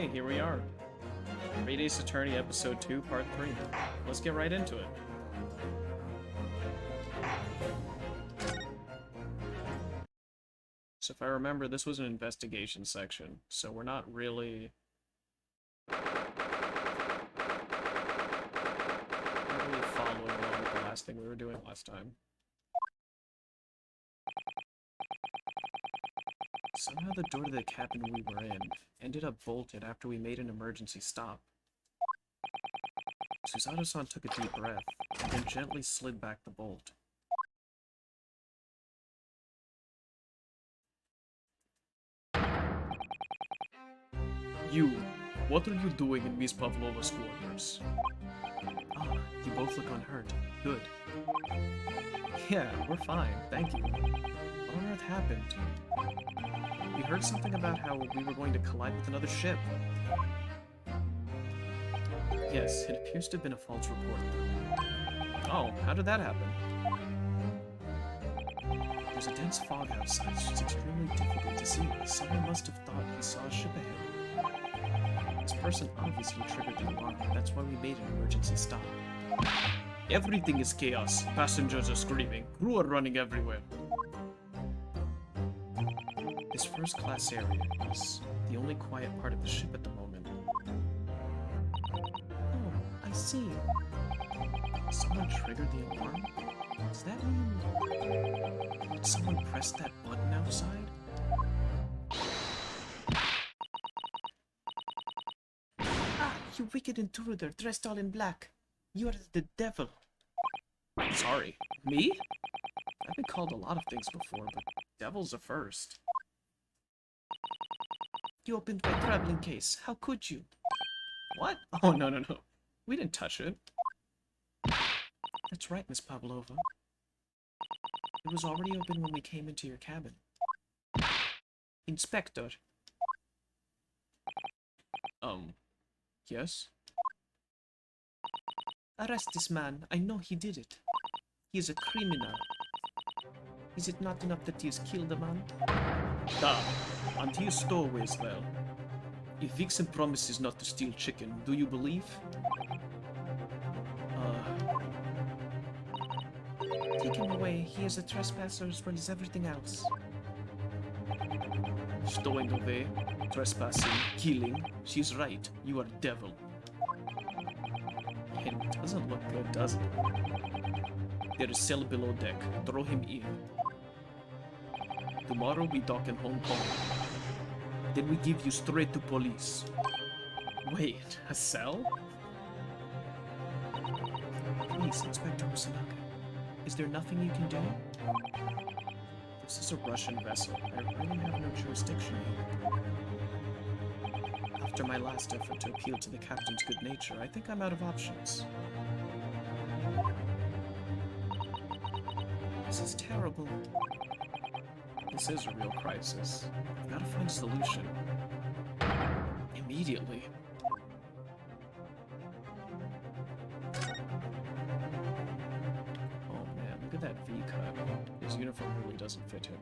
Okay, here we are. Great Ace Attorney Episode 2, Part 3. Let's get right into it. So if I remember, this was an investigation section, so we're not really following along with the last thing we were doing last time. Somehow the door to the cabin we were in ended up bolted after we made an emergency stop. Susato-san took a deep breath, and then gently slid back the bolt. You, what are you doing in Miss Pavlova's quarters? Ah, you both look unhurt. Good. Yeah, we're fine, thank you. What on earth happened? We heard something about how we were going to collide with another ship. Yes, it appears to have been a false report, though. Oh, how did that happen? There's a dense fog outside, so it's extremely difficult to see. Someone must have thought he saw a ship ahead. This person obviously triggered the alarm, that's why we made an emergency stop. Everything is chaos. Passengers are screaming. Crew are running everywhere. This first-class area is the only quiet part of the ship at the moment. Oh, I see. Someone triggered the alarm? Does that mean... Did someone press that button outside? Ah, you wicked intruder, dressed all in black. You are the devil. Sorry, me? I've been called a lot of things before, but devil's a first. You opened my traveling case. How could you? What? Oh, no. We didn't touch it. That's right, Miss Pavlova. It was already open when we came into your cabin. Inspector. Yes? Arrest this man. I know he did it. He is a criminal. Is it not enough that he has killed a man? Da. And he stole away as well. If Vixen promises not to steal chicken, do you believe? Take him away. He is a trespasser as well as everything else. Stowing away, trespassing, killing. She's right. You are devil. It doesn't look good, does it? There is cell below deck. Throw him in. Tomorrow we dock in Hong Kong. Then we give you straight to police. Wait, a cell? Please, Inspector Usanaka. Is there nothing you can do? This is a Russian vessel. I really have no jurisdiction here. After my last effort to appeal to the captain's good nature, I think I'm out of options. This is terrible. This is a real crisis. I've got to find a solution. Immediately. Oh man, look at that V-cut. His uniform really doesn't fit him.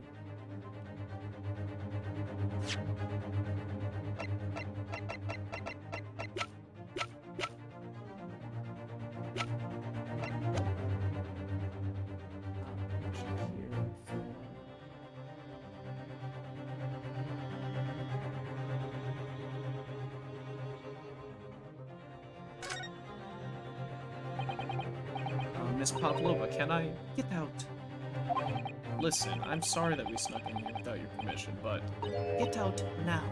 Miss Pavlova, can I get out? Listen, I'm sorry that we snuck in here without your permission, but... Get out now.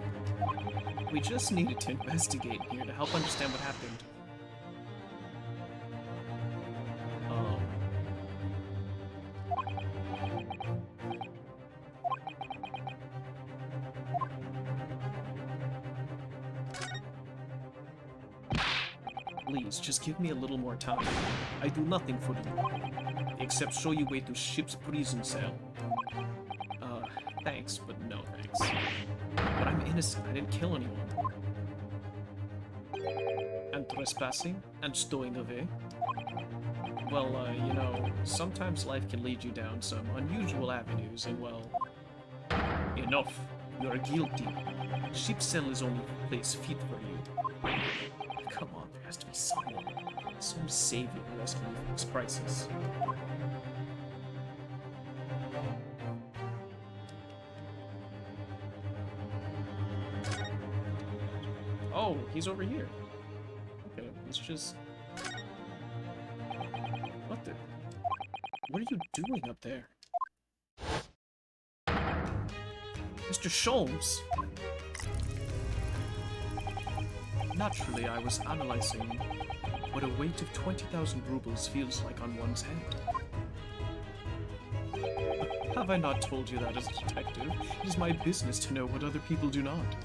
We just needed to investigate here to help understand what happened. Please, just give me a little more time. I do nothing for you, except show you way to ship's prison cell. Thanks, but no thanks. But I'm innocent, I didn't kill anyone. And trespassing, and stowing away. Well, you know, sometimes life can lead you down some unusual avenues, and well... Enough! You are guilty. Sheep cell is only a place fit for you. Come on, there has to be someone. Some savior to rescue me from this crisis. Oh, he's over here. Okay, he's just... What the... What are you doing up there? Mr. Sholmes? Naturally, I was analyzing what a weight of 20,000 rubles feels like on one's head. Have I not told you that as a detective? It is my business to know what other people do not.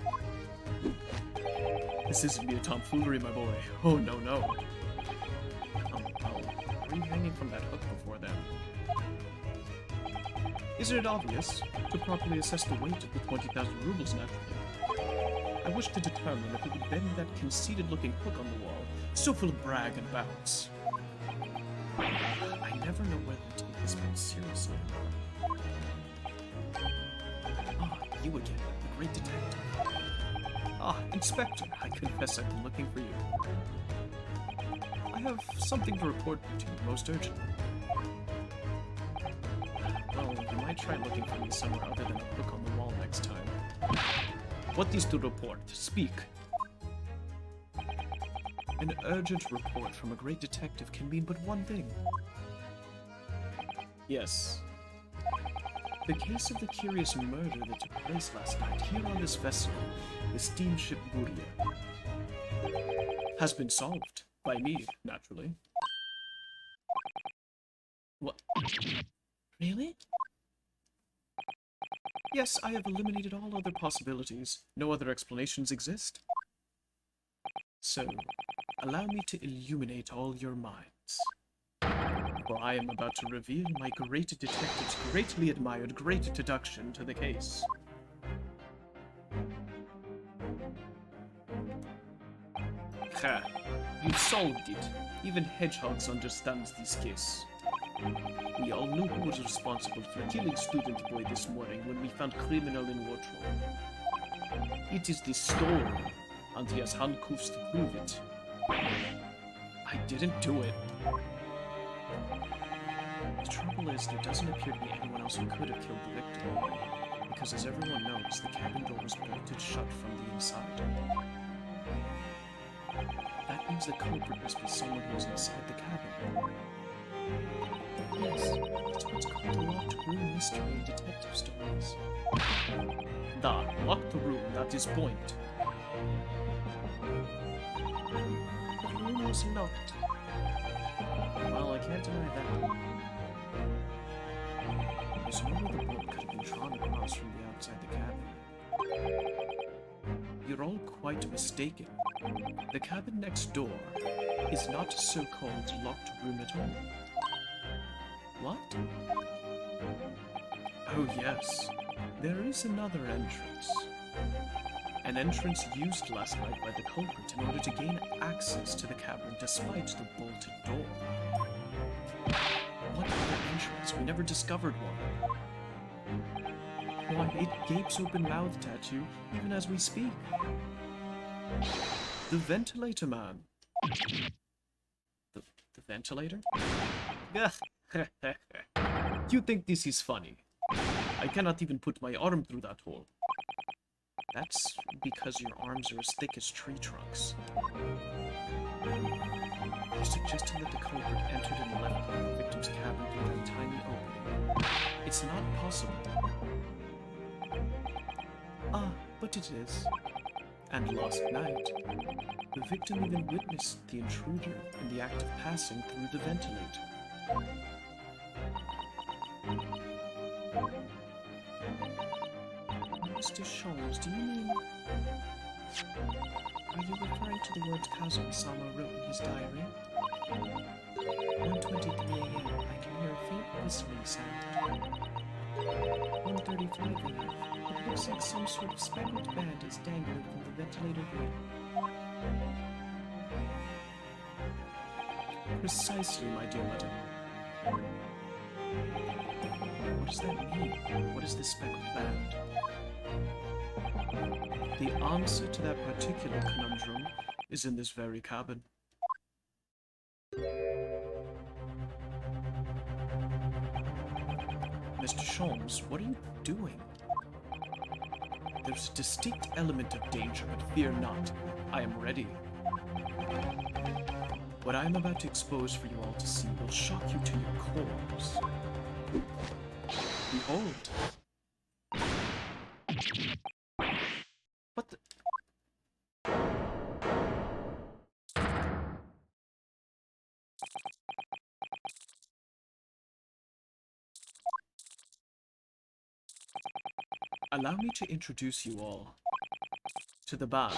This isn't mere tomfoolery, my boy. Oh, no, no. Oh, are you hanging from that hook before them? Isn't it obvious? To properly assess the weight of the 20,000 rubles, naturally. I wish to determine if it would bend that conceited-looking hook on the wall, so full of brag and bounce. I never know whether to take this man seriously or not. Ah, you again, the great detective. Ah, Inspector, I confess I've been looking for you. I have something to report to you most urgently. Well, you might try looking for me somewhere other than a hook on the wall next time. What is to report? Speak. An urgent report from a great detective can mean but one thing. Yes. The case of the curious murder that took place last night here on this vessel, the steamship Guria, has been solved. By me, naturally. What? Really? Yes, I have eliminated all other possibilities. No other explanations exist. So, allow me to illuminate all your minds. For I am about to reveal my great detective's greatly admired great deduction to the case. Ha! You solved it. Even hedgehogs understand this case. We all knew who was responsible for killing student boy this morning when we found criminal in wardrobe. It is the storm, and he has handcuffs to prove it. I didn't do it. The trouble is, there doesn't appear to be anyone else who could have killed the victim. Because as everyone knows, the cabin door was bolted shut from the inside. That means the culprit must be someone who was inside the cabin. Yes, it's what's called a locked room mystery in detective stories. Da, locked room, that is point. The room was locked. Well, I can't deny that. There's no way the bolt could have been drawn across from the outside the cabin. You're all quite mistaken. The cabin next door is not a so-called locked room at all. What? Oh yes, there is another entrance. An entrance used last night by the culprit in order to gain access to the cavern despite the bolted door. What other entrance? We never discovered one. Why, it gapes open-mouthed at you even as we speak. The ventilator man. The ventilator? You think this is funny? I cannot even put my arm through that hole. That's because your arms are as thick as tree trunks. You're suggesting that the culprit entered and left the victim's cabin through that tiny opening. It's not possible. Ah, but it is. And last night, the victim even witnessed the intruder in the act of passing through the ventilator. Mr. Sholmes, do you mean... Are you referring to the words Kazuma-sama wrote in his diary? 1:23 a.m. I can hear a faint whistling sound. 1:35 a.m. It looks like some sort of speckled band is dangling from the ventilator grid. Precisely, my dear madam. What does that mean? What is this speckled band? The answer to that particular conundrum is in this very cabin. Mr. Sholmes, what are you doing? There's a distinct element of danger, but fear not. I am ready. What I am about to expose for you all to see will shock you to your cores. Behold. What the... Allow me to introduce you all to the band,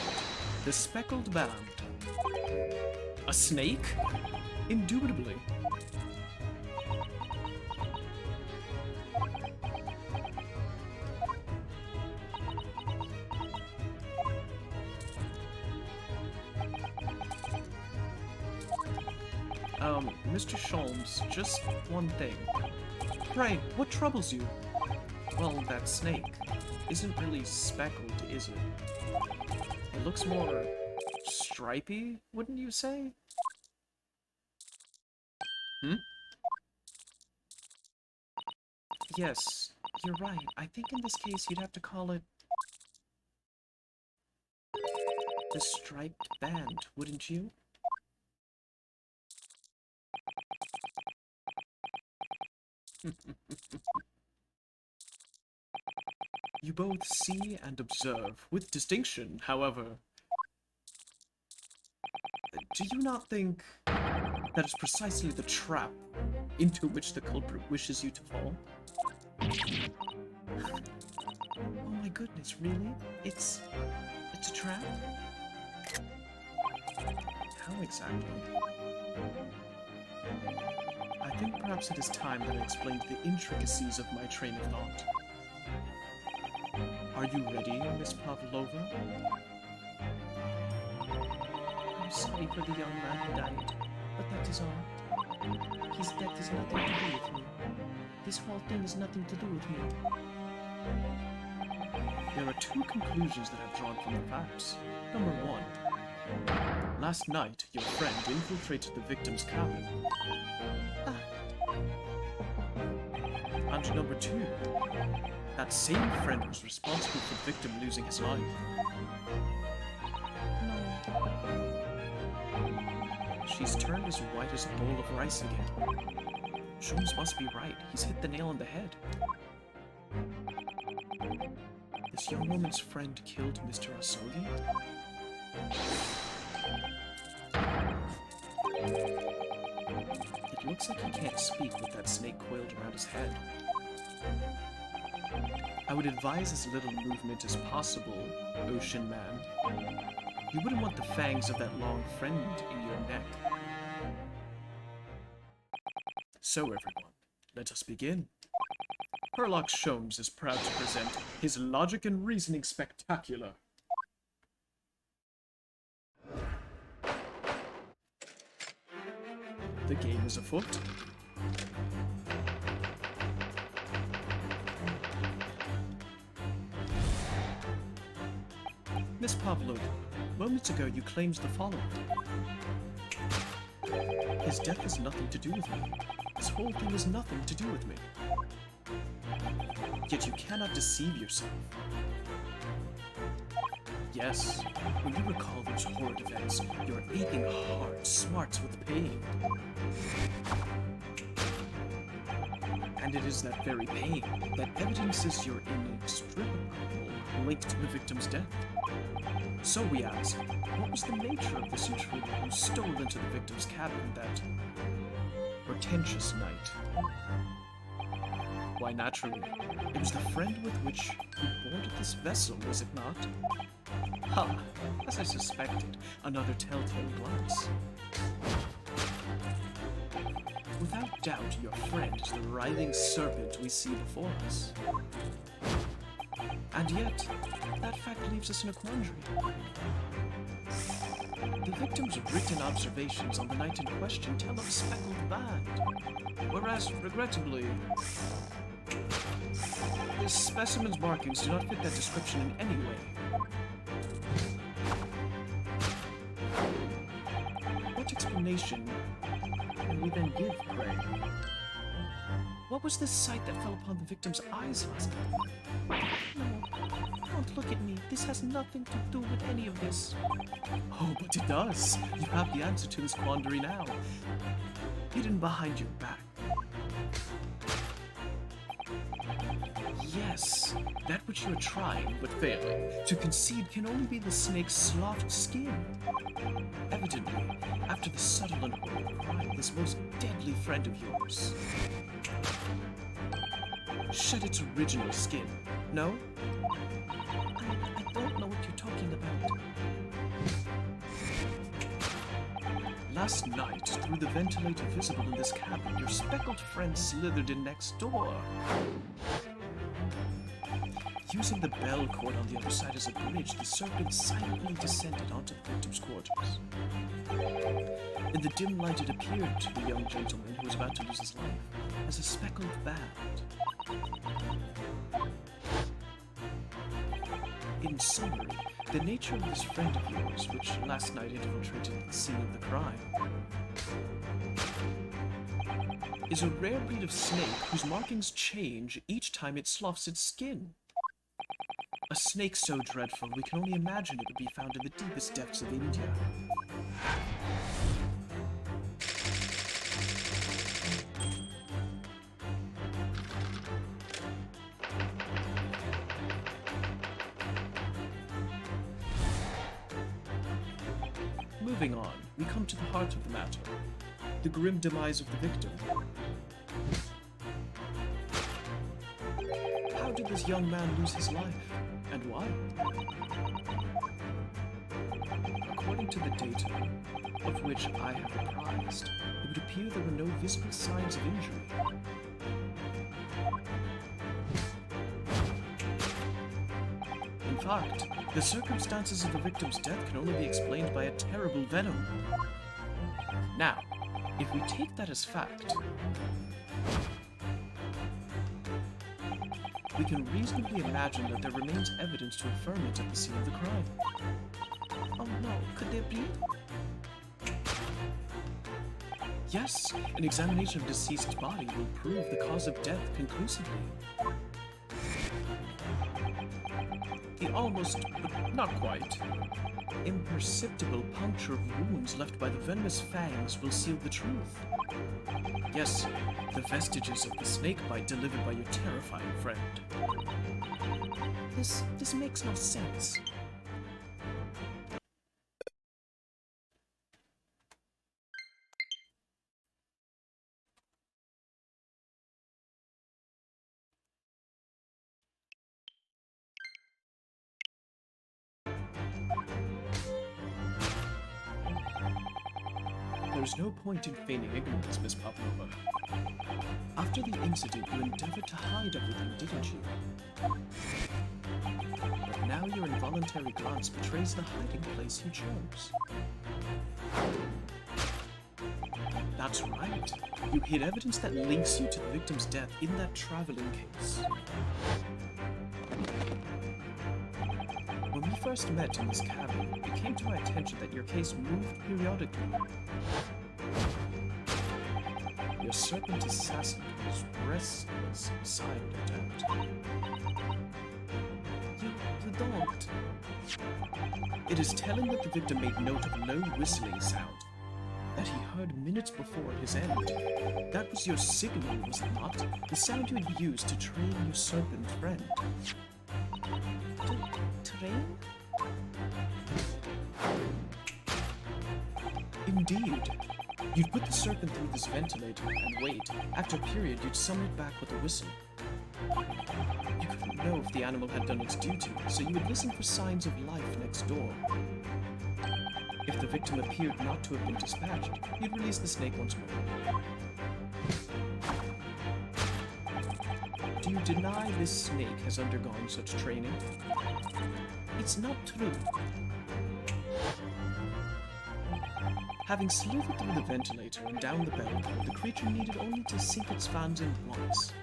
the Speckled Band. A snake? Indubitably. Mr. Sholmes, just one thing. Pray, what troubles you? Well, that snake isn't really speckled, is it? It looks more stripy, wouldn't you say? Hmm? Yes, you're right. I think in this case you'd have to call it the Striped Band, wouldn't you? You both see and observe, with distinction, however. Do you not think that is precisely the trap into which the culprit wishes you to fall? Oh my goodness, really? It's a trap? How exactly? I think perhaps it is time that I explained the intricacies of my train of thought. Are you ready, Miss Pavlova? I'm sorry for the young man who died, but that is all. His death has nothing to do with me. This whole thing has nothing to do with me. There are two conclusions that I've drawn from the facts. Number one, last night your friend infiltrated the victim's cabin. And number two, that same friend was responsible for the victim losing his life. No. She's turned as white as a bowl of rice again. Sholmes must be right. He's hit the nail on the head. This young woman's friend killed Mr. Asogi? It looks like he can't speak with that snake coiled around his head. I would advise as little movement as possible, Ocean Man. You wouldn't want the fangs of that long friend in your neck. So everyone, let us begin. Herlock Sholmes is proud to present his Logic and Reasoning Spectacular. The game is afoot. Miss Pavlova, moments ago you claimed the following. His death has nothing to do with me. This whole thing has nothing to do with me. Yet you cannot deceive yourself. Yes, when you recall those horrid events, your aching heart smarts with pain. And it is that very pain that evidences your inextricable link to the victim's death. So we ask, what was the nature of this intruder who stole into the victim's cabin that portentous night? Why, naturally, it was the friend with which you boarded this vessel, was it not? Ha! As I suspected, another telltale glance. Without doubt, your friend is the writhing serpent we see before us. And yet, that fact leaves us in a quandary. The victim's written observations on the night in question tell of a speckled band, whereas, regrettably, this specimen's markings do not fit that description in any way. explanation than we then give, pray. What was the sight that fell upon the victim's eyes last night? No, don't look at me. This has nothing to do with any of this. Oh, but it does. You have the answer to this quandary now. Hidden behind your back. Yes, that which you are trying, but failing, to concede can only be the snake's soft skin. Evidently, after the subtle and horrible crime, this most deadly friend of yours shed its original skin, no? I don't know what you're talking about. Last night, through the ventilator visible in this cabin, your speckled friend slithered in next door. Using the bell cord on the other side as a bridge, the serpent silently descended onto the victim's quarters. In the dim light, it appeared to the young gentleman who was about to lose his life as a speckled bat. In summary, the nature of this friend of yours, which last night infiltrated the scene of the crime, is a rare breed of snake whose markings change each time it sloughs its skin. A snake so dreadful, we can only imagine it would be found in the deepest depths of India. Moving on, we come to the heart of the matter, the grim demise of the victim. How did this young man lose his life, and why? According to the data, of which I have apprised, it would appear there were no visible signs of injury. In fact, the circumstances of the victim's death can only be explained by a terrible venom. Now, if we take that as fact, we can reasonably imagine that there remains evidence to affirm it at the scene of the crime. Oh no, could there be? Yes, an examination of deceased's body will prove the cause of death conclusively. The almost, but not quite, imperceptible puncture of wounds left by the venomous fangs will seal the truth. Yes, the vestiges of the snake bite delivered by your terrifying friend. This makes no sense. There's no point in feigning ignorance, Miss Pavlova. After the incident, you endeavored to hide everything, didn't you? But now your involuntary glance betrays the hiding place you chose. That's right. You hid evidence that links you to the victim's death in that traveling case. When we first met in this cabin, it came to my attention that your case moved periodically. Your serpent assassin was restless inside, no doubt. You don't. It is telling that the victim made note of a low whistling sound that he heard minutes before his end. That was your signal, was it not? The sound you had used to train your serpent friend. Train? Indeed. You'd put the serpent through this ventilator and wait. After a period, you'd summon it back with a whistle. You couldn't know if the animal had done its duty, so you would listen for signs of life next door. If the victim appeared not to have been dispatched, you'd release the snake once more. Do you deny this snake has undergone such training? It's not true. Having slithered through the ventilator and down the bell cord, the creature needed only to sink its fangs in once.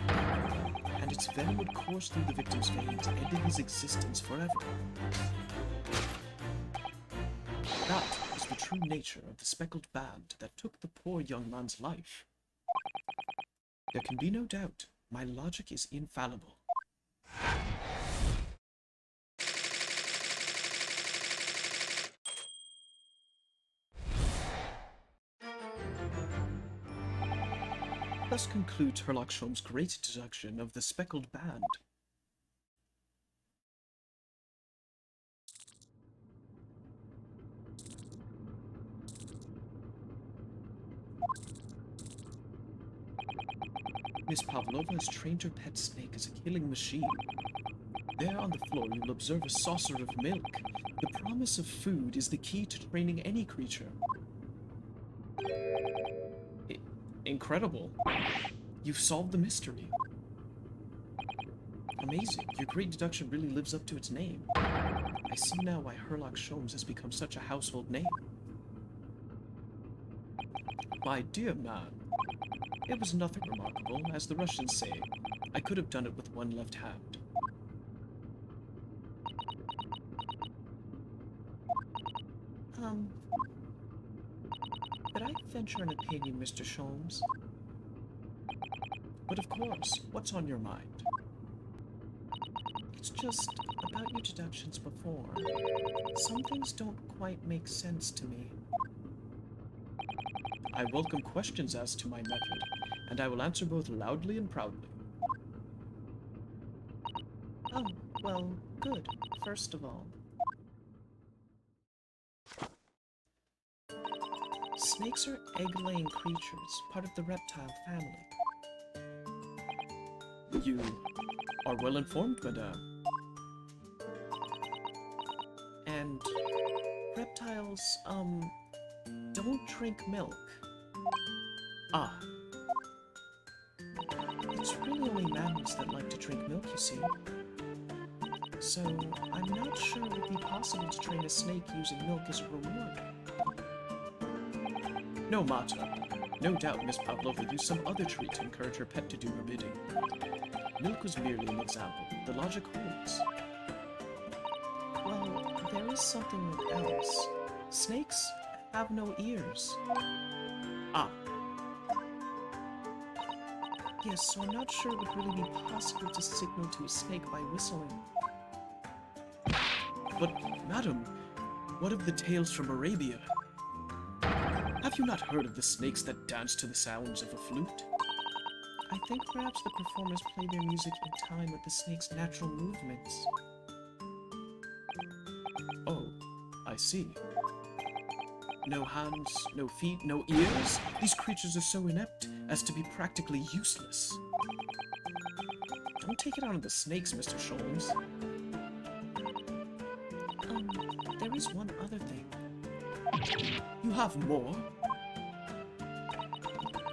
And its venom would course through the victim's veins, ending his existence forever. That is the true nature of the speckled band that took the poor young man's life. There can be no doubt, my logic is infallible. Thus concludes Herlock Sholmes' great deduction of the speckled band. Miss Pavlova has trained her pet snake as a killing machine. There on the floor you'll observe a saucer of milk. The promise of food is the key to training any creature. Incredible. You've solved the mystery. Amazing. Your great deduction really lives up to its name. I see now why Herlock Sholmes has become such a household name. My dear man, it was nothing remarkable. As the Russians say, I could have done it with one left hand. Could I venture an opinion, Mr. Sholmes? But of course, what's on your mind? It's just about your deductions before. Some things don't quite make sense to me. I welcome questions as to my method, and I will answer both loudly and proudly. Oh, well, good. First of all, snakes are egg-laying creatures, part of the reptile family. You are well informed, madame. And reptiles, don't drink milk. Ah. It's really only mammals that like to drink milk, you see. So, I'm not sure it would be possible to train a snake using milk as a reward. No matter. No doubt Miss Pavlova used some other treat to encourage her pet to do her bidding. Milk was merely an example. The logic holds. Well, there is something else. Snakes have no ears. Ah. Yes, so I'm not sure it would really be possible to signal to a snake by whistling. But, madam, what of the tales from Arabia? Have you not heard of the snakes that dance to the sounds of a flute? I think perhaps the performers play their music in time with the snake's natural movements. Oh, I see. No hands, no feet, no ears? These creatures are so inept as to be practically useless. Don't take it out on the snakes, Mr. Sholmes. There is one other thing. You have more?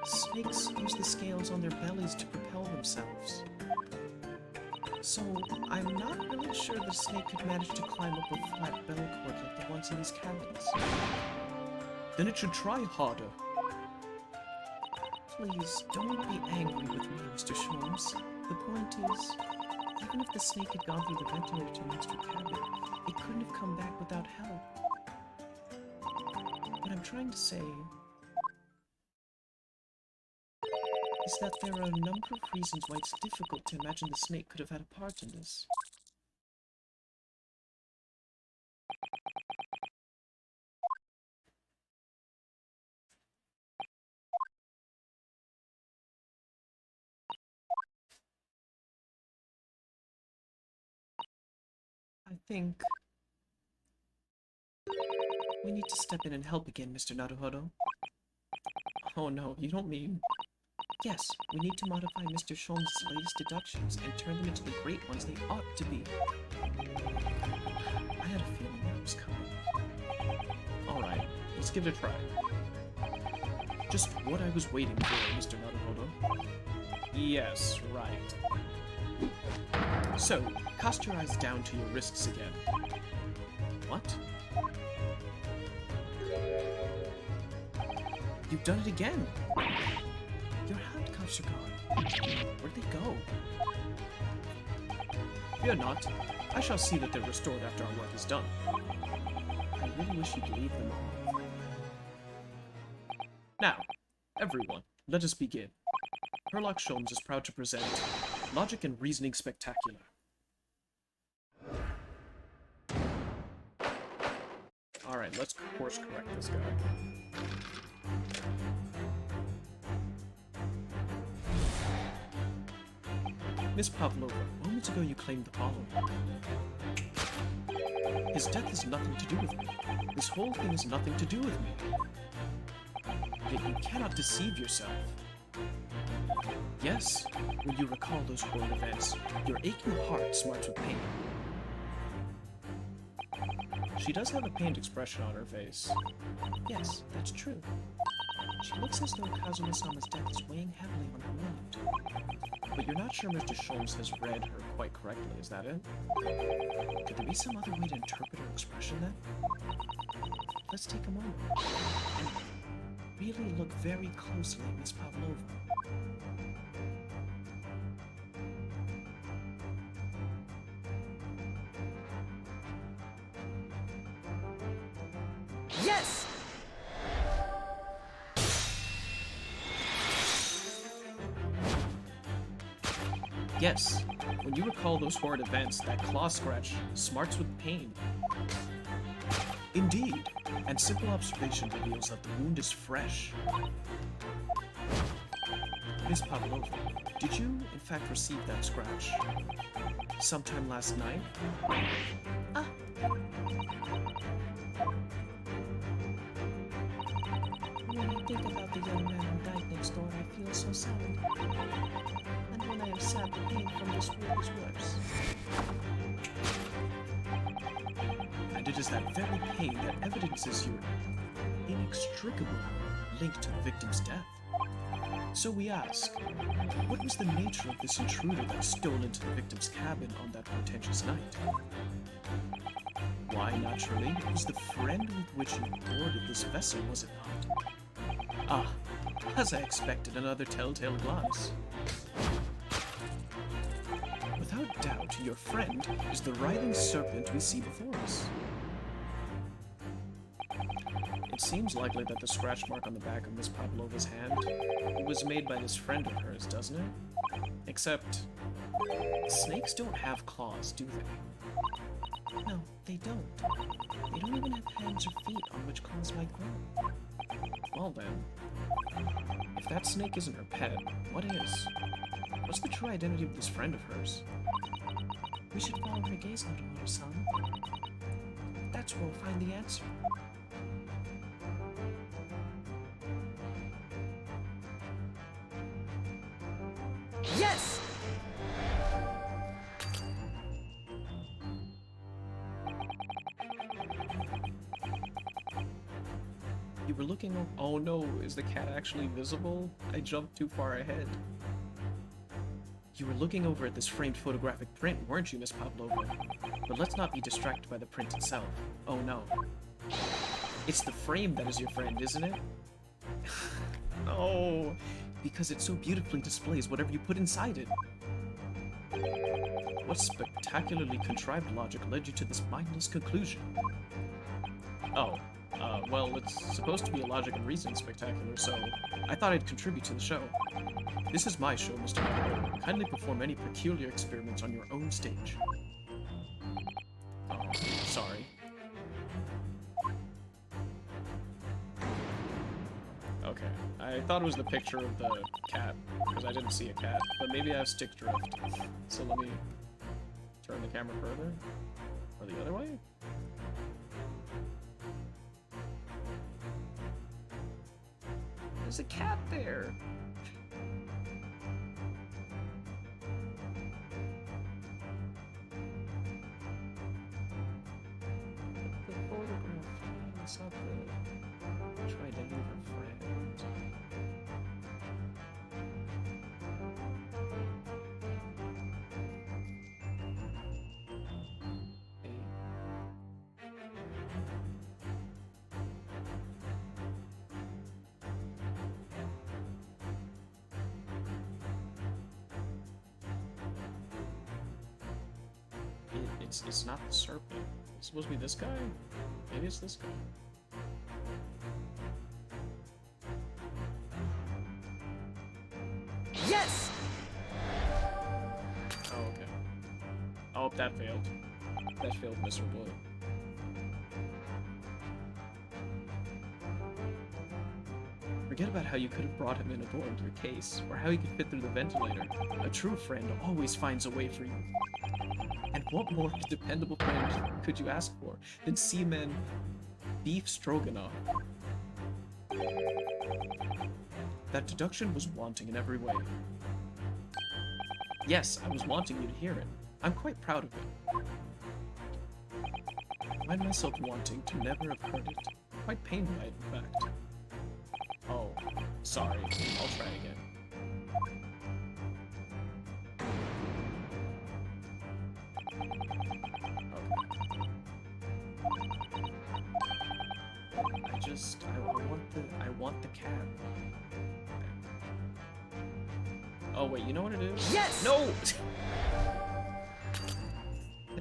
Snakes use the scales on their bellies to propel themselves. So, I'm not really sure the snake could manage to climb up a flat bell cord like the ones in these cabins. Then it should try harder. Please, don't be angry with me, Mr. Sholmes. The point is, even if the snake had gone through the ventilator to an extra cabin, it couldn't have come back without help. What I'm trying to say is that there are a number of reasons why it's difficult to imagine the snake could have had a part in this. I think we need to step in and help again, Mr. Naruhodo. Oh no, you don't mean... Yes, we need to modify Mr. Sholmes' latest deductions and turn them into the great ones they ought to be. I had a feeling that was coming. Alright, let's give it a try. Just what I was waiting for, Mr. Naruhodo. Yes, right. So, cast your eyes down to your wrists again. What? You've done it again! Your handcuffs are gone. Where'd they go? Fear not. I shall see that they're restored after our work is done. I really wish you'd leave them off. Now, everyone, let us begin. Herlock Sholmes is proud to present Logic and Reasoning Spectacular. Alright, let's course correct this guy. Miss Pavlova, moments ago you claimed the following. His death has nothing to do with me. This whole thing has nothing to do with me. Yet you cannot deceive yourself. Yes, when you recall those horrid events, your aching heart smarts with pain. She does have a pained expression on her face. Yes, that's true. She looks as though Kazuma-sama's death is weighing heavily on her mind. But you're not sure Mr. Sholmes has read her quite correctly, is that it? Could there be some other way to interpret her expression then? Let's take a moment and really look very closely at Miss Pavlova. Yes! Yes, when you recall those horrid events, that claw scratch smarts with pain. Indeed, and simple observation reveals that the wound is fresh. Miss Pavlova, did you, in fact, receive that scratch sometime last night? When I think about the young man who died next door, I feel so sad. And when I am sad, the pain from this wound is worse. And it is that very pain that evidences your inextricable link to the victim's death. So we ask, what was the nature of this intruder that stole into the victim's cabin on that portentous night? Why, naturally, it was the friend with which you boarded this vessel, was it not? Ah, as I expected, another telltale glance. Without doubt, your friend is the writhing serpent we see before us. It seems likely that the scratch mark on the back of Miss Pavlova's hand was made by this friend of hers, doesn't it? Except, snakes don't have claws, do they? No, they don't. They don't even have hands or feet on which claws might grow. Well then, if that snake isn't her pet, what is? What's the true identity of this friend of hers? We should follow her gaze, Notomaru-san. That's where we'll find the answer. Yes! You were looking over— oh no, is the cat actually visible? I jumped too far ahead. You were looking over at this framed photographic print, weren't you, Miss Pavlova? But let's not be distracted by the print itself. Oh no. It's the frame that is your friend, isn't it? No, because it so beautifully displays whatever you put inside it. What spectacularly contrived logic led you to this mindless conclusion? Oh, well, it's supposed to be a logic and reasoning spectacular, so I thought I'd contribute to the show. This is my show, Mr. Miller. Kindly perform any peculiar experiments on your own stage. Oh, sorry. Okay, I thought it was the picture of the cat, because I didn't see a cat, but maybe I have stick drift. So let me turn the camera further, or the other way? There's a cat there! The photograph, I saw the tried to leave her friend. It's not the serpent. It's supposed to be this guy? Maybe it's this guy. Yes! Oh, okay. Oh, that failed. That failed miserably. Forget about how you could have brought him in aboard your case, or how he could fit through the ventilator. A true friend always finds a way for you. And what more dependable friend could you ask for than Seaman Beef Stroganoff? That deduction was wanting in every way. Yes, I was wanting you to hear it. I'm quite proud of it. I find myself wanting to never have heard it. Quite pained by it, in fact. Oh, sorry. I'll try again. Okay. I want the cat. Oh wait, you know what it is? Yes! No!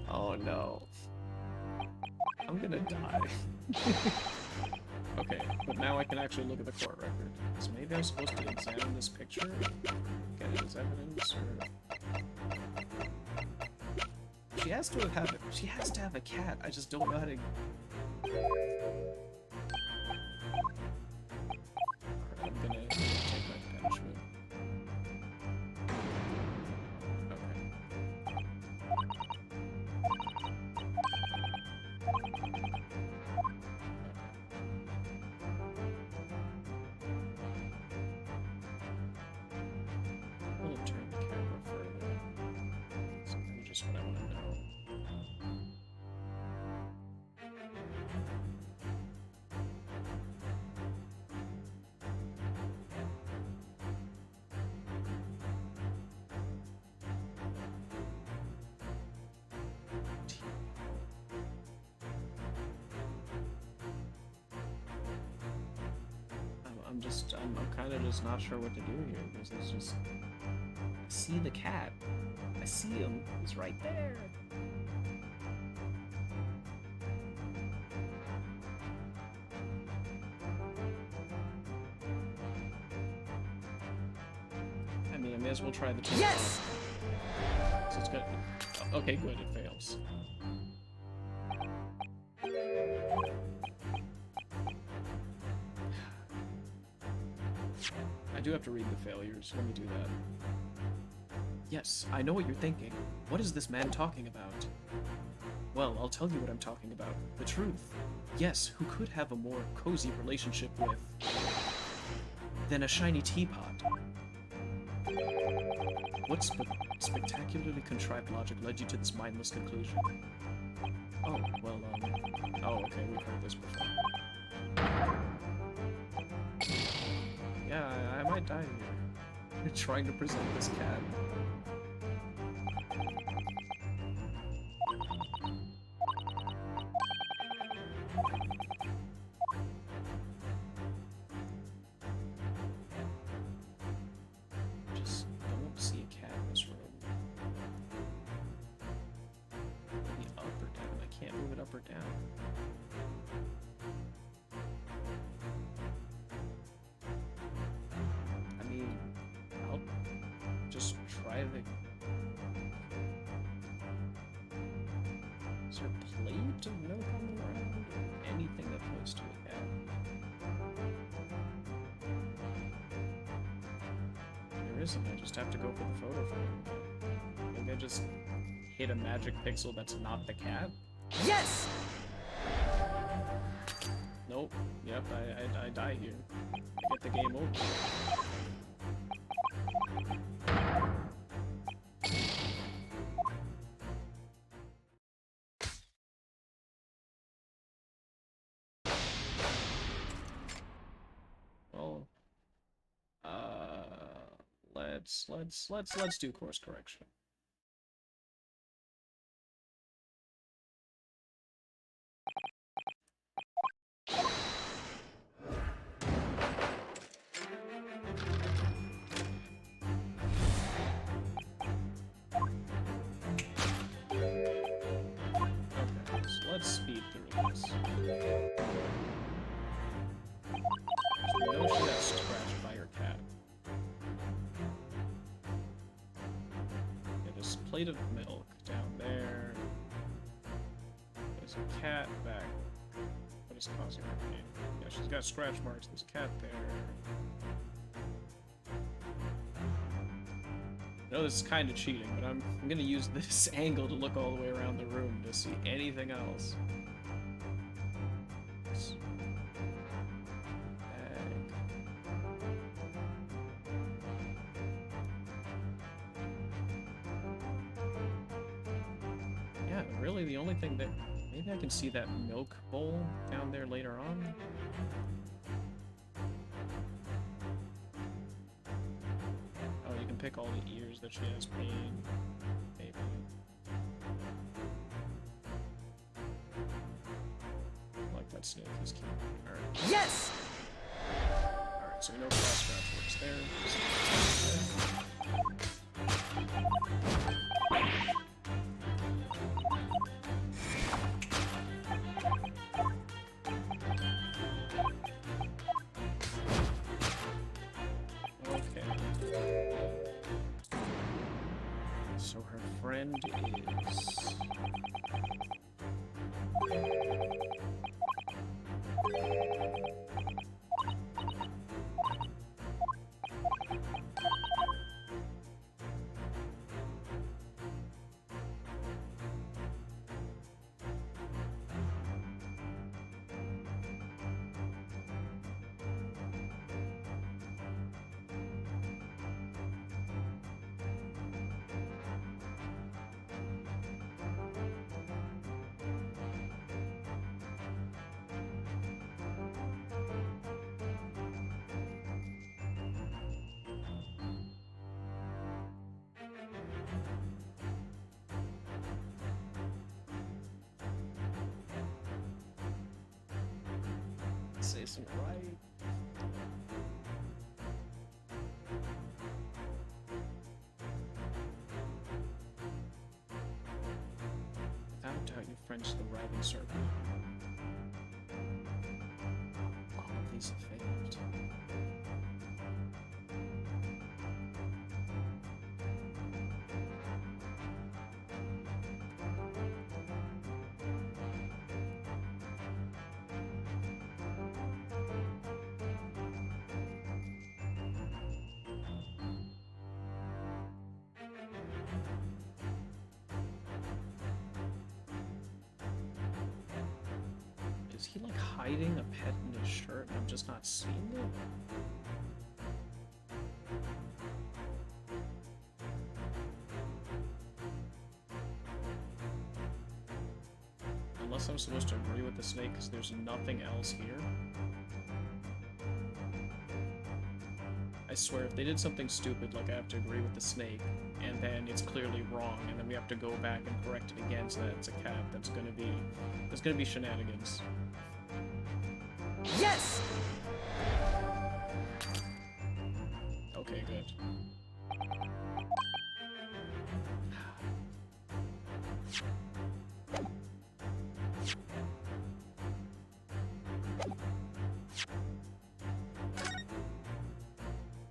Oh no. I'm gonna die. Okay, but now I can actually look at the court record. So maybe I'm supposed to examine this picture? Get it as evidence, or... She has to have a cat. I just don't know how to... Alright, I'm gonna take my punishment. We'll turn the camera further. So maybe just what I want to know. I'm kind of just not sure what to do here, because it's just... I see the cat. I see him. He's right there. I mean, I may as well try the two. Yes! So it's got... Okay, good, it fails. I do have to read the failures. Let me do that. Yes, I know what you're thinking. What is this man talking about? Well, I'll tell you what I'm talking about. The truth. Yes, who could have a more cozy relationship with... than a shiny teapot? What spectacularly contrived logic led you to this mindless conclusion? Oh, well, oh, okay, we've heard this before. Yeah, I might die here. You're trying to present this cat. Just don't see a cat in this room. Maybe up or down. I can't move it up or down. I mean, I'll just try the... Is there a plate of no coming around? Or anything that points to a cat? There isn't. I just have to go for the photo frame. Maybe I just hit a magic pixel that's not the cat? Yes! Nope. Yep, I die here. I get the game over. Well, let's do course correction. Okay, so let's speed through this. We know she got scratched by her cat. plate of milk down there. There's a cat back. What is causing her pain? Yeah, she's got scratch marks. There's a cat there. I know this is kind of cheating, but I'm gonna use this angle to look all the way around the room to see anything else. Yeah, really the only thing that... Maybe I can see that milk bowl down there later on. Oh, you can pick all the ears that she has pain. Maybe. I like that snake, he's cute. Alright. Yes! Alright, so we know cross scratch works there. So her friend is... Say some right. Without doubt, you French the writhing serpent. All of these have failed. Is he like hiding a pet in his shirt and I'm just not seeing it? Unless I'm supposed to agree with the snake because there's nothing else here. I swear, if they did something stupid like I have to agree with the snake, and then it's clearly wrong, and then we have to go back and correct it again so that it's a cat, there's gonna be shenanigans. Yes! Okay, good.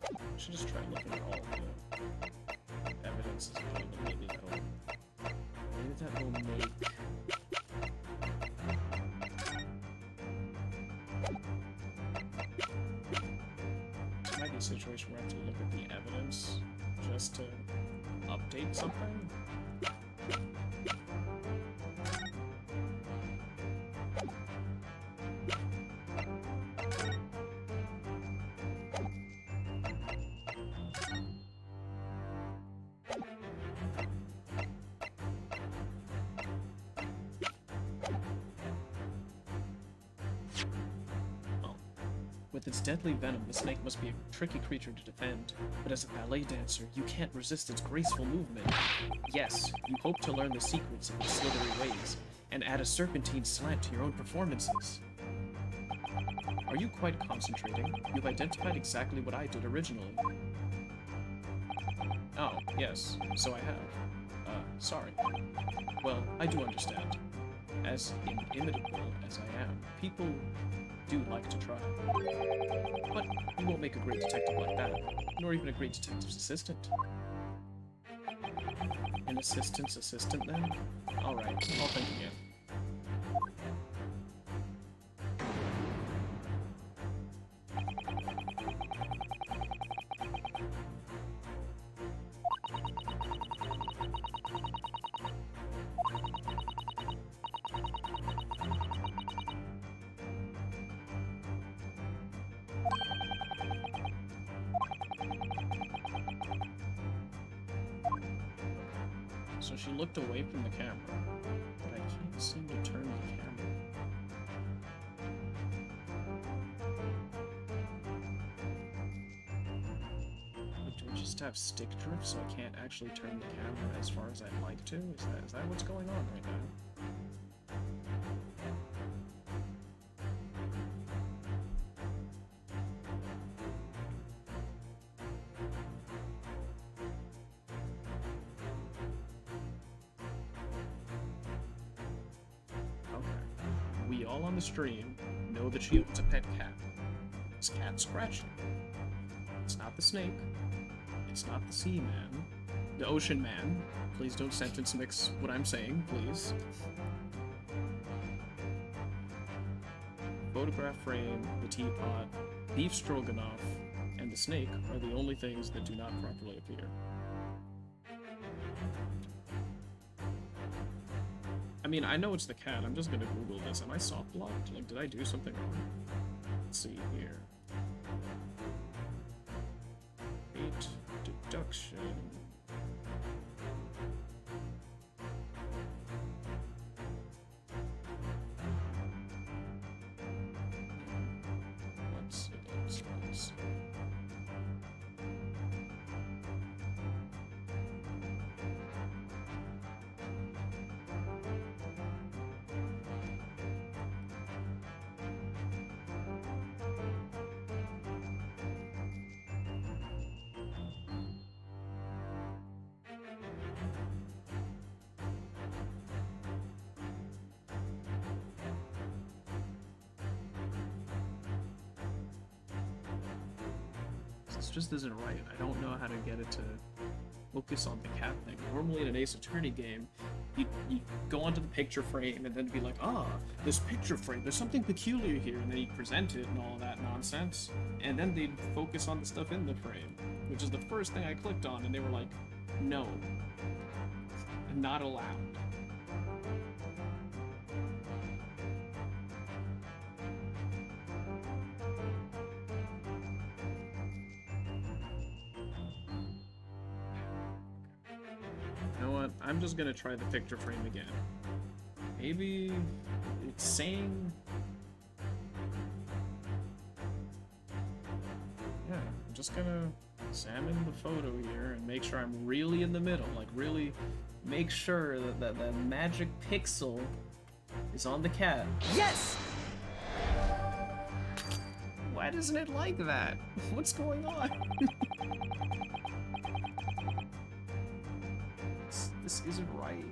I should just try looking at all the evidence as well, but maybe that will make... This might be a situation where I have to look at the evidence just to update something. With its deadly venom, the snake must be a tricky creature to defend, but as a ballet dancer, you can't resist its graceful movement. Yes, you hope to learn the secrets of its slithery ways, and add a serpentine slant to your own performances. Are you quite concentrating? You've identified exactly what I did originally. Oh, yes, so I have. Sorry. Well, I do understand. As inimitable as I am, people do like to try. But you won't make a great detective like that, nor even a great detective's assistant. An assistant's assistant then? Alright, I'll think again. So she looked away from the camera, but I can't seem to turn the camera. Like, do I just have stick drift so I can't actually turn the camera as far as I'd like to? Is that what's going on right now? We all on the stream know that she owns a pet cat. This cat's scratching. It's not the snake. It's not the sea man. The ocean man. Please don't sentence mix what I'm saying, please. Photograph frame, the teapot, beef stroganoff, and the snake are the only things that do not properly appear. I mean, I know it's the cat. I'm just gonna Google this. Am I soft locked? Like, did I do something wrong? Let's see here. Weight deduction. Let's see. This just isn't right. I don't know how to get it to focus on the cat thing. Normally in an Ace Attorney game, you go onto the picture frame and then be like, ah, this picture frame, there's something peculiar here, and then you present it and all that nonsense, and then they'd focus on the stuff in the frame, which is the first thing I clicked on, and they were like, no, not allowed. You know what? I'm just gonna try the picture frame again. Maybe it's saying... Yeah, I'm just gonna examine the photo here and make sure I'm really in the middle. Like, really make sure that the magic pixel is on the cat. Yes! Why doesn't it like that? What's going on? This isn't right.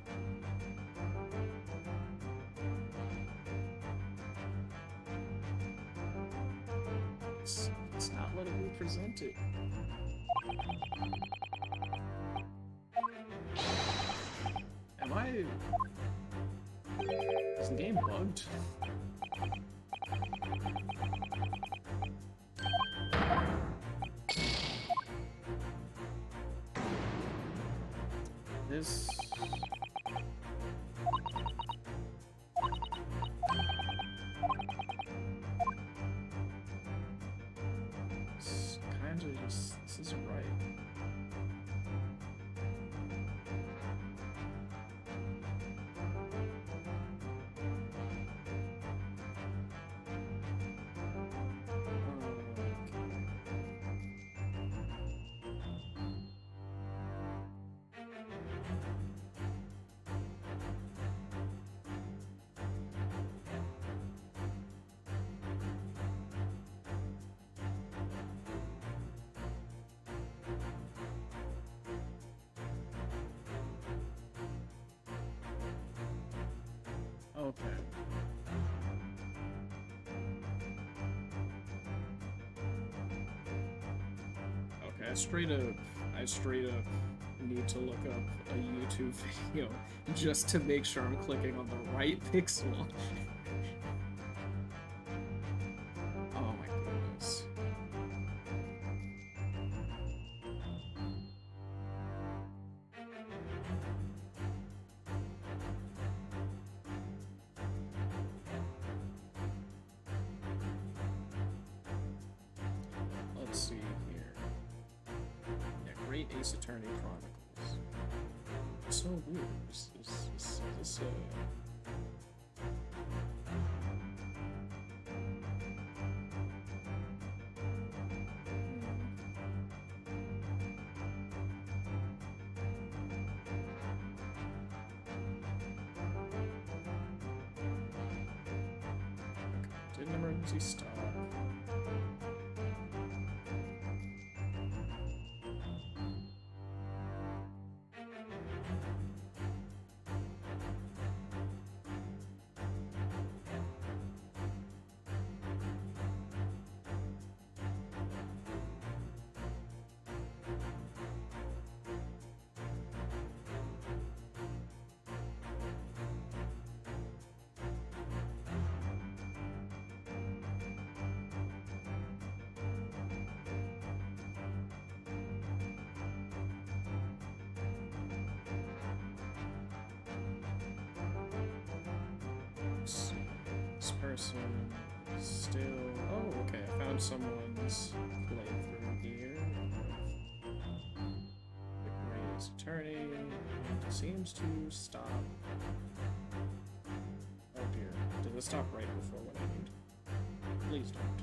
It's not letting me present it. Am I... Is the game bugged? This... It's kinda just... This isn't right. Okay. Okay, I straight up need to look up a YouTube video just to make sure I'm clicking on the right pixel. Oh my goodness. Let's see here. Yeah, Great Ace Attorney Chronicles. So weird. This did an emergency stop. This person still. Oh, okay. I found someone's playthrough here. The Greatest Attorney seems to stop. Oh dear. Did it stop right before what I need? Please don't.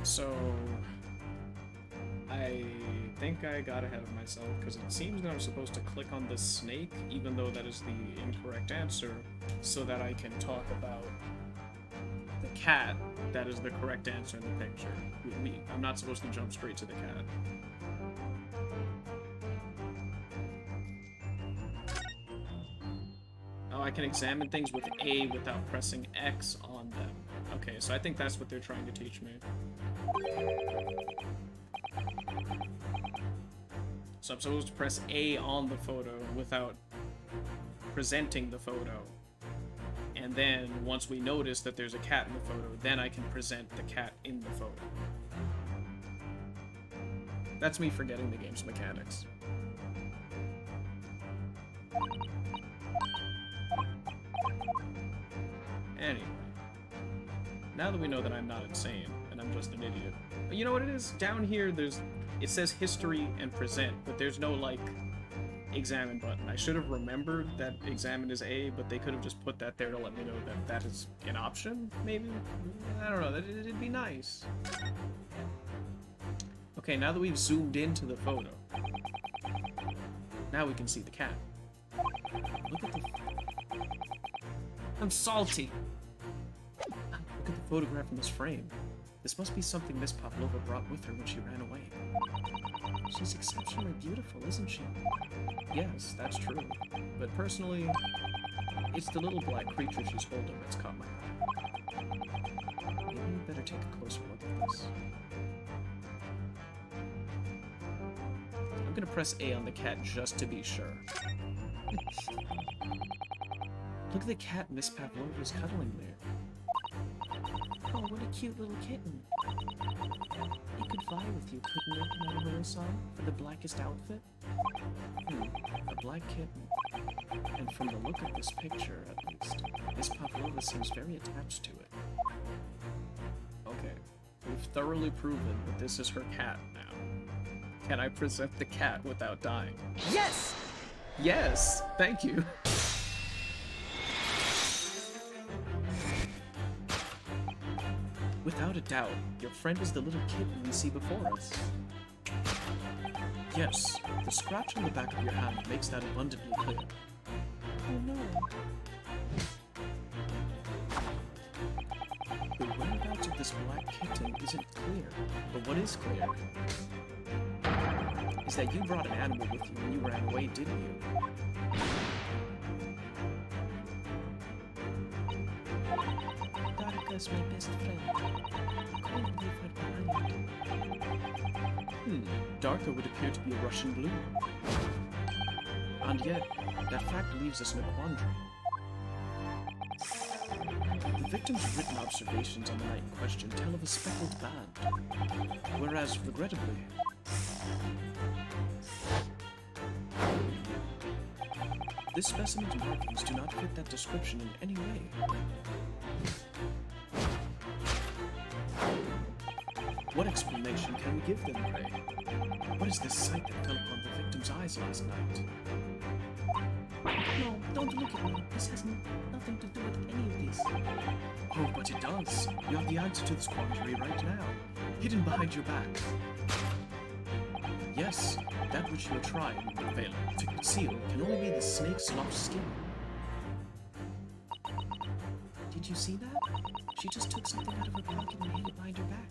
So, I think I got ahead of myself because it seems that I'm supposed to click on the snake, even though that is the incorrect answer, so that I can talk about the cat that is the correct answer in the picture. I'm not supposed to jump straight to the cat. Oh, I can examine things with A without pressing X on them. Okay, so I think that's what they're trying to teach me. So I'm supposed to press A on the photo without presenting the photo. And then, once we notice that there's a cat in the photo, then I can present the cat in the photo. That's me forgetting the game's mechanics. Anyway. Now that we know that I'm not insane, and I'm just an idiot. You know what it is? Down here, it says history and present, but there's no, like, examine button. I should have remembered that examine is A, but they could have just put that there to let me know that that is an option, maybe? I don't know, it'd be nice. Okay, now that we've zoomed into the photo, now we can see the cat. Look at the... I'm salty! Look at the photograph in this frame. This must be something Miss Pavlova brought with her when she ran away. She's exceptionally beautiful, isn't she? Yes, that's true. But personally, it's the little black creature she's holding that's caught my eye. Maybe we better take a closer look at this. I'm gonna press A on the cat just to be sure. Look at the cat Miss Pavlova's cuddling there. Oh, what a cute little kitten. It could vie with you, couldn't it, Mademoiselle, for the blackest outfit? A black kitten. And from the look of this picture, at least, Miss Pavlova seems very attached to it. Okay, we've thoroughly proven that this is her cat now. Can I present the cat without dying? Yes! Yes! Thank you! Without a doubt, your friend is the little kitten we see before us. Yes, the scratch on the back of your hand makes that abundantly clear. Oh no. The whereabouts of this black kitten isn't clear, but what is clear is that you brought an animal with you when you ran away, didn't you? Darka's my best friend. I couldn't leave her behind. Darka would appear to be a Russian blue. And yet, that fact leaves us in a quandary. The victim's written observations on the night in question tell of a speckled band, whereas, regrettably, this specimen's markings do not fit that description in any way. What explanation can we give them, pray? What is this sight that fell upon the victim's eyes last night? No, don't look at me. This has nothing to do with any of this. Oh, but it does. You have the answer to this quandary right now, hidden behind your back. Yes, that which you are trying, Vela, to conceal can only be the snake's lost skin. Did you see that? She just took something out of her pocket and hid it behind her back.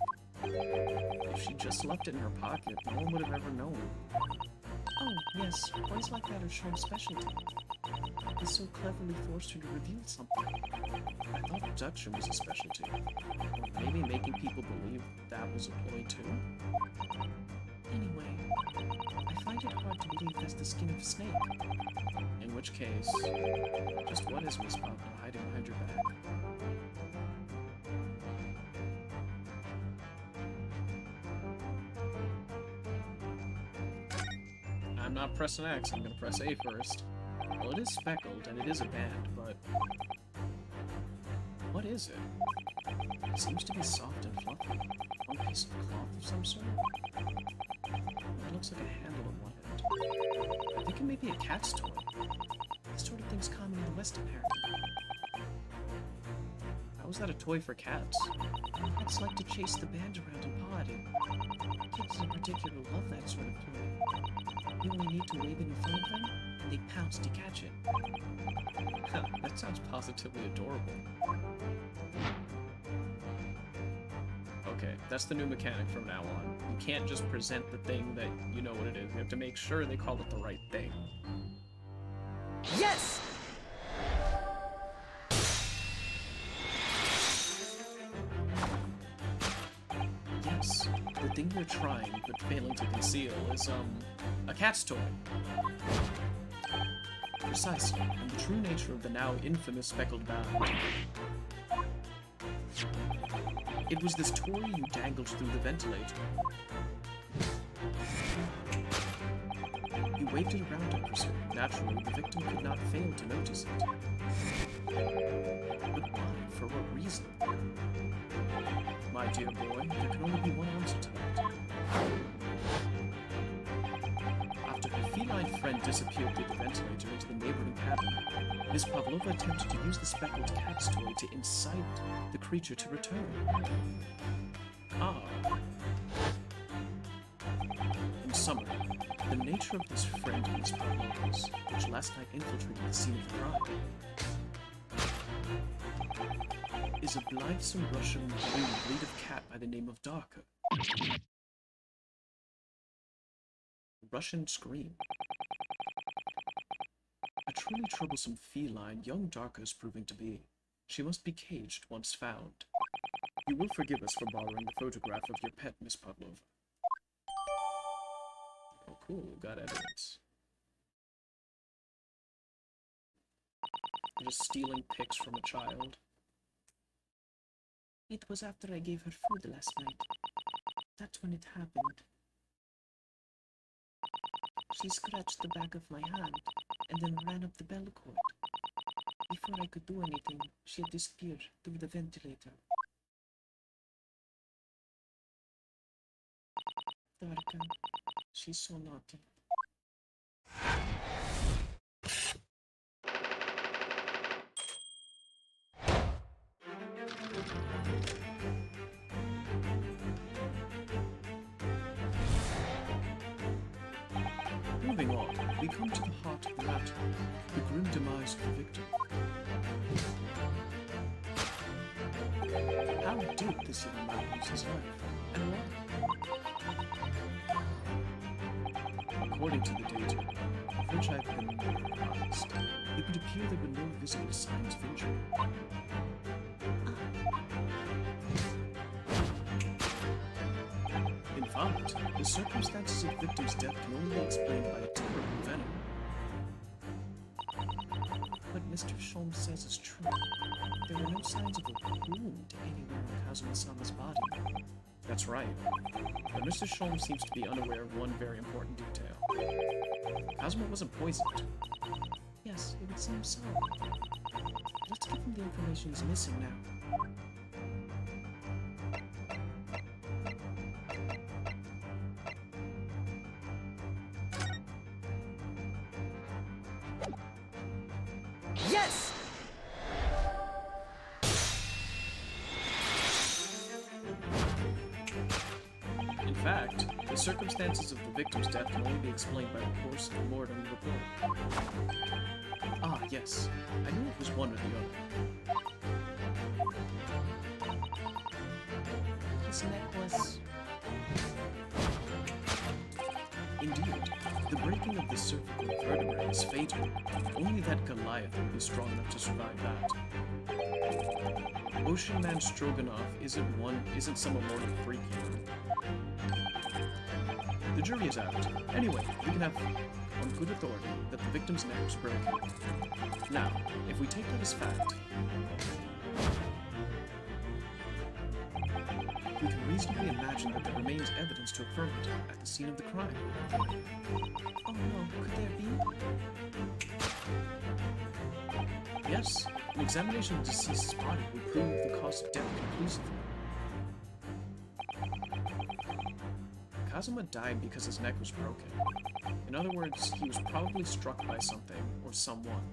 If she just left it in her pocket, no one would have ever known. Oh, yes, boys like that are shown specialty. They so cleverly forced her to reveal something. I thought abduction was a specialty. Maybe making people believe that was a ploy too? Anyway, I find it hard to believe that's the skin of a snake. In which case, just what is Miss Pavlova hiding behind your back? I'm not pressing X, I'm gonna press A first. Well, it is speckled, and it is a band, but... what is it? It seems to be soft and fluffy. One piece of cloth of some sort? That looks like a handle on one end. I think it may be a cat's toy. This sort of thing's common in the West, apparently. How is that a toy for cats? Cats like to chase the band around and paw at it. Kids in particular love that sort of toy. You only need to wave it in front of them, and they pounce to catch it. That sounds positively adorable. Okay, that's the new mechanic from now on. You can't just present the thing that you know what it is. You have to make sure they call it the right thing. Yes! Yes, the thing you're trying but failing to conceal is, a cat's toy. Precisely, and the true nature of the now infamous speckled band. It was this toy you dangled through the ventilator. You waved it around, I presume. Naturally, the victim could not fail to notice it. But why? For what reason? My dear boy, there can only be one answer to that. After her feline friend disappeared through the ventilator into the neighboring cabin, Miss Pavlova attempted to use the speckled cat's toy to incite the creature to return. Ah. In summary, the nature of this friend of Miss Pavlova's, which last night infiltrated the scene of the crime, is a blithesome Russian blue breed of cat by the name of Darka. Russian scream. A truly troublesome feline young Darka is proving to be. She must be caged once found. You will forgive us for borrowing the photograph of your pet, Miss Pavlova. Oh, cool. Got evidence. Just stealing pics from a child. It was after I gave her food last night. That's when it happened. She scratched the back of my hand and then ran up the bell cord. Before I could do anything, she had disappeared through the ventilator. Darka, she's so naughty. Moving on, we come to the heart of the matter, the grim demise of the victim. How did this young man lose his life, and why? According to the data, of which I've been apprised, it would appear there were no visible signs of injury. In fact, the circumstances of the victim's death can only be explained by a terrible venom. What Mr. Sholmes says is true. There were no signs of a wound anywhere on Kazuma-sama's body. That's right. But Mr. Sholmes seems to be unaware of one very important detail. Kazuma wasn't poisoned. Yes, it would seem so. Let's give him the information he's missing now. Yes! In fact, the circumstances of the victim's death can only be explained by the post-mortem report. Ah, yes. I knew it was one or the other. His neck was... Indeed, the breaking of the cervical vertebrae is fatal. Only that Goliath would be strong enough to survive that. Ocean Man Stroganoff isn't some immortal freak, you know. The jury is out. Anyway, we can have on good authority that the victim's neck was broken. Now, if we take that as fact, we can reasonably imagine that there remains evidence to affirm it at the scene of the crime. Oh no, could there be? Yes, an examination of the deceased's body would prove the cause of death conclusively. Kazuma died because his neck was broken. In other words, he was probably struck by something or someone.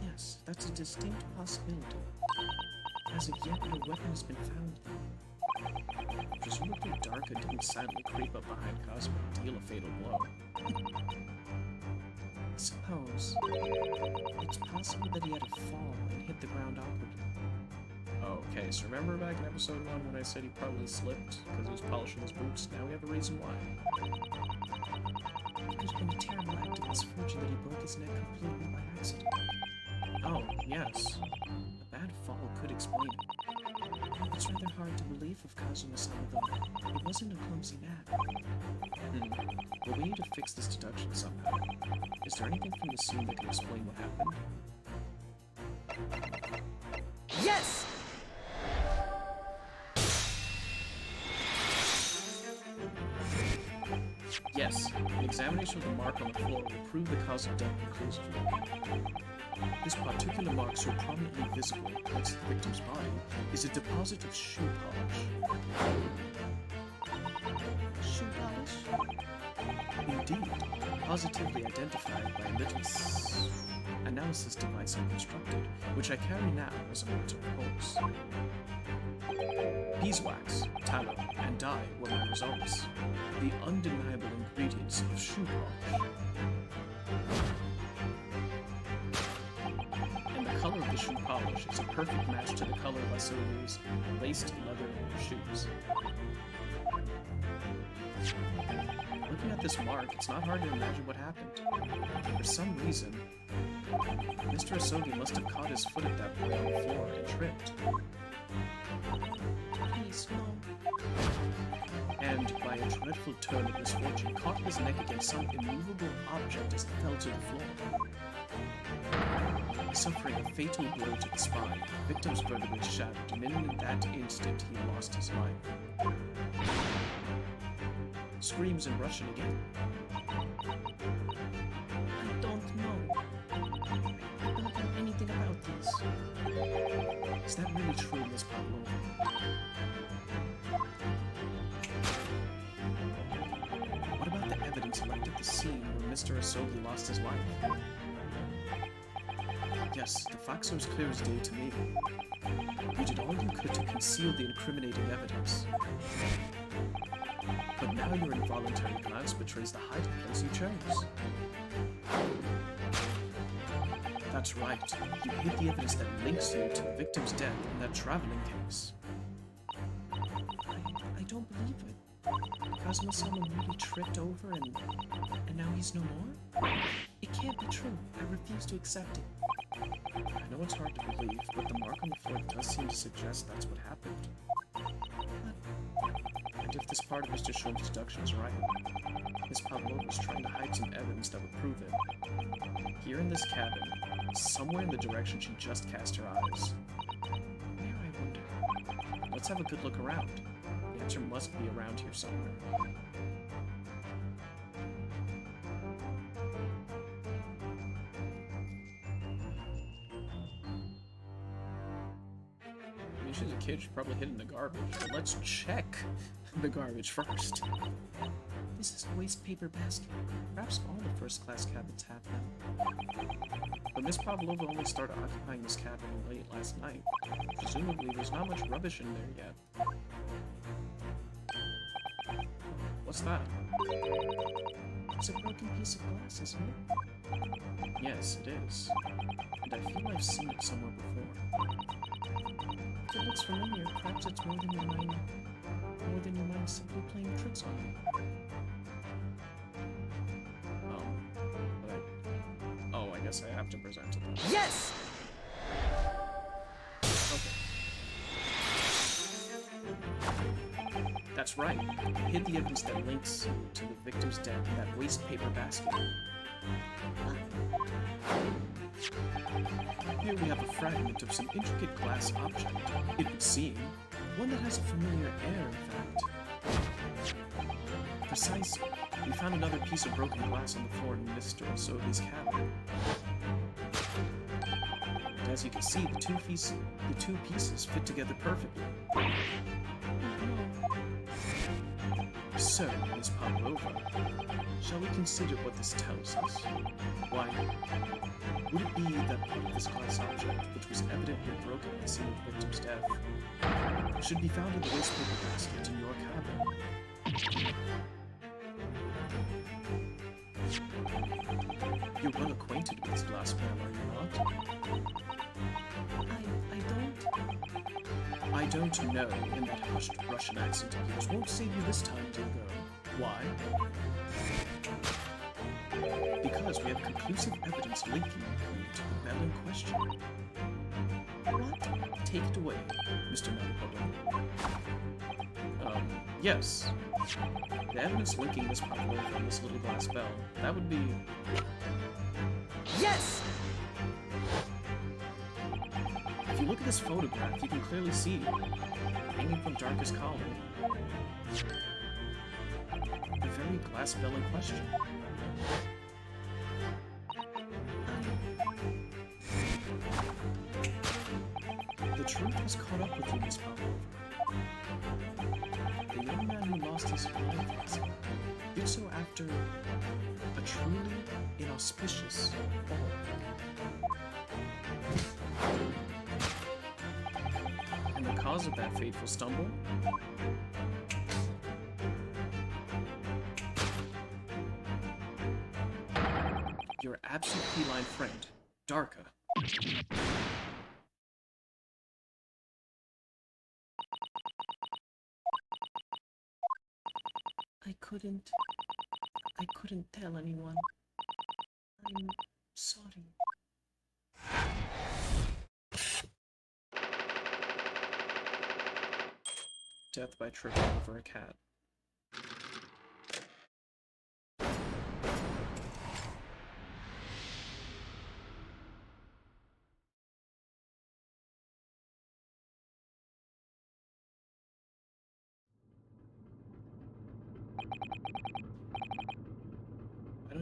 Yes, that's a distinct possibility. As of yet, no weapon has been found. Presumably Darka didn't silently creep up behind Kazuma and deal a fatal blow. Suppose. It's possible that he had a fall and hit the ground awkwardly. Okay, so remember back in episode 1 when I said he probably slipped because he was polishing his boots? Now we have a reason why. It could have been a terrible act of misfortune that he broke his neck completely by accident. Oh, yes. A bad fall could explain it. It's rather hard to believe of Kazuma-sama, though. It wasn't a clumsy nap. Well, we need to fix this deduction somehow. Is there anything from the scene that can explain what happened? Yes! Yes, an examination of the mark on the floor will prove the cause of death conclusively. This particular mark, so prominently visible next to the victim's body, is a deposit of shoe polish. Shoe polish? Indeed, positively identified by a little analysis device I constructed, which I carry now as a matter of course. Beeswax, tallow, and dye were my results, the undeniable ingredients of shoe polish. And the color of the shoe polish is a perfect match to the color of Asobu's laced leather shoes. Looking at this mark, it's not hard to imagine what happened. For some reason, Mr. Asogi must have caught his foot at that point on the floor and tripped. Please, no. And by a dreadful turn of misfortune, caught his neck against some immovable object as it fell to the floor. Suffering a fatal blow to the spine, the victim's vertebrae shattered, and in that instant he lost his life. Screams in Russian again. I don't know. I don't know anything about this. Is that really true, Miss Pavlova? What about the evidence left at the scene where Mr. Asogi lost his life? Yes, the facts are as clear as day to me. You did all you could to conceal the incriminating evidence. But now your involuntary glance betrays the hiding place you chose. That's right. You hid the evidence that links you to the victim's death in that traveling case. I don't believe it. Kazuma-sama really tripped over and now he's no more? It can't be true. I refuse to accept it. I know it's hard to believe, but the mark on the floor does seem to suggest that's what happened. And if this part of Mr. Sholmes' deduction is right, Miss Pavlova was trying to hide some evidence that would prove it. Here in this cabin, somewhere in the direction she just cast her eyes. Where, I wonder? Let's have a good look around. The answer must be around here somewhere. I mean, she's a kid, she's probably hidden the garbage, but let's check the garbage first. This is a waste paper basket. Perhaps all the first-class cabins have them. But Miss Pavlova only started occupying this cabin late last night. Presumably, there's not much rubbish in there yet. What's that? It's a broken piece of glass, isn't it? Yes, it is. And I feel I've seen it somewhere before. If it looks familiar, perhaps it's more than your mind simply playing tricks on you. I guess I have to present it. Yes! Okay. That's right. You hid the evidence that links you to the victim's death in that waste paper basket. Here we have a fragment of some intricate glass object, it would seem. One that has a familiar air, in fact. Precisely. We found another piece of broken glass on the floor in Mr. Asogi's cabin. And as you can see, the two pieces fit together perfectly. So, Miss Pavlova, shall we consider what this tells us? Why, would it be that part of this glass object, which was evidently broken at the scene of the victim's death, should be found in the waste paper basket in your cabin? You're well acquainted with this glass barrel, are you not? I don't know, in that hushed Russian accent of yours. Won't save you this time, dear girl. Why? Because we have conclusive evidence linking you to the bell in question. What? Take it away, Mr. Naruhodo. Yes. The evidence linking Miss Pavlova and this little glass bell, that would be... Yes! If you look at this photograph, you can clearly see, hanging from Darka's collar, the very glass bell in question. The truth has caught up with you, Miss Pavlova. The young man who lost his life did so after a truly inauspicious fall. And the cause of that fateful stumble? Your absent feline friend, Darka. I couldn't tell anyone. I'm sorry. Death by tripping over a cat.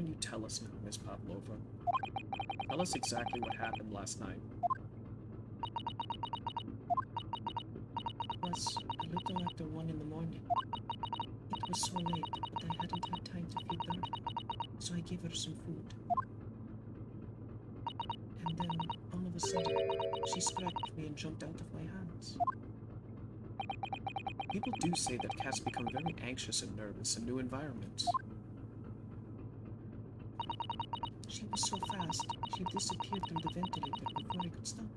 you tell us now, Miss Pavlova? Tell us exactly what happened last night. It was a little after 1 in the morning. It was so late, but I hadn't had time to feed Darka, so I gave her some food. And then, all of a sudden, she scratched me and jumped out of my hands. People do say that cats become very anxious and nervous in new environments. She was so fast, she disappeared through the ventilator before I could stop her.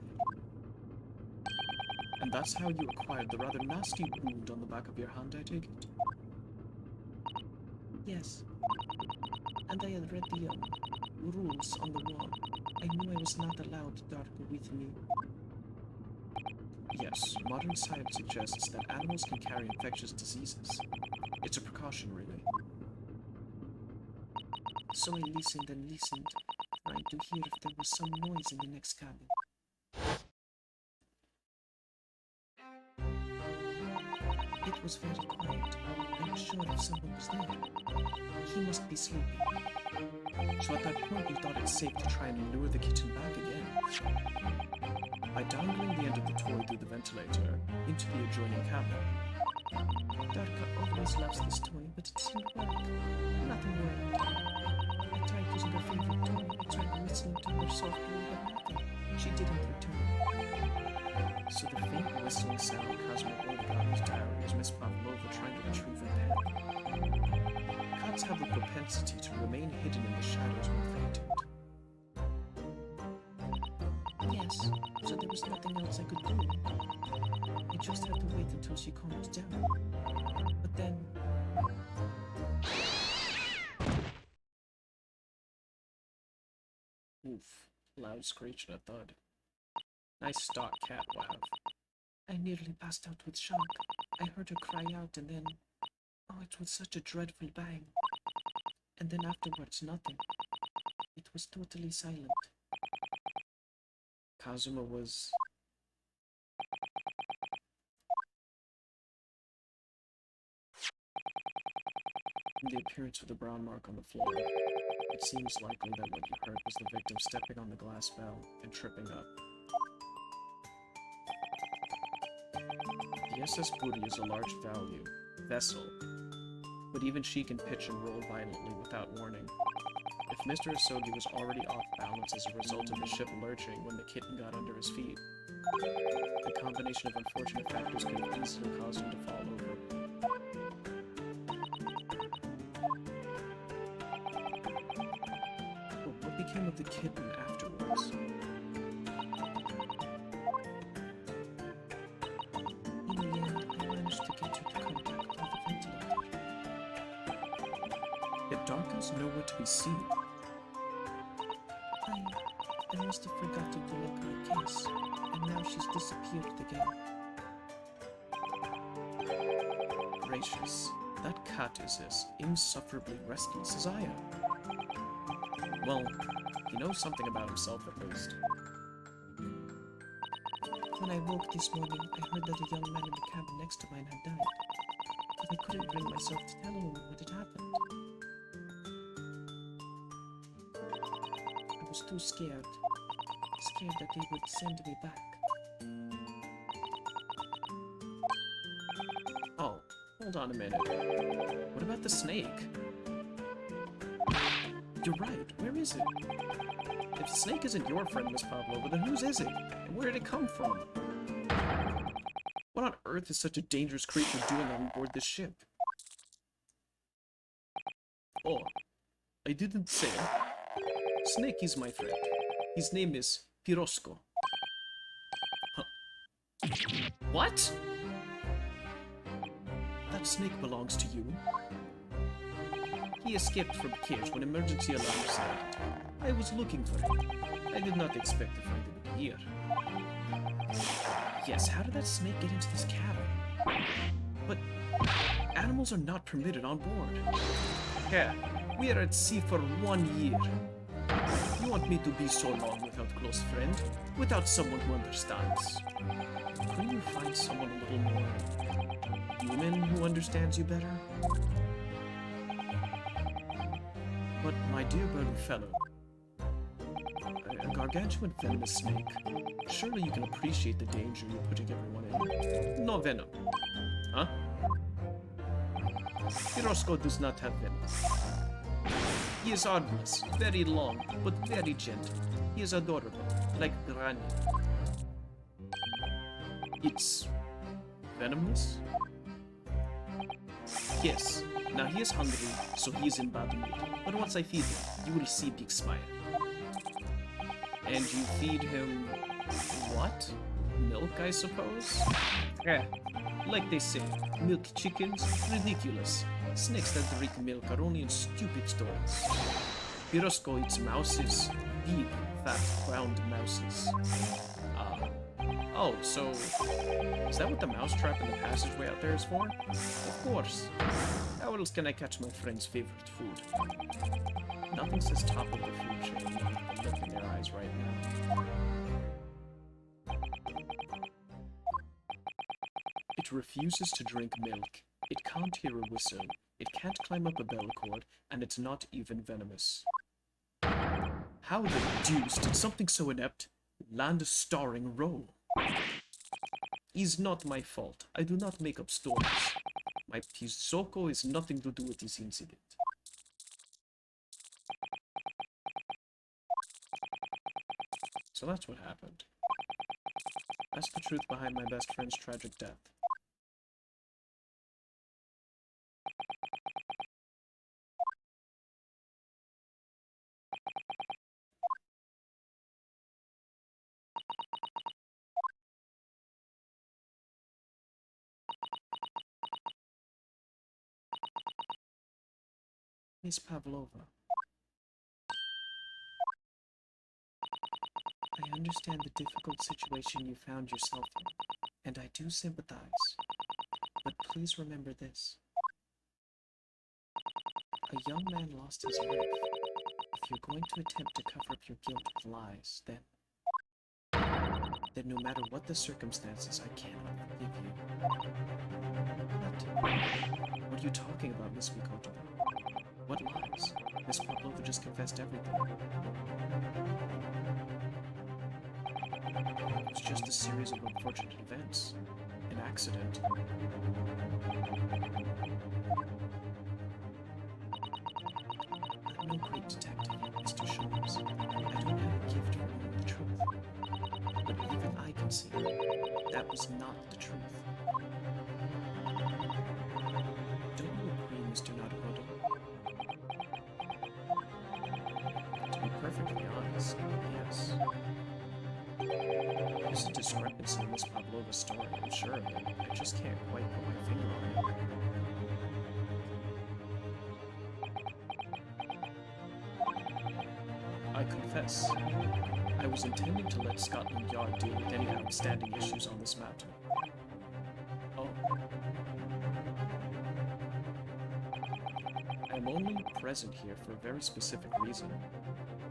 And that's how you acquired the rather nasty wound on the back of your hand, I take it? Yes. And I had read the rules on the wall. I knew I was not allowed Darka with me. Yes, modern science suggests that animals can carry infectious diseases. It's a precaution, really. So I listened and listened, trying to hear if there was some noise in the next cabin. It was very quiet. I was sure if someone was there. He must be sleeping. So at that point you thought it safe to try and lure the kitten back again. By dangling the end of the toy through the ventilator into the adjoining cabin. Darka always loves this toy, but it didn't work. Nothing worked. I tried using her favorite toy. I tried whistling to her softly, but nothing. She didn't return. So the faint whistling sound Kazuma wrote about in his diary is Miss Pavlova trying to retrieve her pet. Cats have a propensity to remain hidden in the shadows when frightened. Yes, so there was nothing else I could do. I just had to wait until she calmed down. But then... Oof. Loud screech and a thud. Nice stock cat wow. I nearly passed out with shock. I heard her cry out and then... Oh, it was such a dreadful bang. And then afterwards, nothing. It was totally silent. Kazuma was... The appearance of the brown mark on the floor. It seems likely that what you heard was the victim stepping on the glass bell and tripping up. The SS Booty is a large vessel, but even she can pitch and roll violently without warning. If Mr. Asogi was already off balance as a result of the ship lurching when the kitten got under his feet, the combination of unfortunate factors could have easily caused him to fall over. But what became of the kitten afterwards? In the end, I managed to get her to come back to the ventilator. Yet Darka's nowhere to be seen. I must have forgotten to lock her case, and now she's disappeared again. Gracious, that cat is as insufferably restless as I am. Well, he knows something about himself at least. When I woke this morning, I heard that a young man in the cabin next to mine had died, but I couldn't bring myself to tell anyone what had happened. I was too scared that they would send me back. Oh, hold on a minute. What about the snake? You're right, where is it? If the snake isn't your friend, Miss Pavlova, then whose is it? And where did it come from? What on earth is such a dangerous creature doing on board this ship? Oh, I didn't say. Snake is my friend. His name is Pirosco. Huh. What? That snake belongs to you. He escaped from the cage when emergency alarm sounded. I was looking for him. I did not expect to find him here. Yes, how did that snake get into this cabin? But animals are not permitted on board. Yeah, we are at sea for 1 year. You want me to be so long without a close friend? Without someone who understands? Couldn't you find someone a little more human who understands you better? But, my dear burly fellow, a gargantuan venomous snake. Surely you can appreciate the danger you're putting everyone in. No venom. Huh? Hirosco does not have venom. He is harmless, very long, but very gentle. He is adorable, like Granny. It's venomous? Yes. Now he is hungry, so he is in bad mood. But once I feed him, you will see big smile. And you feed him what? Milk, I suppose? Eh, like they say, milk chickens, ridiculous. Snakes that drink milk are only in stupid stories. Hirosco eats mouses, big, fat, round mouses. Oh, so is that what the mousetrap in the passageway out there is for? Of course. How else can I catch my friend's favorite food? Nothing says top of the food chain like the look in their eyes right now. It refuses to drink milk. It can't hear a whistle. It can't climb up a bell cord, and it's not even venomous. How the deuce did something so inept land a starring role? Is not my fault. I do not make up stories. My Pizoko is nothing to do with this incident. So that's what happened. That's the truth behind my best friend's tragic death. Miss Pavlova. I understand the difficult situation you found yourself in, and I do sympathize. But please remember this. A young man lost his life. If you're going to attempt to cover up your guilt with lies, then no matter what the circumstances, I cannot forgive you. What are you talking about, Miss Mikoto? What lies? Miss Pavlova just confessed everything. It was just a series of unfortunate events. An accident. I'm no great detective, Mr. Sholmes. I don't have a gift for knowing the truth. But even I can see that was not the truth. Don't you agree, Mr. Naruhodo? To be perfectly honest, yes. There's a discrepancy in Miss Pavlova's story, I'm sure of it. I just can't quite put my finger on it. I confess, I was intending to let Scotland Yard deal with any outstanding issues on this matter. Oh. I am only present here for a very specific reason.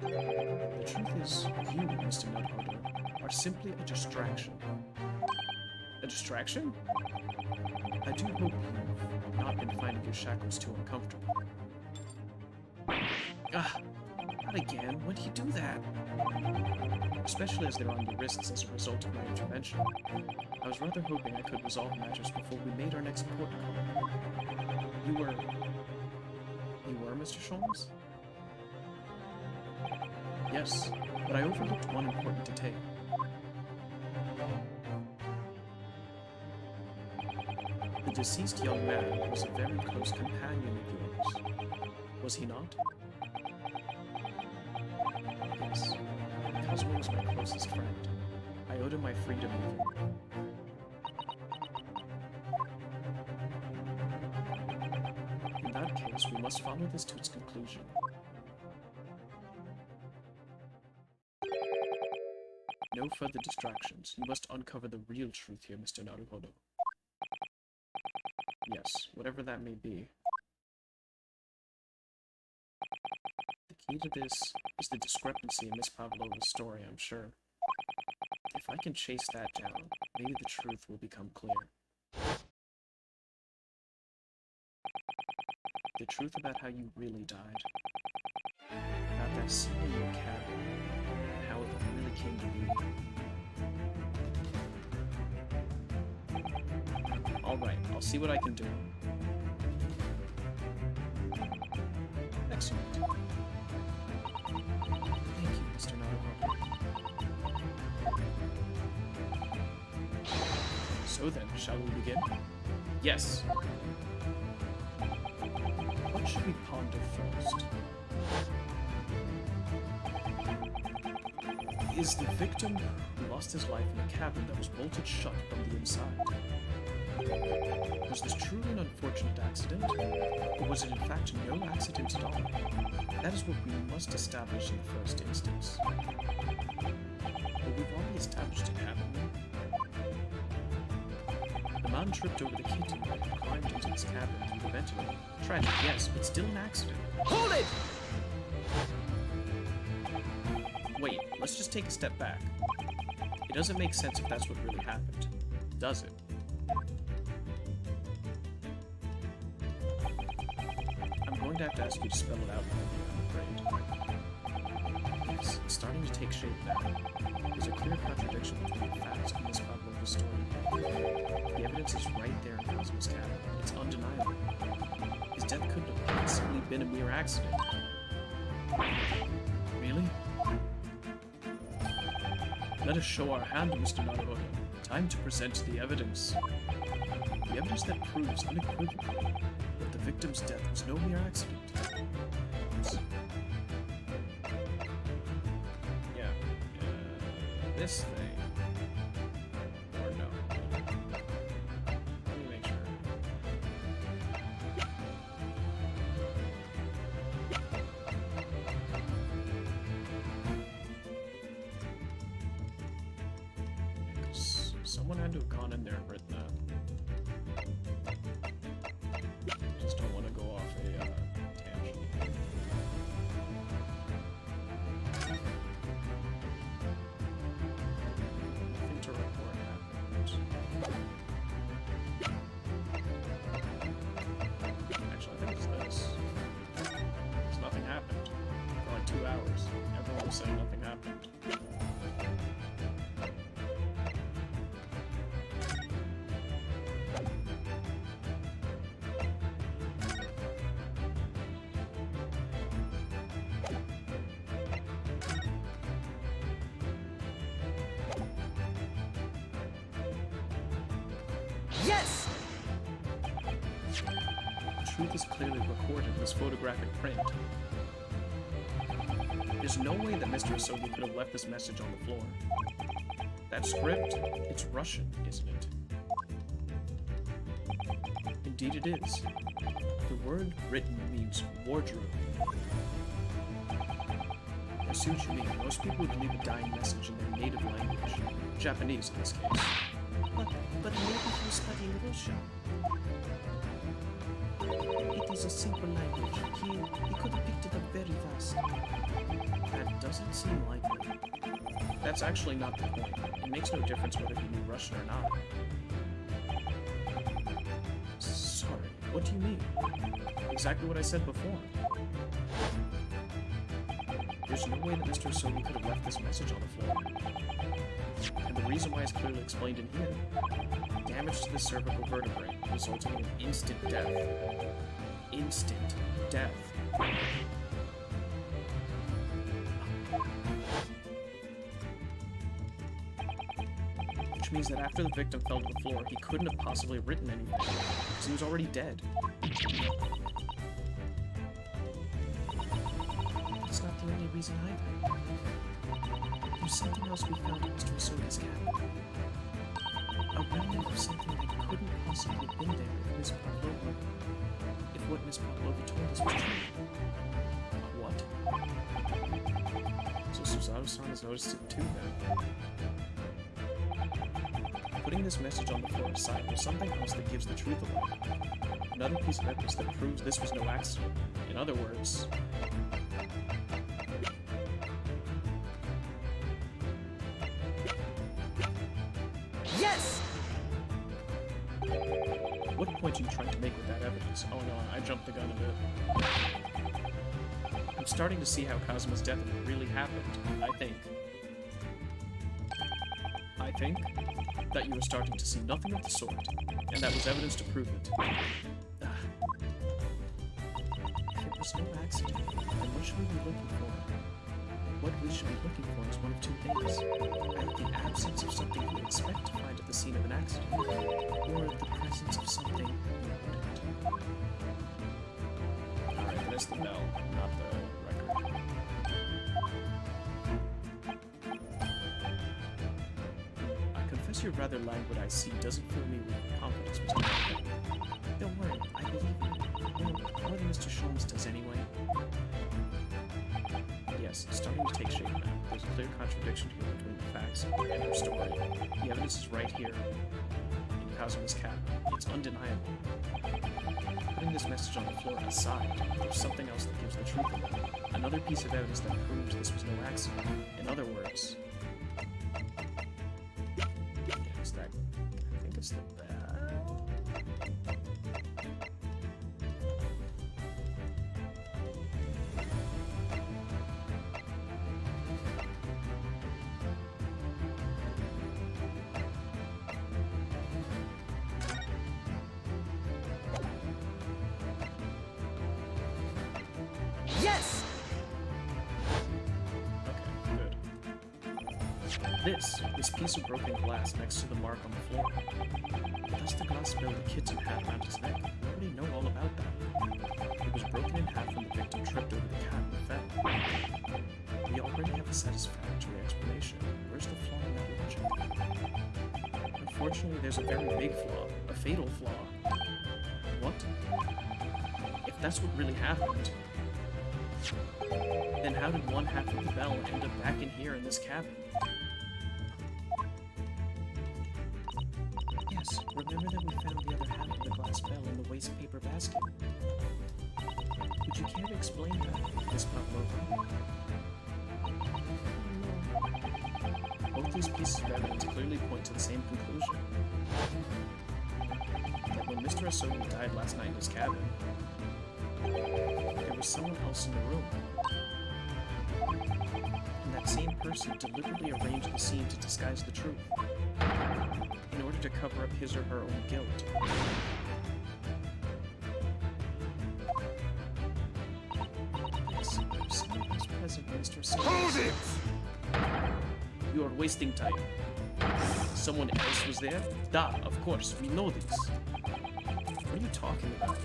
The truth is, you, Mr. Naruhodo, are simply a distraction. A distraction? I do hope you've not been finding your shackles too uncomfortable. Ah, not again. When did you do that? Especially as there are under risks as a result of my intervention. I was rather hoping I could resolve matters before we made our next port call. You were, Mr. Sholmes? Yes, but I overlooked one important detail. The deceased young man was a very close companion of yours. Was he not? Yes. Cosmo was my closest friend. I owed him my freedom even. In that case, we must follow this to its conclusion. No further distractions. You must uncover the real truth here, Mr. Naruhodo. Yes, whatever that may be. The key to this is the discrepancy in Miss Pavlova's story, I'm sure. If I can chase that down, maybe the truth will become clear. The truth about how you really died. scene in your cabin and how it really came to be. Alright, I'll see what I can do. Excellent. Thank you, Mr. Naruhodo. So then, shall we begin? Yes. What should we ponder first? Is the victim who lost his life in a cabin that was bolted shut from the inside? Was this truly an unfortunate accident, or was it in fact no accident at all? That is what we must establish in the first instance. But we've already established it, haven't we? The man tripped over the kitten and climbed into his cabin through the ventilator. Tragic, yes, but still an accident. Hold it! Wait, let's just take a step back. It doesn't make sense if that's what really happened, does it? I'm going to have to ask you to spell it out for me, I'm afraid. It's starting to take shape now. There's a clear contradiction between the facts and Miss Pavlova's story. The evidence is right there in Kazuma's cabin. It's undeniable. His death couldn't have possibly been a mere accident. Really? Let us show our hand, Mr. Naruhodo. Time to present the evidence. The evidence that proves unequivocally that the victim's death was no mere accident. Yeah. This thing. Or no. Let me make sure. Someone had to have gone in there and written that. Just don't want to go off a tangent. Nothing to report happened. Actually, I think it's this. Because nothing happened. For like 2 hours. Everyone was saying nothing happened. Yes! The truth is clearly recorded in this photographic print. There's no way that Mr. Asogi could have left this message on the floor. That script, it's Russian, isn't it? Indeed it is. The word written means wardrobe. I see what you mean. Most people would leave a dying message in their native language. Japanese, in this case. But maybe he was studying Russian. It is a simple language. He could have picked it up very fast. That doesn't seem likely. That's actually not the point. It makes no difference whether he knew Russian or not. Sorry, what do you mean? Exactly what I said before. There's no way that Mr. Asogi could have left this message on the floor. And the reason why is clearly explained in here. Damage to the cervical vertebrae, resulting in instant death. Instant death. Which means that after the victim fell to the floor, he couldn't have possibly written anything, because he was already dead. That's not the only reason either. There's something else we found in Mr. Asogi's cabin. A remnant of something that couldn't possibly have been there if Miss Pavlova... if what Miss Pavlova told us was true. What? So Suzaru-san has noticed it too, then. Putting this message on the floor aside, there's something else that gives the truth away. Another piece of evidence that proves this was no accident. In other words... Yes! What point are you trying to make with that evidence? Oh no, I jumped the gun a bit. I'm starting to see how Kazuma's death really happened, I think that you were starting to see nothing of the sort, and that was evidence to prove it. If it was no accident, then what should we be looking for? What we should be looking for is one of two things. Either the absence of something you would expect to find at the scene of an accident, or the presence of something you wouldn't. Alright, that's the bell, not the record. I confess your rather languid IC doesn't fill me with confidence, Mr. Bell. Don't worry, I believe you. More than Mr. Sholmes does anyway. Yes, it's starting to take shape now. There's a clear contradiction here between the facts and her story. The evidence is right here in Kazuma's cap. It's undeniable. Putting this message on the floor aside, there's something else that gives the truth of it. Another piece of evidence that proves this was no accident. In other words, it's that. I think it's the bell. Yes! Okay, good. This piece of broken glass next to the mark on the floor. That's the glass bell the kitten had around his neck. We already know all about that. It was broken in half when the victim tripped over the cat and fell. We already have a satisfactory explanation. Where's the flaw in that logic? Unfortunately, there's a very big flaw. A fatal flaw. What? If that's what really happened, then how did one half of the bell end up back in here in this cabin? Yes, remember that we found the other half of the glass bell in the waste paper basket? Would you care to explain that, Miss Pavlova? Both these pieces of evidence clearly point to the same conclusion. That when Mr. Asogi died last night in his cabin, there was someone else in the room. And that same person deliberately arranged the scene to disguise the truth, in order to cover up his or her own guilt. Yes, someone was present when Mr. Asogi... Hold it! You are wasting time. Someone else was there? Da, of course, we know this. What are you talking about?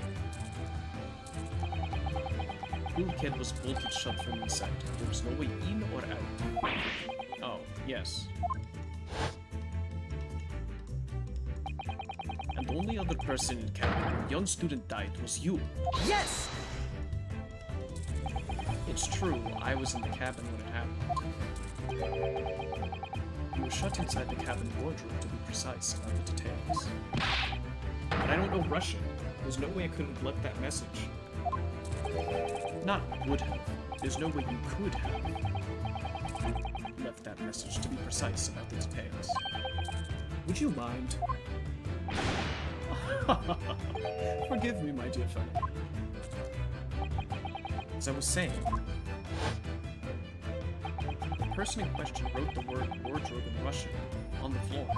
Bulkhead was bolted shut from inside. There was no way in or out. Oh, yes. And the only other person in cabin when young student died was you. Yes! It's true, I was in the cabin when it happened. You were shut inside the cabin wardrobe, to be precise about the details. But I don't know Russian. There's no way I could have left that message. Not would have. There's no way you could have left that message, to be precise about the details. Would you mind? Forgive me, my dear fellow. As I was saying, the person in question wrote the word wardrobe in Russian on the floor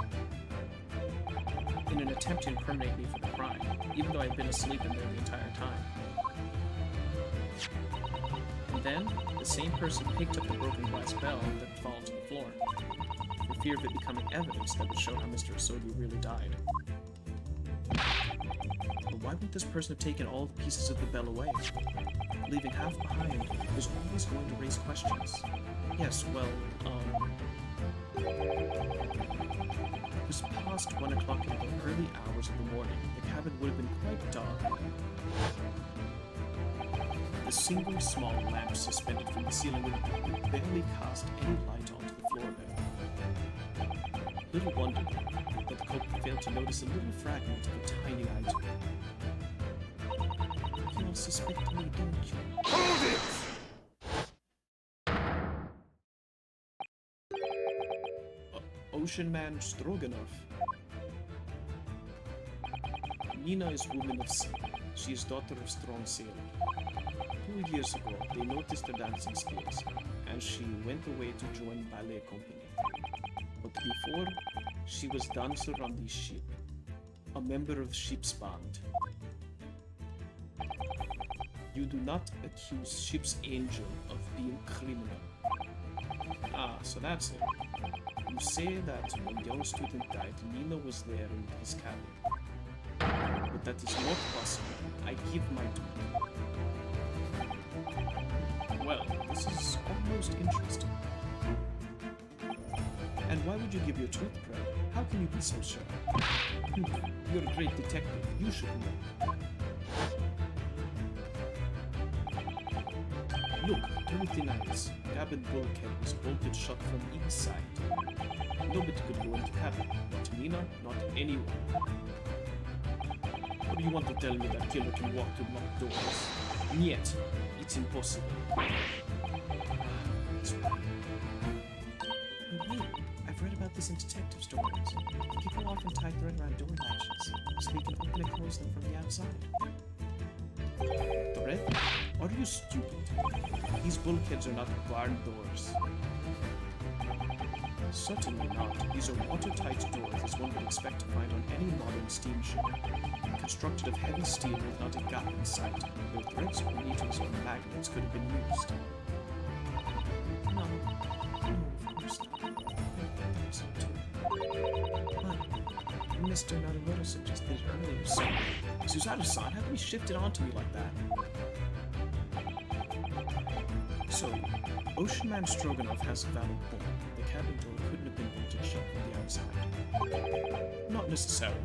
in an attempt to incriminate me for the crime, even though I had been asleep in there the entire time. And then, the same person picked up the broken glass bell that had fallen to the floor, for fear of it becoming evidence that would show how Mr. Asogi really died. But why would this person have taken all the pieces of the bell away? Leaving half behind was always going to raise questions. Yes, well, it was past 1 o'clock in the early hours of the morning. The cabin would have been quite dark. The single small lamp suspended from the ceiling would have barely cast any light onto the floor bed. Little wonder that the culprit failed to notice a little fragment of a tiny item. You all suspect me, don't you? Hold it! Ocean Man Stroganoff. Nina is woman of sea. She is daughter of strong sailor. 2 years ago, they noticed her dancing skills, and she went away to join ballet company. But before, she was dancer on the ship, a member of ship's band. You do not accuse ship's angel of being criminal. Ah, so that's it. You say that when young student died, Nina was there in his cabin. But that is not possible. I give my due. Well, this is almost interesting. And why would you give your truth, Greg? How can you be so sure? You're a great detective. You should know. Look, do it denies. Cabin bulkhead was bolted shut from inside. Nobody could go into cabin. Not Nina, not anyone. Or do you want to tell me that killer can walk through locked doors? Yet, it's impossible. That's right. Oh, wait, I've read about this in detective stories. People often tie thread around door latches, so they can open and close them from the outside. Thread? Are you stupid? These bulkheads are not barn doors. Certainly not. These are watertight doors as one would expect to find on any modern steamship. Constructed of heavy steel with not a gap in sight, no threads or needles or magnets could have been used. No, of course not. I think so too. But Mr. Narumoto suggested it earlier, so Susato-san, how can you shift it onto me like that? So, Ocean Man Stroganoff has a valid point. The cabin door couldn't have been bolted shut from the outside. Not necessarily.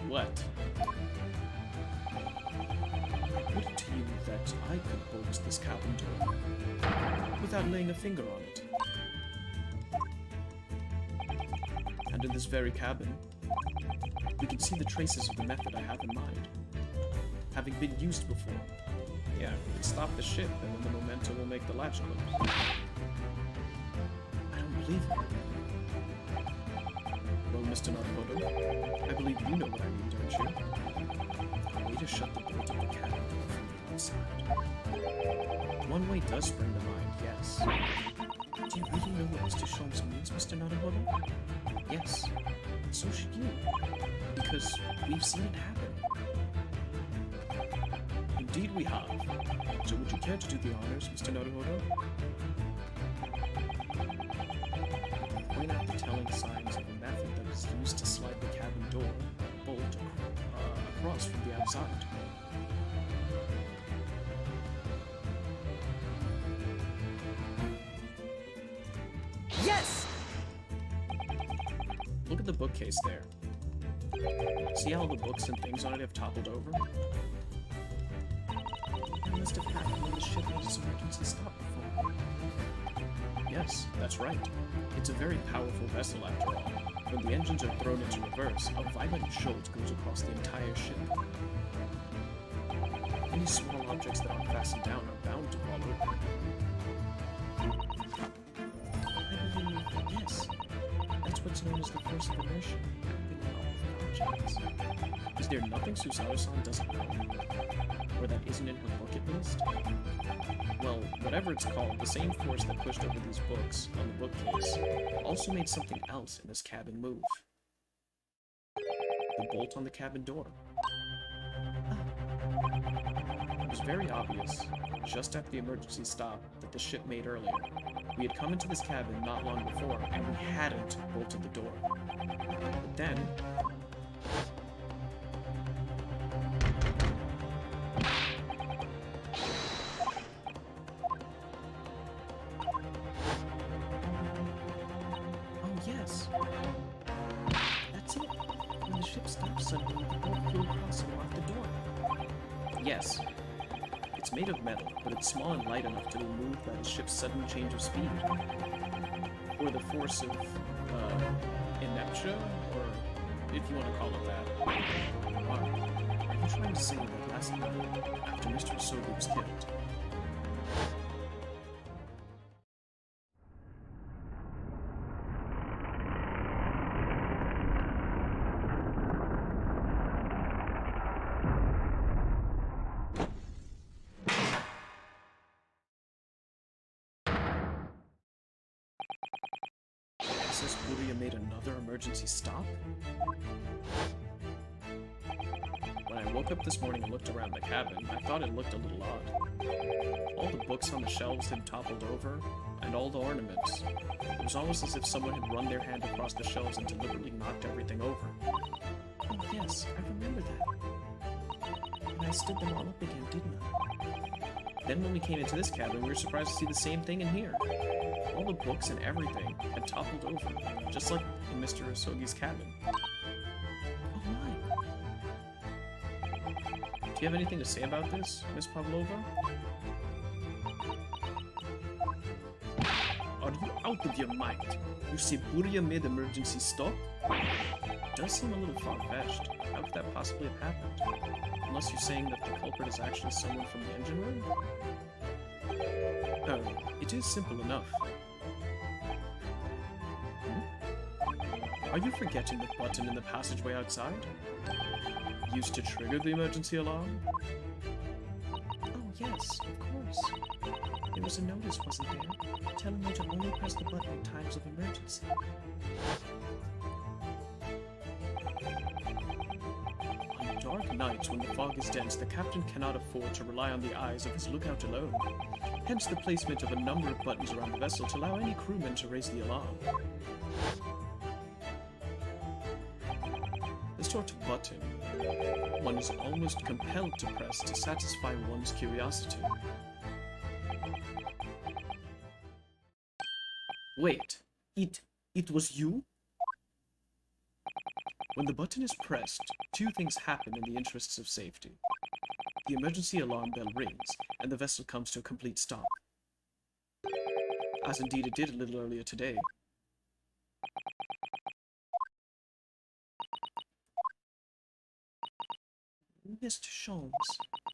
What? I put it to you that I could bolt this cabin door without laying a finger on it. And in this very cabin, you can see the traces of the method I have in mind, having been used before. Yeah, we can stop the ship, and then the momentum will make the latch close. I don't believe it. Well, Mr. Naruhodo, I believe you know what I mean, don't you? A way to shut the bolt of the cabin door from the outside. One way does spring to mind, yes. do you really know what Mr. Sholmes means, Mr. Naruhodo? Yes, so should you, because we've seen it happen. Indeed we have. So would you care to do the honors, Mr. Naruhodo? Point out the telling signs of a method that is used to slide the cabin door bolt across from the outside. Yes! Look at the bookcase there. See how all the books and things on it have toppled over? That must have happened when the ship made its emergency stop before. Yes, that's right. It's a very powerful vessel after all. When the engines are thrown into reverse, a violent jolt goes across the entire ship. Any small objects that aren't fastened down are bound to fall over. I believe, yes. That's what's known as the force of inertia, acting on all objects. Is there nothing Susato-san doesn't know? Or that isn't in her bucket list? Well, whatever it's called, the same force that pushed over these books on the bookcase also made something else in this cabin move. The bolt on the cabin door. It was very obvious, just after the emergency stop that the ship made earlier. We had come into this cabin not long before, and we hadn't bolted the door. But then, Oh, yes. That's it. When the ship stopped suddenly, the bolt flew across and locked the door. yes, it's made of metal, but it's small and light enough to be moved by the ship's sudden change of speed. Or the force of, inertia, or if you want to call it that. Are you trying to say that last night, after Mr. Asogi was killed, Princess Buria made another emergency stop? When I woke up this morning and looked around the cabin, I thought it looked a little odd. All the books on the shelves had toppled over, and all the ornaments. It was almost as if someone had run their hand across the shelves and deliberately knocked everything over. Oh yes, I remember that. And I stood them all up again, didn't I? Then when we came into this cabin, we were surprised to see the same thing in here. All the books and everything had toppled over, just like in Mr. Asogi's cabin. Oh my. Do you have anything to say about this, Miss Pavlova? Are you out of your mind? You say Buria made emergency stop? It does seem a little far-fetched. How could that possibly have happened? Unless you're saying that the culprit is actually someone from the engine room? Oh, it is simple enough. Are you forgetting the button in the passageway outside? Used to trigger the emergency alarm? Oh yes, of course. There was a notice, wasn't there? Telling you to only press the button in times of emergency. On dark nights when the fog is dense, the captain cannot afford to rely on the eyes of his lookout alone. Hence the placement of a number of buttons around the vessel to allow any crewman to raise the alarm. The sort of button one is almost compelled to press to satisfy one's curiosity. Wait, it was you? When the button is pressed, two things happen in the interests of safety. The emergency alarm bell rings, and the vessel comes to a complete stop. As indeed it did a little earlier today. Mr. Sholmes,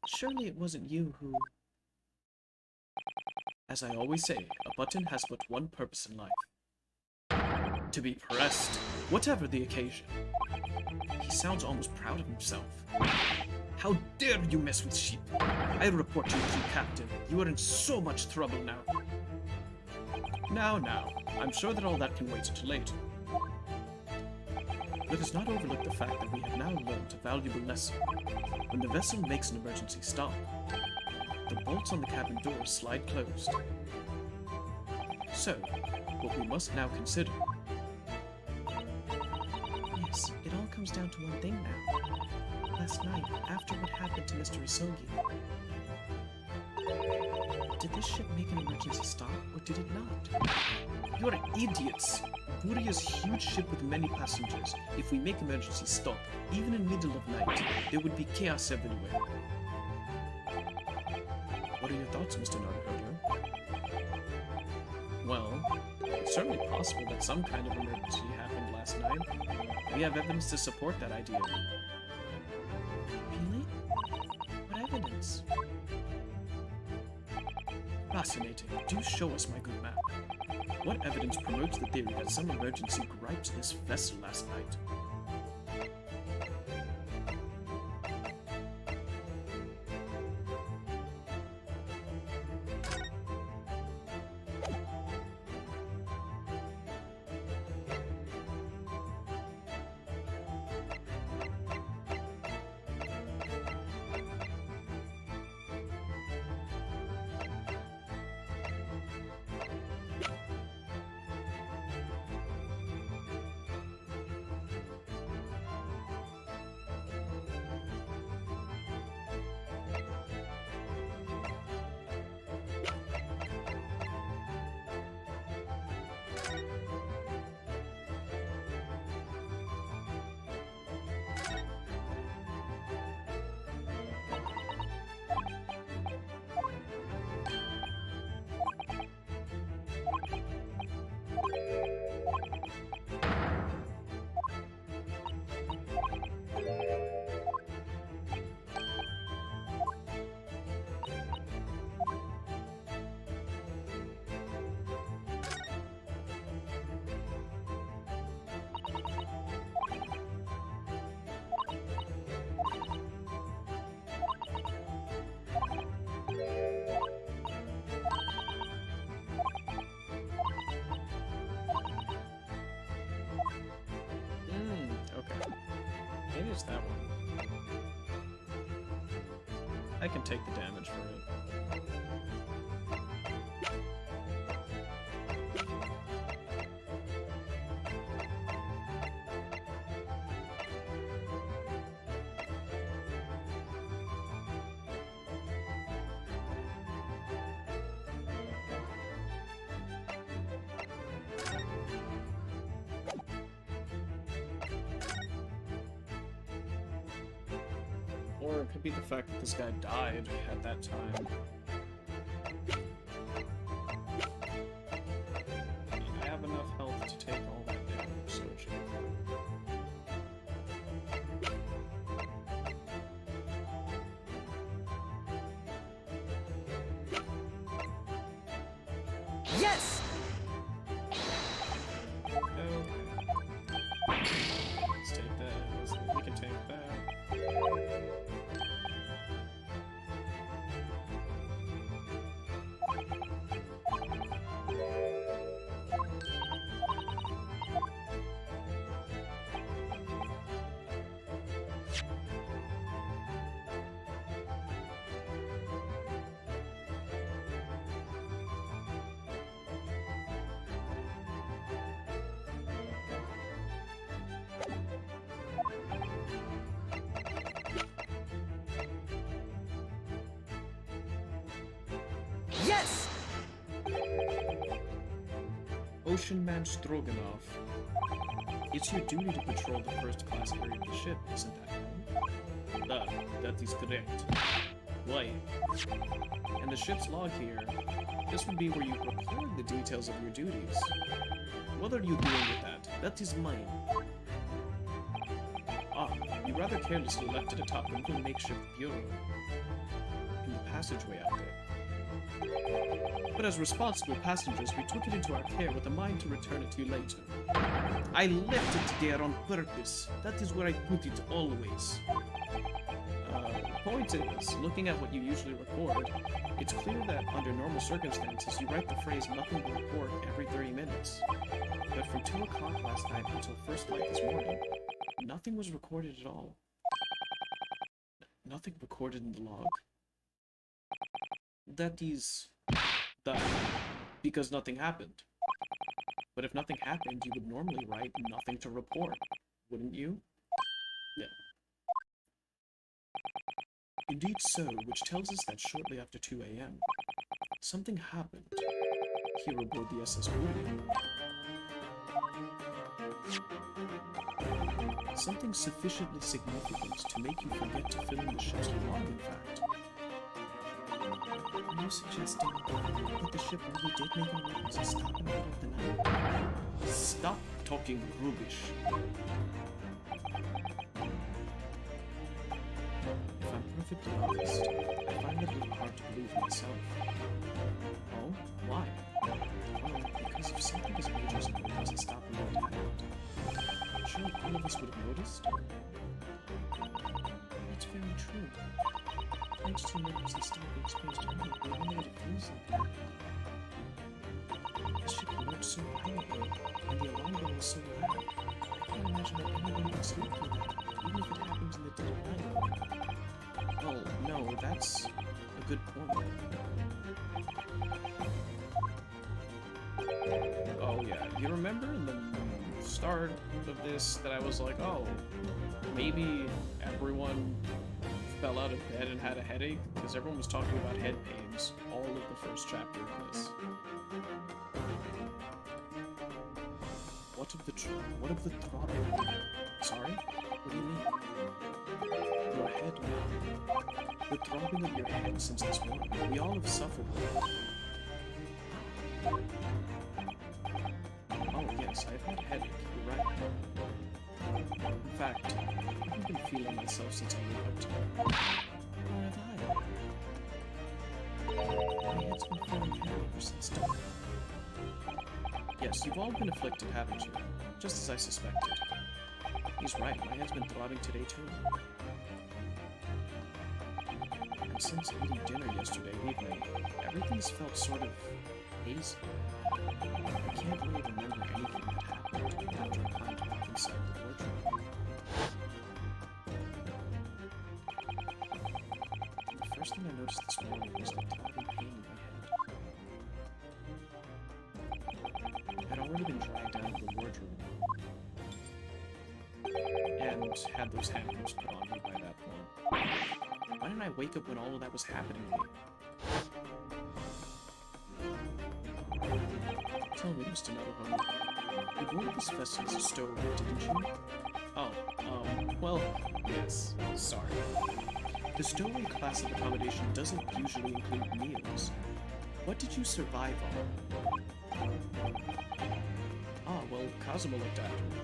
surely it wasn't you who... As I always say, a button has but one purpose in life. To be pressed, whatever the occasion. He sounds almost proud of himself. How dare you mess with sheep! I report you to Captain. You are in so much trouble now. Now, I'm sure that all that can wait until later. Let us not overlook the fact that we have now learned a valuable lesson. When the vessel makes an emergency stop, the bolts on the cabin door slide closed. So, what we must now consider... Yes, it all comes down to one thing now. Last night, after what happened to Mr. Isogi, did this ship make an emergency stop, or did it not? You're idiots! Buria's huge ship with many passengers. If we make emergency stop, even in middle of night, there would be chaos everywhere. What are your thoughts, Mr. Naruhodo? Well, it's certainly possible that some kind of emergency happened last night. We have evidence to support that idea. Really? What evidence? Fascinating. Do show us, my good man. What evidence promotes the theory that some emergency griped this vessel last night? use that one. I can take the damage for it. Or it could be the fact that this guy died at that time. I have enough health to take all that damage, so it should be fine. Yes! Okay. Let's take that. We can take that. Yes! Ocean Man Stroganoff. It's your duty to patrol the first-class area of the ship, isn't that right? That is correct. Why? And the ship's log here, this would be where you record the details of your duties. What are you doing with that? That is mine. Ah, you rather carelessly left it atop a little makeshift bureau in the passageway out there. But as responsible passengers, we took it into our care with a mind to return it to you later. I left it there on purpose. That is where I put it always. Point is, looking at what you usually record, it's clear that under normal circumstances, you write the phrase nothing to report every 30 minutes. But from 2 o'clock last night until first light this morning, nothing was recorded at all. Nothing recorded in the log. That is... because nothing happened. But if nothing happened, you would normally write nothing to report, wouldn't you? Yeah. Indeed so, which tells us that shortly after 2 a.m., something happened here aboard the SS Ruby. Something sufficiently significant to make you forget to fill in the ship's log, in fact. Are you suggesting that the ship really did make an emergency stop in the middle of the night? Stop talking rubbish. If I'm perfectly honest, I find it a little hard to believe myself. Oh? Why? Well, because if something as major as an emergency stop in the night happened, surely all of us would have noticed? That's very true. Thanks to emergency stop being exposed early, we eliminated fuels like that. The ship worked so violently, and the alarm bell was so loud. I can't imagine that anybody would sleep through that, even if it happens in the dead of night. Well, no, that's a good point. Oh yeah, you remember in the start of this that I was like, oh, maybe everyone fell out of bed and had a headache? Because everyone was talking about head pains all of the first chapter of this. What of the throbbing? Sorry? What do you mean? Your head, man. The throbbing of your head since this morning. We all have suffered with it. Oh, yes, I've had a headache. You're right. In fact, I've been feeling myself since I woke up today. Nor have I. My head's been feeling heavy ever since dawn. Yes, you've all been afflicted, haven't you? Just as I suspected. He's right, my head's been throbbing today too. And since eating dinner yesterday evening, everything's felt sort of hazy. I can't really remember anything that happened after I climbed back inside the wardrobe. thing I noticed this morning was the throbbing pain in my head. I'd already been dragged out of the wardrobe and had those handcuffs put on me by that point. Why didn't I wake up when all of that was happening to me? Tell me, Mr. Nettleholm, you boarded this vessel as a stowaway, didn't you? Oh, well, yes, sorry. The stowaway class of accommodation doesn't usually include meals. What did you survive on? Ah, well, Kazuma looked after me.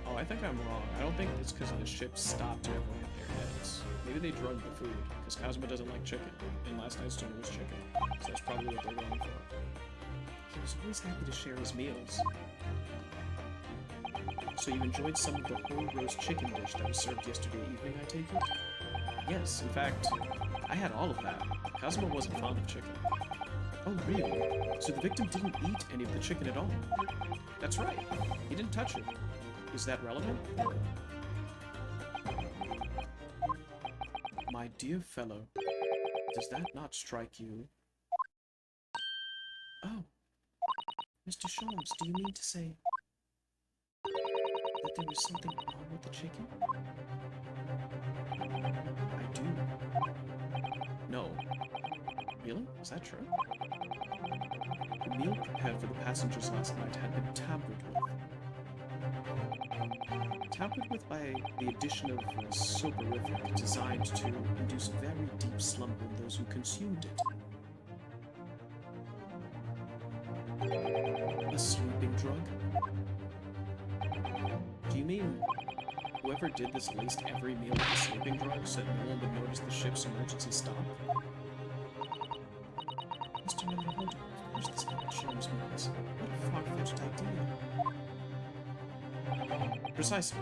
Oh, I think I'm wrong. I don't think it's because the ship stopped and everyone hit their heads. Maybe they drugged the food, because Kazuma doesn't like chicken, and last night's dinner was chicken, so that's probably what they're going for. He was always happy to share his meals. So you enjoyed some of the whole roast chicken dish that was served yesterday evening, I take it? Yes, in fact, I had all of that. Kazuma wasn't fond of chicken. Oh, really? So the victim didn't eat any of the chicken at all? That's right. He didn't touch it. Is that relevant? My dear fellow, does that not strike you? Oh. Mr. Sholmes, do you mean to say that there was something wrong with the chicken? I do. No. Really? Is that true? The meal prepared for the passengers last night had been tampered with. Tampered with by the addition of a soporific designed to induce very deep slumber in those who consumed it. A sleeping drug? Do you mean whoever did this laced every meal with a sleeping drug so that no one would notice the ship's emergency stop? Mr. Nettleholm, of course this is what Sholmes means. What a far-fetched idea. Precisely.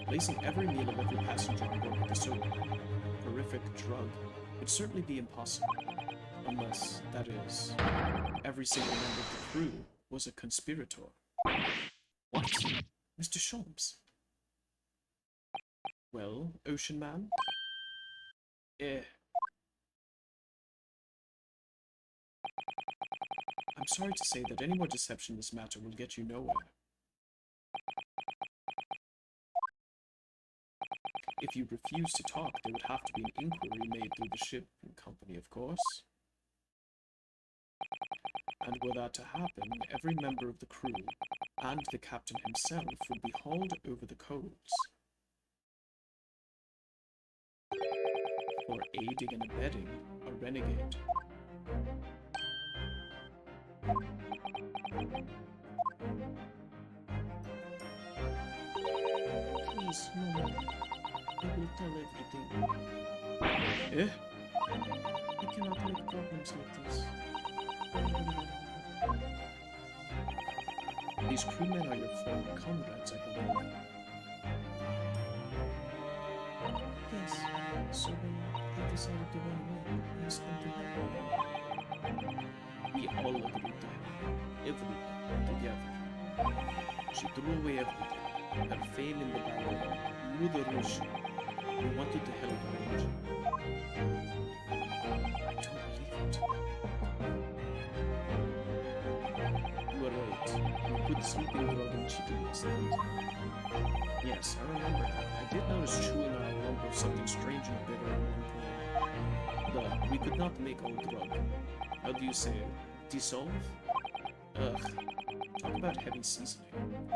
Lacing every meal of every passenger on board with a soporific drug would certainly be impossible. Unless, that is, every single member of the crew was a conspirator. What? Mr. Sholmes? Well, Ocean Man? I'm sorry to say that any more deception in this matter will get you nowhere. If you refuse to talk, there would have to be an inquiry made through the ship company, of course. And were that to happen, every member of the crew, and the captain himself, would be hauled over the coals. For aiding and abetting a renegade. Please, no. I will tell everything. Eh? I cannot make problems like this. These crewmen are your former comrades, I believe. Yes, so when I decided to run away, I asked them to help me. We all agreed to help. Everyone, together. She threw away everything. Her fame in the battle, Mother Russia. We wanted to help her angel. I don't believe it. You are right. You put sleeping drug in chicken last night. Yes, I remember that. I did notice chewing on a lump of something strange and bitter at one point. But we could not make our drug. How do you say it? Dissolve? Ugh. Talk about heavy seasoning.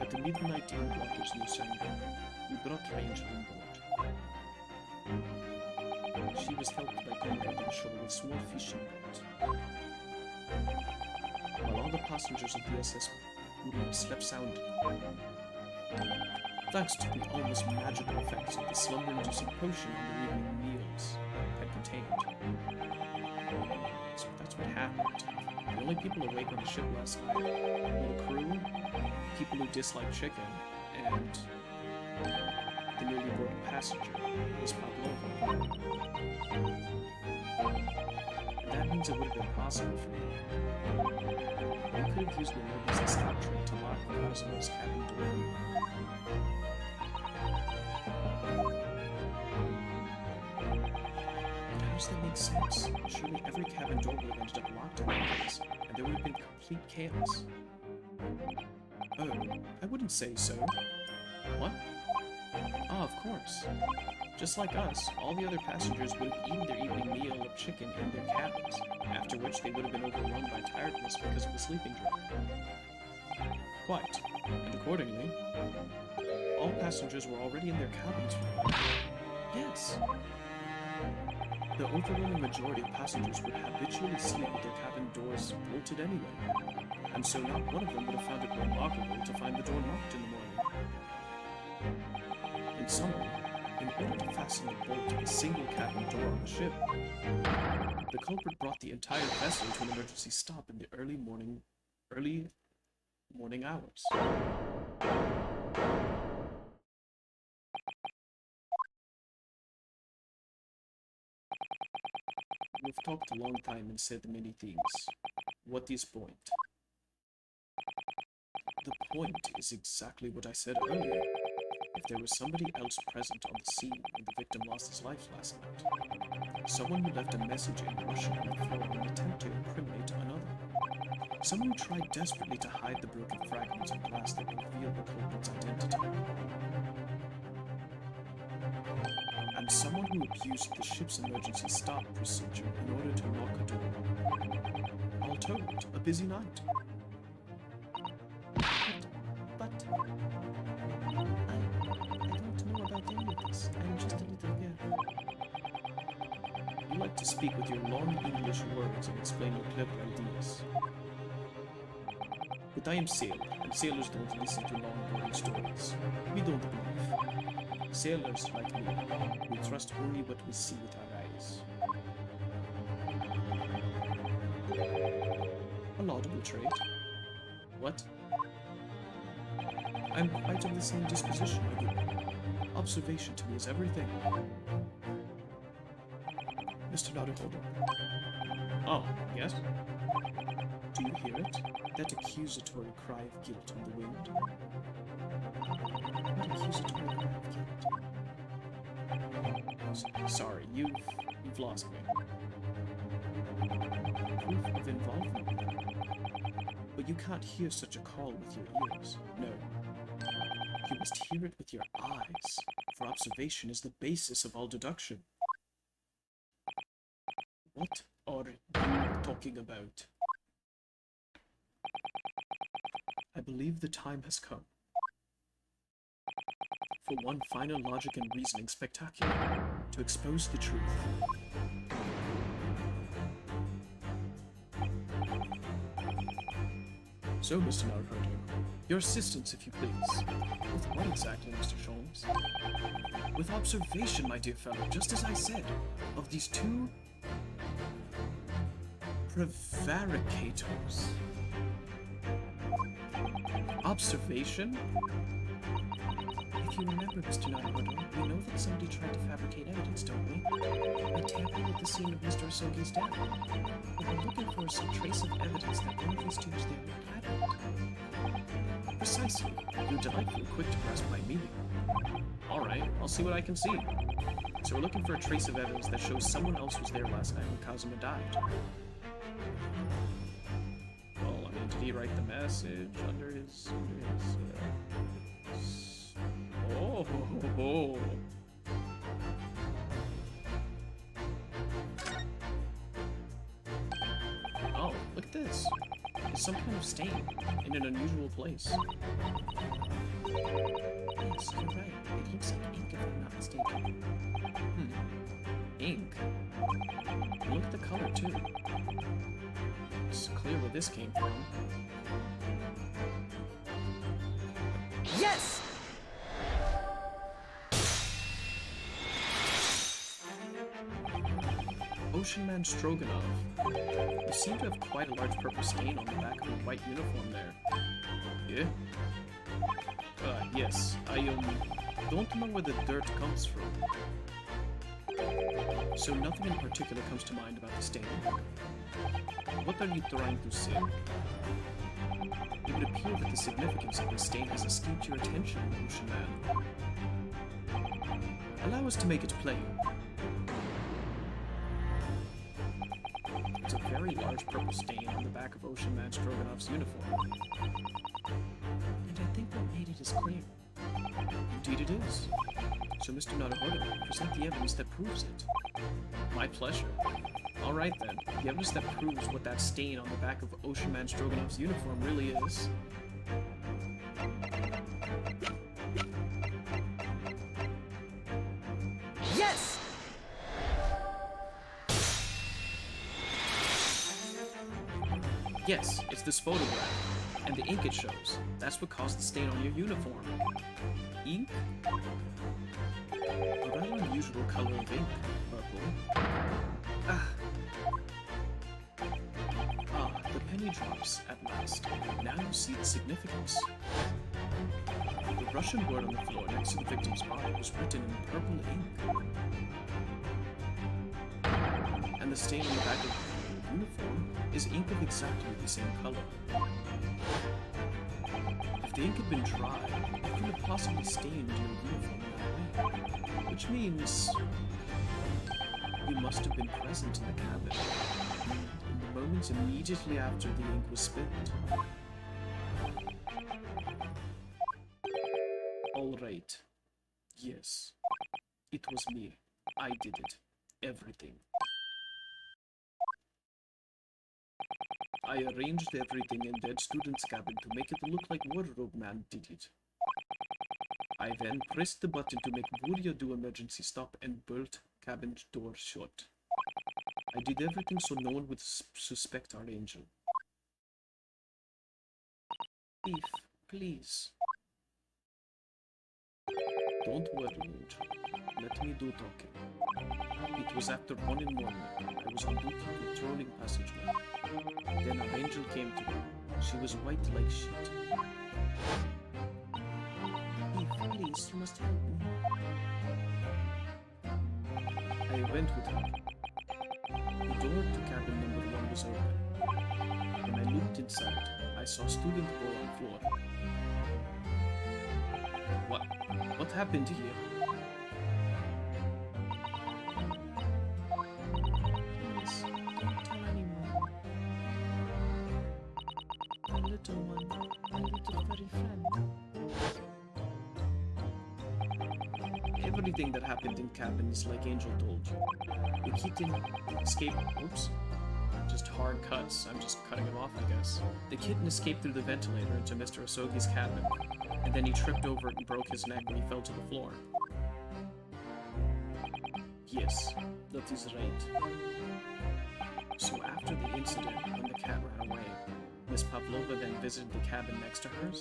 At the midnight in waters near Sangha, we brought Ranger on board. She was helped by Conrad on shore with small fishing boat. While all the passengers of the SS Uri slept soundly. Thanks to the almost magical effects of the slumber-inducing potion on the evening meals had contained. So that's what happened. The only people awake on the ship last night were the crew, people who dislike chicken, and the newly boarded passenger, Miss Pavlova. And that means it would have been possible for me. We could have used the emergency stop trick to lock Kazuma's cabin door. does that make sense? Surely every cabin door would have ended up locked in that case, and there would have been complete chaos. Oh, I wouldn't say so. What? Ah, of course. Just like us, all the other passengers would have eaten their evening meal of chicken in their cabins, after which they would have been overrun by tiredness because of the sleeping drug. Quite. And accordingly, all passengers were already in their cabins. Yes. The overwhelming majority of passengers would habitually sleep with their cabin doors bolted anyway, and so not one of them would have found it remarkable to find the door locked in the morning. In summary, in order to fasten the bolt to a single cabin door on the ship, the culprit brought the entire vessel to an emergency stop in the early morning hours. We've talked a long time and said many things. What is point? The point is exactly what I said earlier. If there was somebody else present on the scene when the victim lost his life last night, someone who left a message in Russian on the floor in an attempt to incriminate another, someone who tried desperately to hide the broken fragments of glass that revealed the culprit's identity, and someone who abused the ship's emergency stop procedure in order to lock a door. All told, a busy night. But I don't know about any of this. I'm just a little girl. You like to speak with your long English words and explain your clever ideas. But I am sailor, and sailors don't listen to long boring stories. We don't believe. Sailors, like me, we trust only what we see with our eyes. A laudable trait. What? I'm quite of the same disposition, my good man. Observation to me is everything. Mr. Naruhodo. Oh, yes? Do you hear it? That accusatory cry of guilt on the wind? What accusatory cry of guilt? Sorry, you've lost me. Proof of involvement. But you can't hear such a call with your ears. No. You must hear it with your eyes, for observation is the basis of all deduction. What are you talking about? I believe the time has come for one final logic and reasoning spectacular to expose the truth. So, Mr. Naruhodo, your assistance, if you please. With what exactly, Mr. Sholmes? With observation, my dear fellow, just as I said, of these two prevaricators. Observation? If you remember, Mr. Naruhodo, we know that somebody tried to fabricate evidence, don't we? By tampering with the scene of Mr. Asogi's death. What we're looking for is some trace of evidence that one of these two is there patterned. Precisely. You're delightfully quick to grasp my meaning. Alright, I'll see what I can see. So we're looking for a trace of evidence that shows someone else was there last night when Kazuma died. Well, I mean, did he write the message under his Oh. Oh, look at this. There's some kind of stain in an unusual place. Yes, you're right. It looks like ink, if I'm not mistaken. Ink? Look at the color, too. It's clear where this came from. Yes! Ocean Man Stroganoff. You seem to have quite a large purple stain on the back of your white uniform there. Yeah? Yes. I, don't know where the dirt comes from. So nothing in particular comes to mind about the stain. What are you trying to say? It would appear that the significance of this stain has escaped your attention, Ocean Man. Allow us to make it plain. very large purple stain on the back of Ocean Man Stroganoff's uniform. And I think what made it is clear. Indeed it is. So, Mr. Naruhodo, present the evidence that proves it. My pleasure. Alright then, the evidence that proves what that stain on the back of Ocean Man Stroganoff's uniform really is. Yes! Yes, it's this photograph. And the ink it shows. That's what caused the stain on your uniform. Ink? A rather unusual color of ink. Purple. Ah, the penny drops at last. Now you see the significance. The Russian word on the floor next to the victim's body was written in purple ink. And the stain on the back of the uniform is ink of exactly the same color. If the ink had been dry, it couldn't have possibly stained your uniform that way. Which means you must have been present in the cabin in the moments immediately after the ink was spilled. Alright. Yes. It was me. I did it. Everything. I arranged everything in that student's cabin to make it look like Wardrobe Man did it. I then pressed the button to make Burya do emergency stop and bolt cabin door shut. I did everything so no one would suspect our angel. Beef, please. Don't worry, Angel. Let me do talking. It was after 1 in the morning. I was on duty patrolling passageway. Then our angel came to me. She was white like sheet. Eve, please, you must help me. I went with her. The door to cabin number 1 was open. When I looked inside, I saw student boy on floor. What happened here? Please, don't tell anyone. My little one, my little furry friend. Everything that happened in cabin is like Angel told you. The kitten escaped. Oops. Just hard cuts. I'm just cutting him off, I guess. The kitten escaped through the ventilator into Mr. Asogi's cabin, and then he tripped over it and broke his neck when he fell to the floor. Yes, that is right. So after the incident, when the cat ran away, Miss Pavlova then visited the cabin next to hers,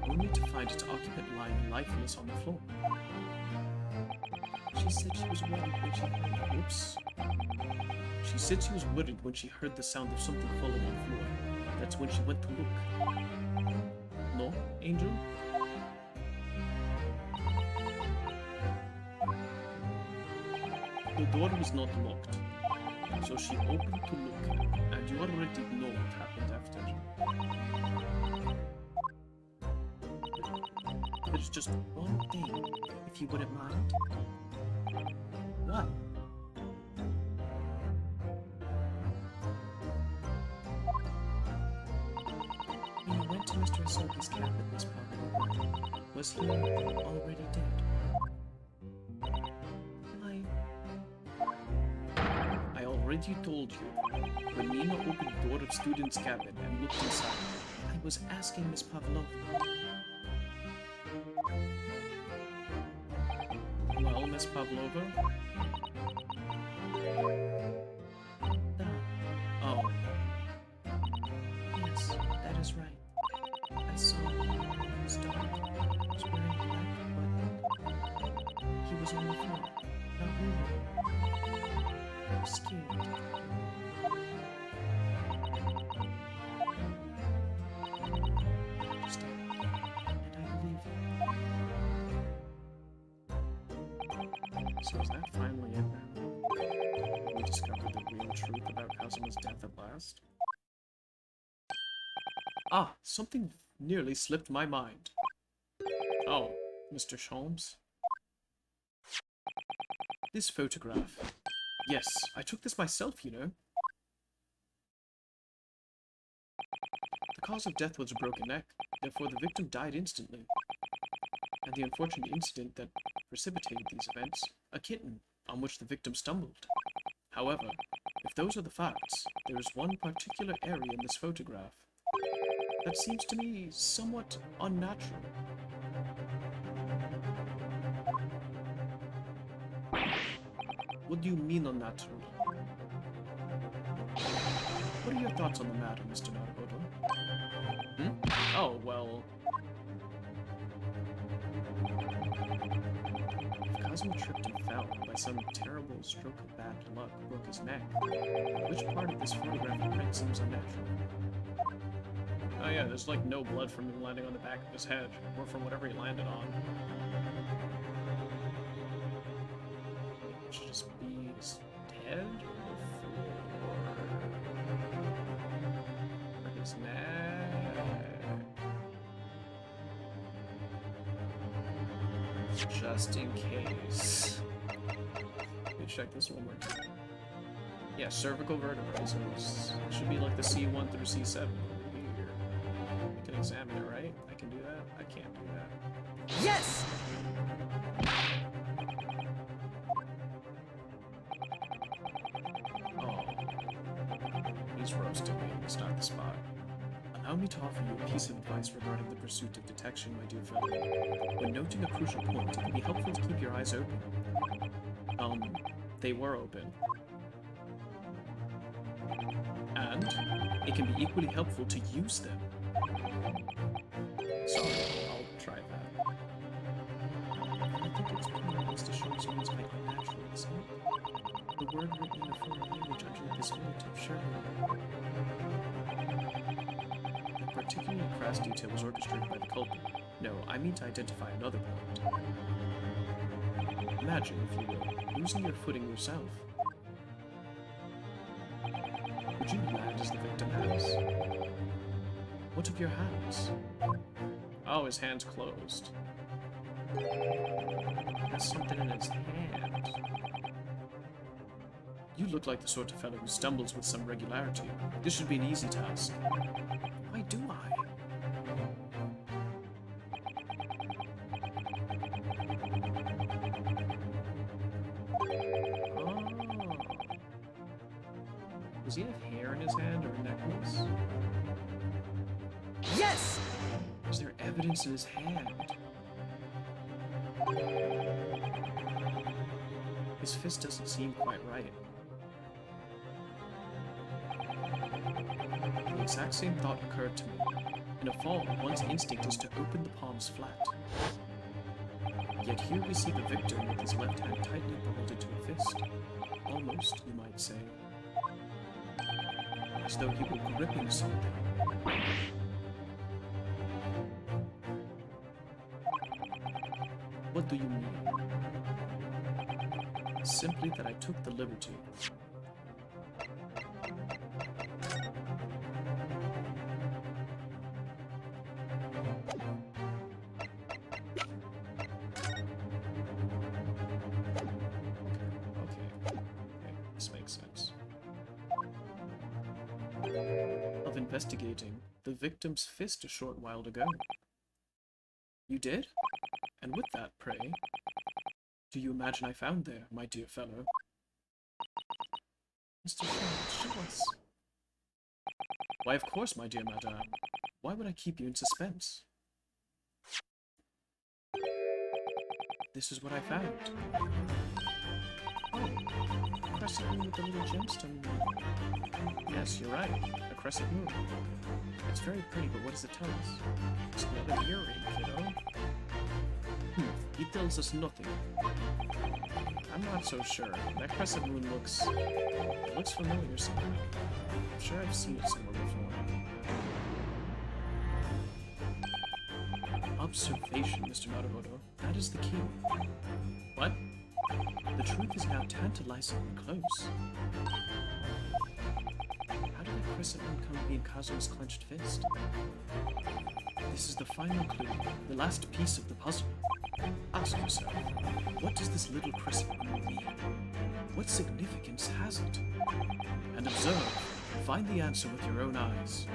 only to find its occupant lying lifeless on the floor. She said she was worried when she heard. Oops. She said she was worried when she heard the sound of something falling on the floor. That's when she went to look. No, Angel? The door was not locked, so she opened to look, and you already know what happened after. There's just one thing, if you wouldn't mind. What? When you went to Mr. Asogi's cabin, Miss Pavlova, was he already dead? I already told you. When Nina opened the door of student's cabin and looked inside, I was asking Miss Pavlova. well, Miss Pavlova? Oh, Yes, that is right. I saw him. It was dark. He was wearing black button. He was on the floor, not moving. I was scared. I understand, and I believe you. so is that finally it now? We discovered the real truth about Kazuma's death at last? Ah, something nearly slipped my mind. Oh, Mr. Sholmes? This photograph. Yes, I took this myself, you know. The cause of death was a broken neck, therefore the victim died instantly. And the unfortunate incident that precipitated these events, a kitten on which the victim stumbled. However, if those are the facts, there is one particular area in this photograph that seems to me somewhat unnatural. What do you mean unnatural? What are your thoughts on the matter, Mr. Naruhodo? Hmm? Oh, well... If Kazuma tripped and fell, by some terrible stroke of bad luck broke his neck, which part of this photographic print seems unnatural? Oh yeah, there's like no blood from him landing on the back of his head, or from whatever he landed on. It should just be his head, or his neck. Just in case. Let me check this one more time. Yeah, cervical vertebrae, so it should be like the C1 through C7 over here. I can examine it, right? I can do that? I can't do that. Yes! Oh. He's roasting me. It's not the spot. Allow me to offer you a piece of advice regarding the pursuit of detection, my dear fellow. When noting a crucial point, it can be helpful to keep your eyes open. They were open. And it can be equally helpful to use them. Sorry, I'll try that. I think it's pretty obvious to show someone's by unnatural, isn't it? The word written in a foreign language under this fingertip surely. The particularly crass detail was orchestrated by the culprit. No, I mean to identify another point. Imagine, if you will, losing your footing yourself. Would you land as the victim has? What of your hands? Oh, his hand's closed. There's something in his hand. You look like the sort of fellow who stumbles with some regularity. This should be an easy task. Why do I? Does he have hair in his hand or a necklace? Yes! Is there evidence in his hand? His fist doesn't seem quite right. The exact same thought occurred to me. In a fall, one's instinct is to open the palms flat. Yet here we see the victim with his left hand tightly balled into a fist. Almost, you might say. As though he were gripping something. What do you mean? Simply that I took the liberty. Okay, this makes sense. Of investigating the victim's fist a short while ago. You did? And with that, pray, do you imagine I found there, my dear fellow? Mr. Sherlock, show us. Why, of course, my dear madame. Why would I keep you in suspense? This is what I found. Oh, a crescent moon with a little gemstone. Yes, you're right. A crescent moon. It's very pretty, but what does it tell us? It's another earring, kiddo. It tells us nothing. I'm not so sure. That crescent moon looks familiar somehow. I'm sure I've seen it somewhere before. Observation, Mr. Naruhodo. That is the key. What? The truth is now tantalizingly close. How did that crescent moon come to be in Kazuma's clenched fist? This is the final clue, the last piece of the puzzle. Ask yourself, what does this little crescent moon mean? What significance has it? And observe. Find the answer with your own eyes.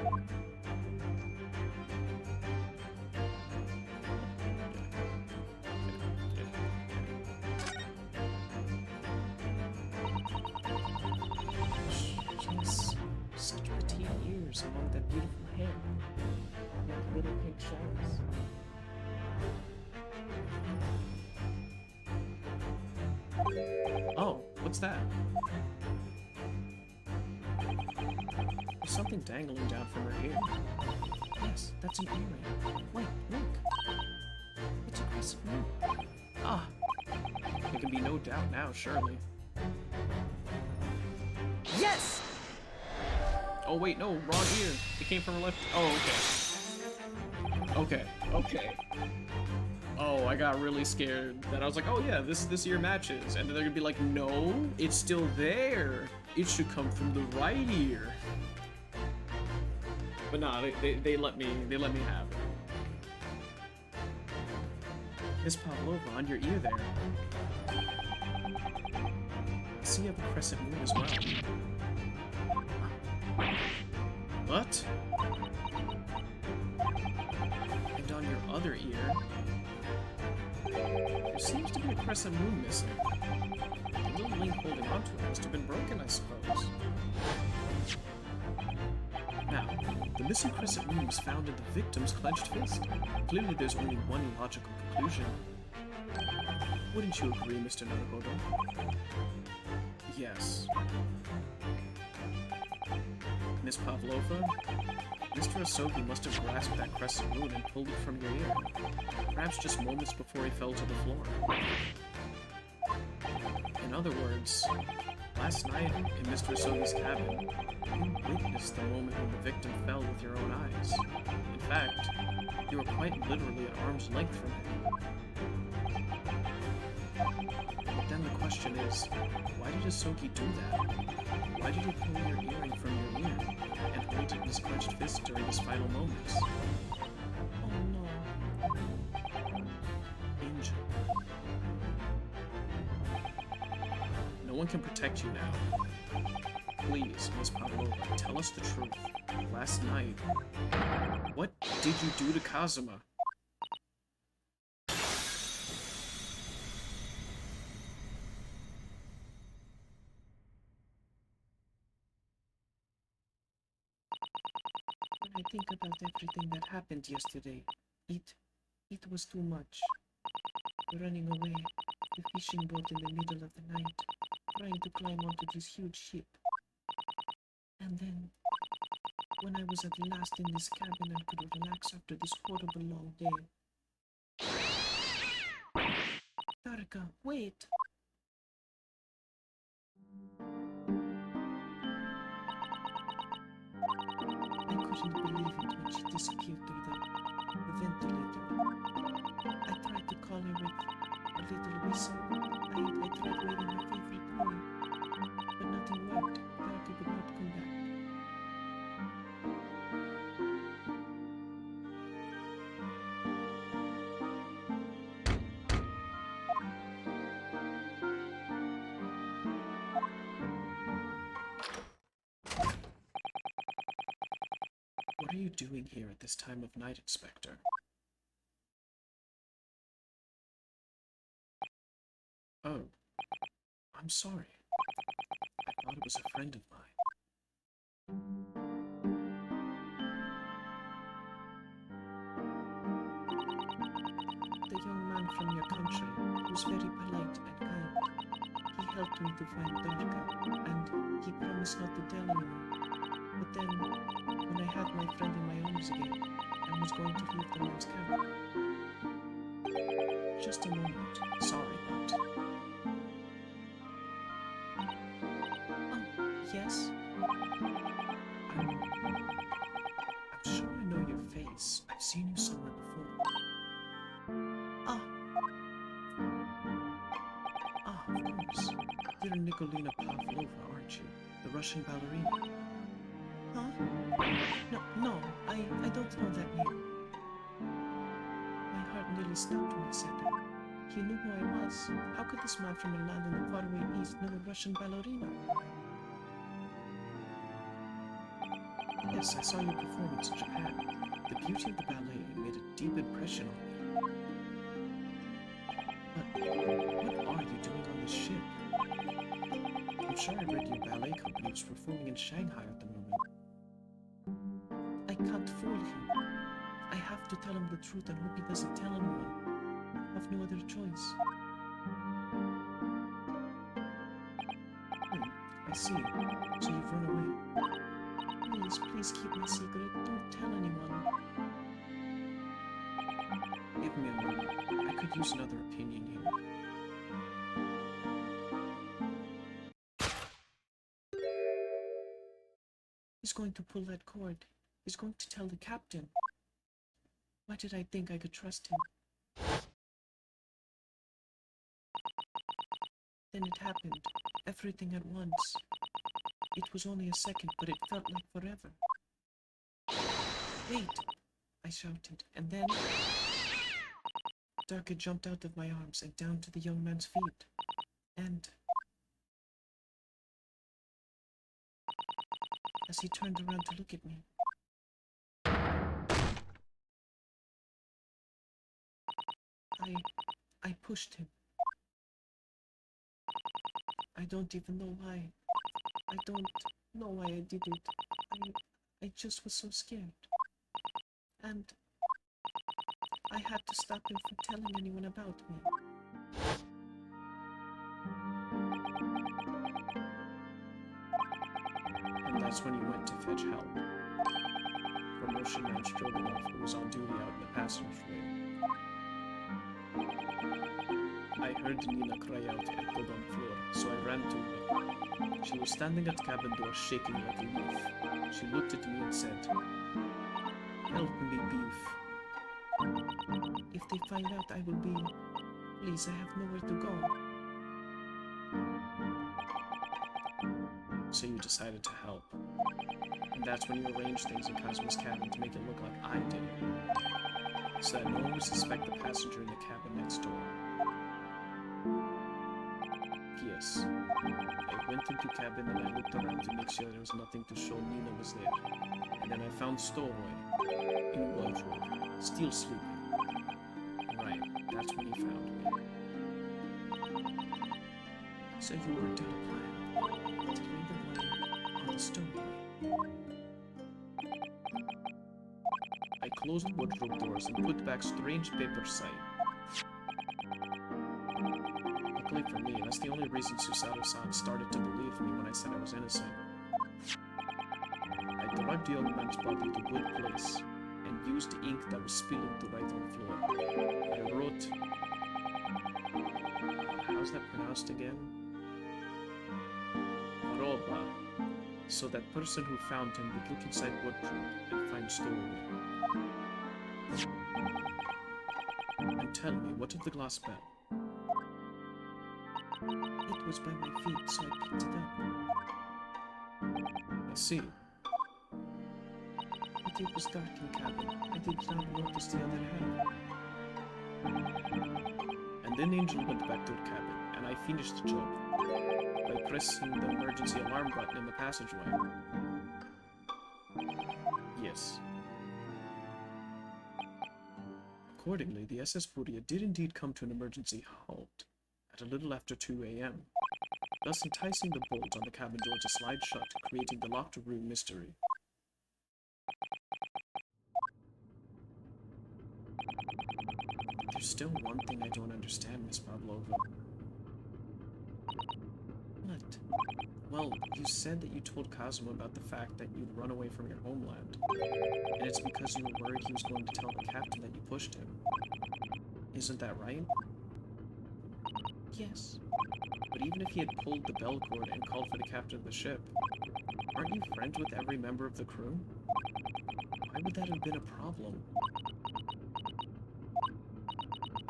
She has such petite ears among that beautiful hair. Like little pink shells. Oh, what's that? There's something dangling down from her ear. Yes, that's an earring. Wait, look. It's a crescent moon. Ah, there can be no doubt now, surely. Yes! Oh wait, no, wrong ear. It came from her left. Oh, okay. Okay. Oh, I got really scared that I was like, oh yeah, this ear matches, and then they're gonna be like, no, it's still there. It should come from the right ear. But nah, they let me have it. Miss Pavlova, on your ear there. I see you have a crescent moon as well. What? And on your other ear, there seems to be a crescent moon missing. The little link holding onto it must have been broken, I suppose. Now, the missing crescent moon was found in the victim's clenched fist. Clearly there's only one logical conclusion. Wouldn't you agree, Mr. Naruhodo? Yes. Miss Pavlova? Mr. Asogi must have grasped that crescent moon and pulled it from your ear. Perhaps just moments before he fell to the floor. In other words, last night in Mr. Asogi's cabin, you witnessed the moment when the victim fell with your own eyes. In fact, you were quite literally at arm's length from him. But then the question is, why did Asogi do that? Why did he pull your earring from your ear and hold it in his clenched fist during his final moments? Oh no. Angel. No one can protect you now. Please, Miss Pavlova, tell us the truth. Last night, what did you do to Kazuma? When I think about everything that happened yesterday, it was too much. Running away, the fishing boat in the middle of the night, trying to climb onto this huge ship. And then, when I was at last in this cabin and could relax after this horrible long day. Tarka, wait! I couldn't believe it when she disappeared through the ventilator. I tried to call her with a little whistle. I tried waving her favorite toy, but nothing worked. Tarka would not come back. What are you doing here at this time of night, Inspector? Oh, I'm sorry. I thought it was a friend of mine. The young man from your country was very polite and kind. He helped me to find Tarka, and he promised not to tell anyone. But then, when I had my friend in my arms again, and was going to leave the man's cabin. Just a moment. Sorry, but Oh, yes? I'm sure I know your face. I've seen you somewhere before. Ah, Of course. You're Nikolina Pavlova, aren't you? The Russian ballerina. huh? No, I don't know that name. My heart nearly stopped when he said that. He knew who I was. How could this man from a land in the faraway east know a Russian ballerina? Yes, I saw your performance in Japan. The beauty of the ballet made a deep impression on me. But what are you doing on this ship? I'm sure I read your ballet company was performing in Shanghai at the moment. I can't fool him. I have to tell him the truth and hope he doesn't tell anyone. I have no other choice. I see. So you've run away. Please, please keep my secret. Don't tell anyone. Give me a moment. I could use another opinion here. He's going to pull that cord. He's going to tell the captain. Why did I think I could trust him? Then it happened. Everything at once. It was only a second, but it felt like forever. Wait! I shouted, and then... Darka jumped out of my arms and down to the young man's feet. And... as he turned around to look at me, I pushed him. I don't even know why. I don't know why I did it. I just was so scared. And I had to stop him from telling anyone about me. And that's when you went to fetch help. From Russian man Stroganov, who was on duty out in the passageway. I heard Nina cry out echoed on the floor, so I ran to her. She was standing at the cabin door shaking like a leaf. She looked at me and said, "Help me, Beef." If they find out I will be... Please, I have nowhere to go. So you decided to help. And that's when you arranged things in Kazuma's cabin to make it look like I did it. So that no one would suspect the passenger in the cabin next door. Yes. I went into cabin and I looked around to make sure there was nothing to show Nina was there. And then I found Stowaway in wardrobe, still sleeping. Right, that's when he found me. So you worked out a plan to lay the blame on the stowaway. I closed wardrobe doors and put back strange paper sight. Luckily for me, that's the only reason Susato-san started to believe me when I said I was innocent. I dragged the young man's body to a good place and used the ink that was spilling to write on the floor. I wrote... how's that pronounced again? Aroba. So that person who found him would look inside wardrobe and find Stowaway. And tell me, what of the glass bell? It was by my feet, so I picked it up. I see. But it was dark in cabin. I did not notice the other half. And then Angel went back to the cabin, and I finished the job by pressing the emergency alarm button in the passageway. Yes. Accordingly, the SS Buria did indeed come to an emergency halt at a little after 2 a.m., thus enticing the bolt on the cabin door to slide shut, creating the locked room mystery. There's still one thing I don't understand, Miss Pavlova. What? Well, you said that you told Kazuma about the fact that you'd run away from your homeland, and it's because you were worried he was going to tell the captain that you pushed him. Isn't that right? Yes. But even if he had pulled the bell cord and called for the captain of the ship, aren't you friends with every member of the crew? Why would that have been a problem?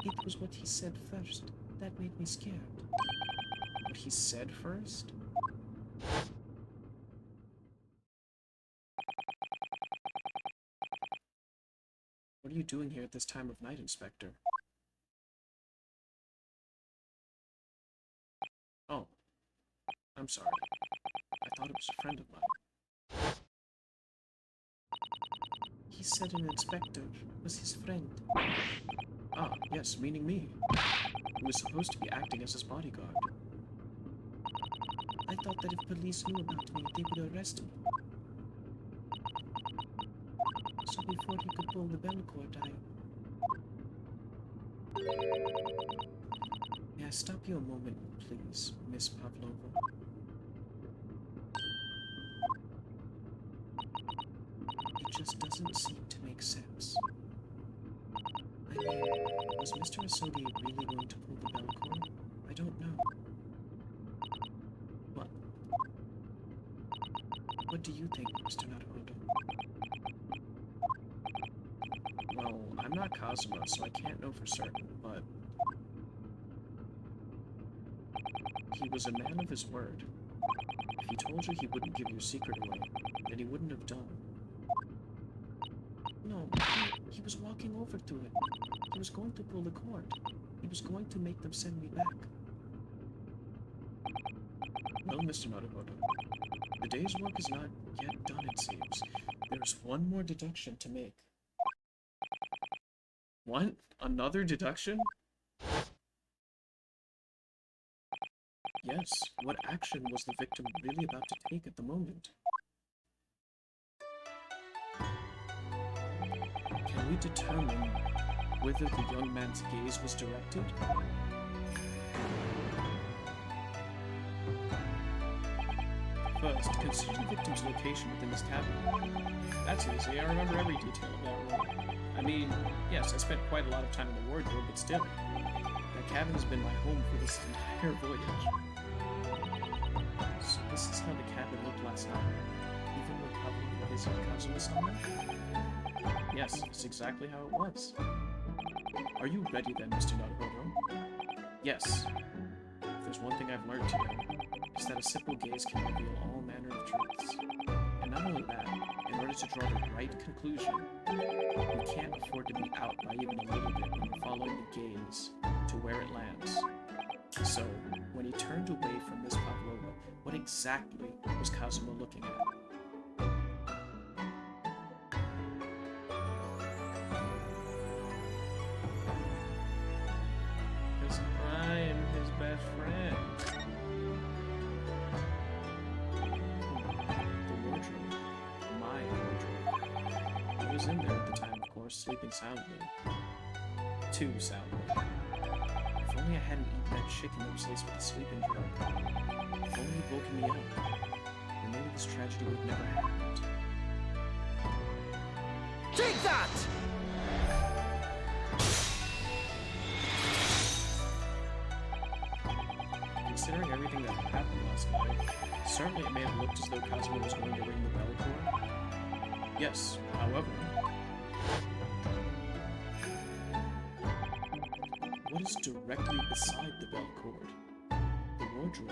It was what he said first. That made me scared. What he said first? What are you doing here at this time of night, Inspector? Oh, I'm sorry. I thought it was a friend of mine. He said an inspector was his friend. Ah, yes, meaning me. Who was supposed to be acting as his bodyguard. I thought that if police knew about me, they would arrest me. So before he could pull the bell cord, May I stop you a moment, please, Miss Pavlova? It just doesn't seem to make sense. I mean, Was Mr. Asogi really going to pull the bell cord? I don't know. what? What do you think, Mr. Naruhodo? Well, I'm not Kazuma, so I can't know for certain, but he was a man of his word. If he told you he wouldn't give your secret away, then he wouldn't have done. No, he was walking over to it. He was going to pull the cord. He was going to make them send me back. Well, Mr. Naruhodo, the day's work is not yet done, it seems. There's one more deduction to make. What? Another deduction? Yes, what action was the victim really about to take at the moment? Can we determine whether the young man's gaze was directed? First, consider the victim's location within his cabin. That's easy, I remember every detail of that room. I mean, yes, I spent quite a lot of time in the wardrobe, but still. That cabin has been my home for this entire voyage. So this is how the cabin looked last night, even when Pavlova visited Kazuma-sama? Yes, it's exactly how it was. Are you ready then, Mr. Naruhodo? Yes. If there's one thing I've learned today, it's that a simple gaze can reveal all manner of truths. And not only that, in order to draw the right conclusion, you can't afford to be out by even a little bit when you're following the gaze to where it lands. So, when he turned away from Miss Pavlova, what exactly was Kazuma looking at? Because I am his best friend. The wardrobe. My wardrobe. I was in there at the time, of course, sleeping soundly. Too soundly. If only I hadn't eaten that chicken that was laced with a sleeping drug. If only he'd woken me up, then maybe this tragedy would have never happened. Take that! Considering everything that happened last night, certainly it may have looked as though Kazuma was going to ring the bell cord. Yes, however, what is directly beside the bell cord? The wardrobe.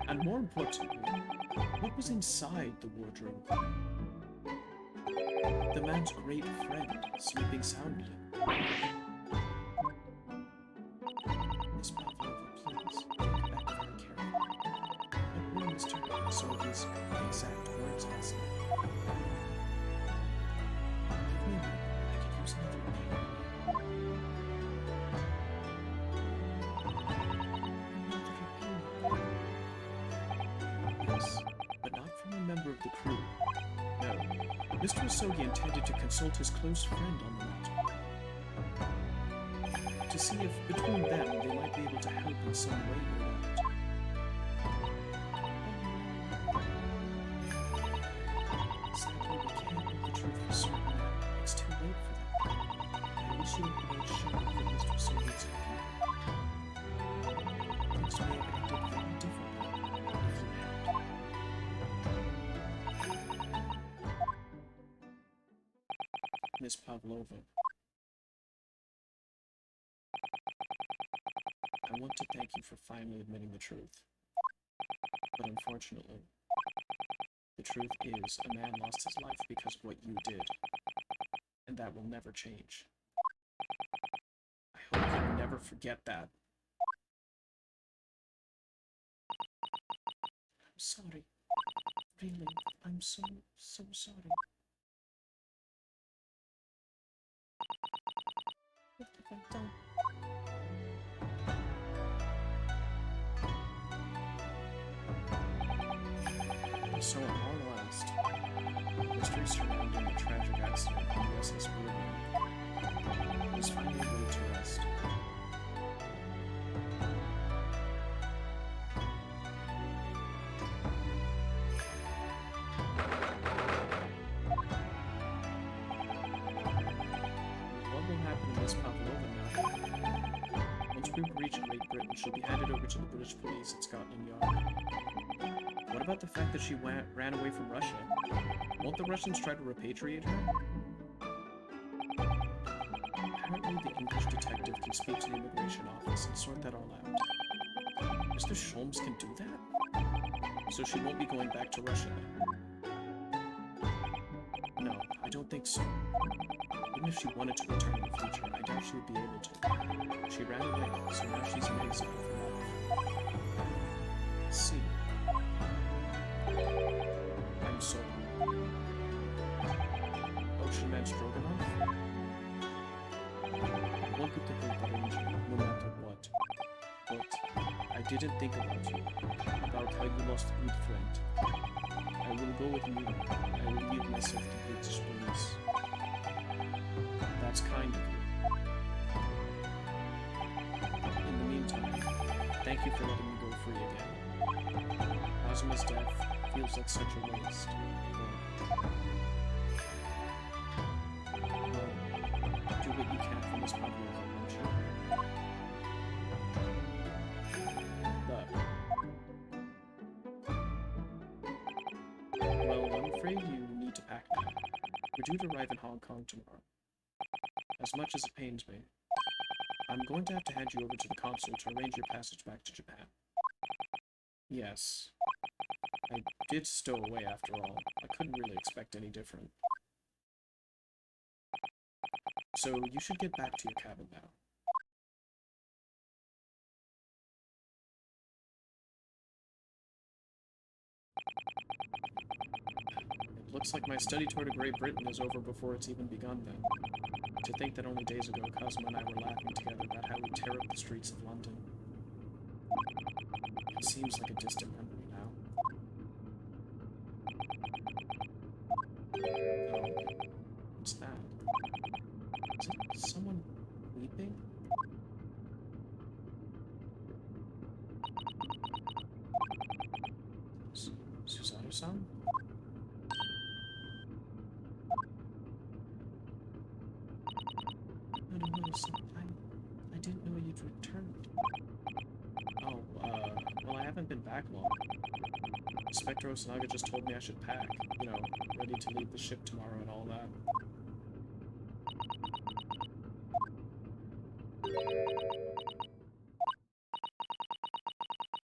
And more importantly, what was inside the wardrobe? The man's great friend, sleeping soundly. Miss Pavlova, please, think back very carefully. What were Mr. Asogi's exact words last night? Give me a moment, I could use another opinion. Yes, but not from a member of the crew. No, Mr. Asogi intended to consult his close friend on the matter. To see if, between them, they might be able to help in some way, no doubt. Sadly, we can't know the truth for certain now. It's too late for that. I wish you had made sure that Mr. Asogi's things may have ended very differently if you had. Miss Pavlova. I want to thank you for finally admitting the truth. But unfortunately, the truth is, a man lost his life because of what you did. And that will never change. I hope you never forget that. I'm sorry. Really, I'm so sorry. What have I done? So at long last, mystery surrounding the tragic accident on the USS Ruby was finally laid to rest. What will happen to Miss Pavlova now? Once we reach Great Britain, she'll be handed over to the British police at Scotland Yard. What about the fact that she ran away from Russia? Won't the Russians try to repatriate her? Apparently the English detective can speak to the immigration office and sort that all out. Mr. Sholmes can do that? So she won't be going back to Russia then? No, I don't think so. Even if she wanted to return in the future, I doubt she would be able to. She ran away, so now she's in exile for life. Let's see. I'm sorry. Ocean Man Stroganoff? One could think of arranging, no matter what. But I didn't think about you, about how you lost a good friend. I will go with you. I will leave myself to British police. That's kind of you. In the meantime, thank you for letting me go free again. Ozma's death feels like such a waste. Well, do what you can for Miss Pavlova, won't you? Well, I'm afraid you need to pack now. We're due to arrive in Hong Kong tomorrow. As much as it pains me, I'm going to have to hand you over to the consul to arrange your passage back to Japan. Yes. I did stow away after all. I couldn't really expect any different. So you should get back to your cabin now. It looks like my study tour to Great Britain is over before it's even begun then. To think that only days ago Cosmo and I were laughing together about how we'd tear up the streets of London. It seems like a distant memory now. Oh, what's that? Is it someone weeping? Suzaru-san? I didn't know you'd returned. Oh, well, I haven't been back long. Inspector Osanaga just told me I should pack, you know, ready to leave the ship tomorrow and all that.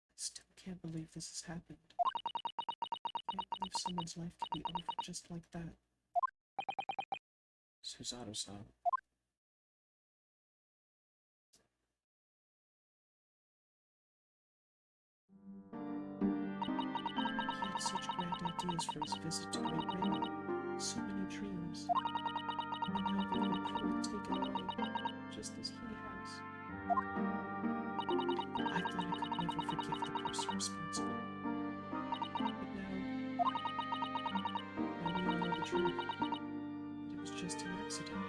I still can't believe this has happened. I can't believe someone's life can be over just like that. Suzaru-san. He had such grand ideas for his visit to Great Britain. So many dreams. And now they've been cruelly taken away, just as he has. I thought I could never forgive the person responsible. But now we all know the truth. It was just an accident.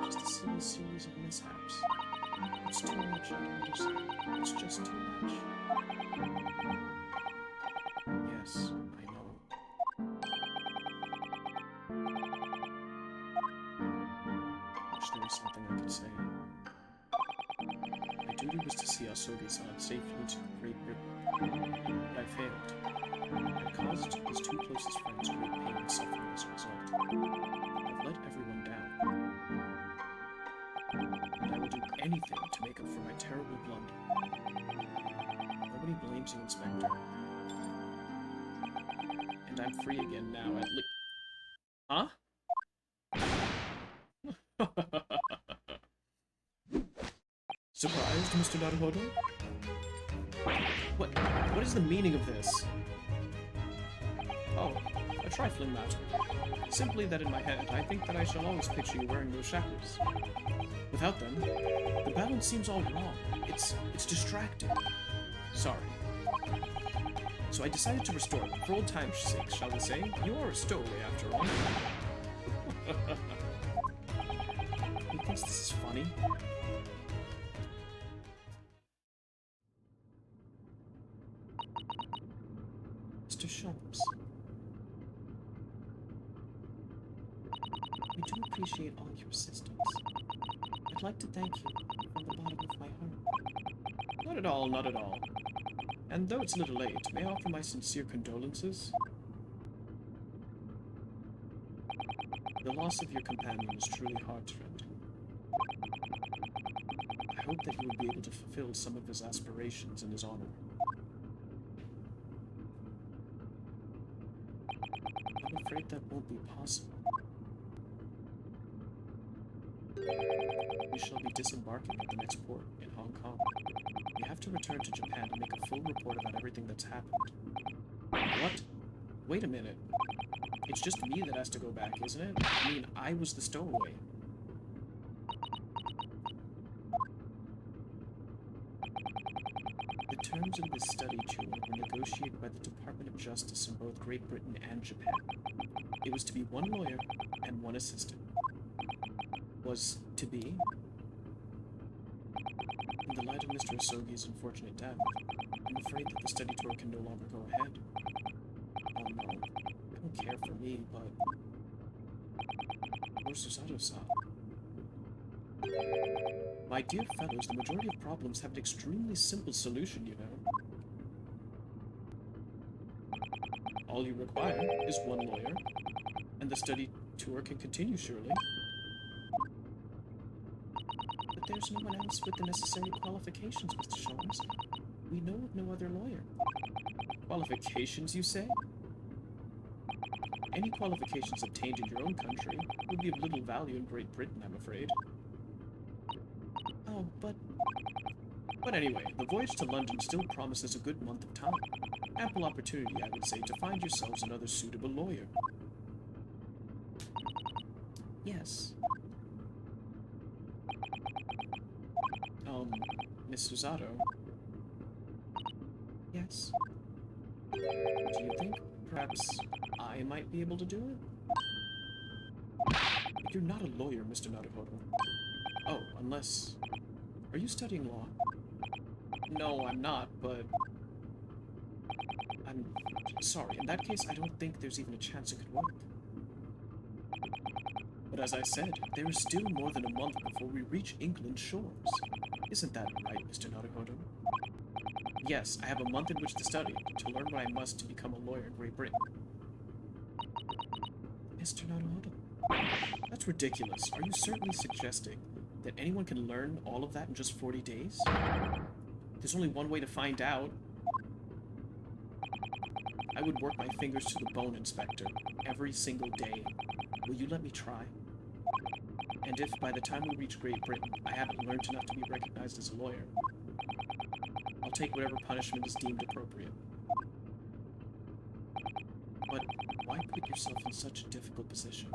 Just a silly series of mishaps. It's too much, I don't understand. It's just too much. Yes, I know. Wish there was something I could say. My duty was to see Asogi-san safely to Great Britain, but I failed. I caused his two closest friends great pain and suffering as a result. I've let everyone down. But I will do anything to make up for my terrible blunder. Nobody blames you, Inspector. And I'm free again now, at least. Huh? Surprised, Mr. Naruhodo? What is the meaning of this? Oh, a trifling matter. Simply that in my head, I think that I shall always picture you wearing those shackles. Without them, the balance seems all wrong. It's distracting. Sorry. So I decided to restore them, for old time's sake, shall we say? You are a stowaway, after all. Who thinks this is funny? Mr. Sholmes. We do appreciate all your assistance. I'd like to thank you from the bottom of my heart. Not at all, not at all. And though it's a little late, may I offer my sincere condolences? The loss of your companion is truly heart-rending. I hope that you will be able to fulfill some of his aspirations in his honor. I'm afraid that won't be possible. We shall be disembarking at the next port in Hong Kong. We have to return to Japan to make a full report about everything that's happened. What? Wait a minute. It's just me that has to go back, isn't it? I mean, I was the stowaway. The terms of this study tour were negotiated by the Department of Justice in both Great Britain and Japan. It was to be one lawyer and one assistant. Was to be. In the light of Mr. Asogi's unfortunate death, I'm afraid that the study tour can no longer go ahead. Oh no, I don't care for me, but... Where's Susato-san? My dear fellows, the majority of problems have an extremely simple solution, you know. All you require is one lawyer, and the study tour can continue, surely. But there's no one else with the necessary qualifications, Mr. Sholmes. We know of no other lawyer. Qualifications, you say? Any qualifications obtained in your own country would be of little value in Great Britain, I'm afraid. Oh, but anyway, the voyage to London still promises a good month of time. Ample opportunity, I would say, to find yourselves another suitable lawyer. Yes. Miss Susato? Yes? Do you think perhaps I might be able to do it? You're not a lawyer, Mr. Naruhodo. Oh, unless... Are you studying law? No, I'm not, but... I'm sorry. In that case, I don't think there's even a chance it could work. But as I said, there is still more than a month before we reach England's shores. Isn't that right, Mr. Naruhodo? Yes, I have a month in which to study, to learn what I must to become a lawyer in Great Britain. Mr. Naruhodo? That's ridiculous. Are you certainly suggesting that anyone can learn all of that in just 40 days? There's only one way to find out. I would work my fingers to the bone, Inspector, every single day. Will you let me try? And if, by the time we reach Great Britain, I haven't learned enough to be recognized as a lawyer, I'll take whatever punishment is deemed appropriate. But why put yourself in such a difficult position?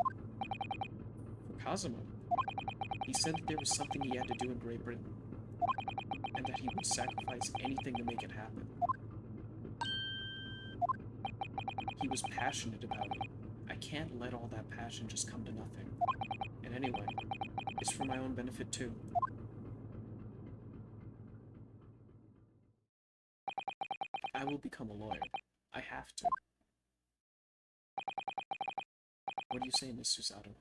For Kazuma, he said that there was something he had to do in Great Britain, and that he would sacrifice anything to make it happen. He was passionate about it. I can't let all that passion just come to nothing. And anyway, it's for my own benefit too. I will become a lawyer. I have to. What do you say, Miss Susato?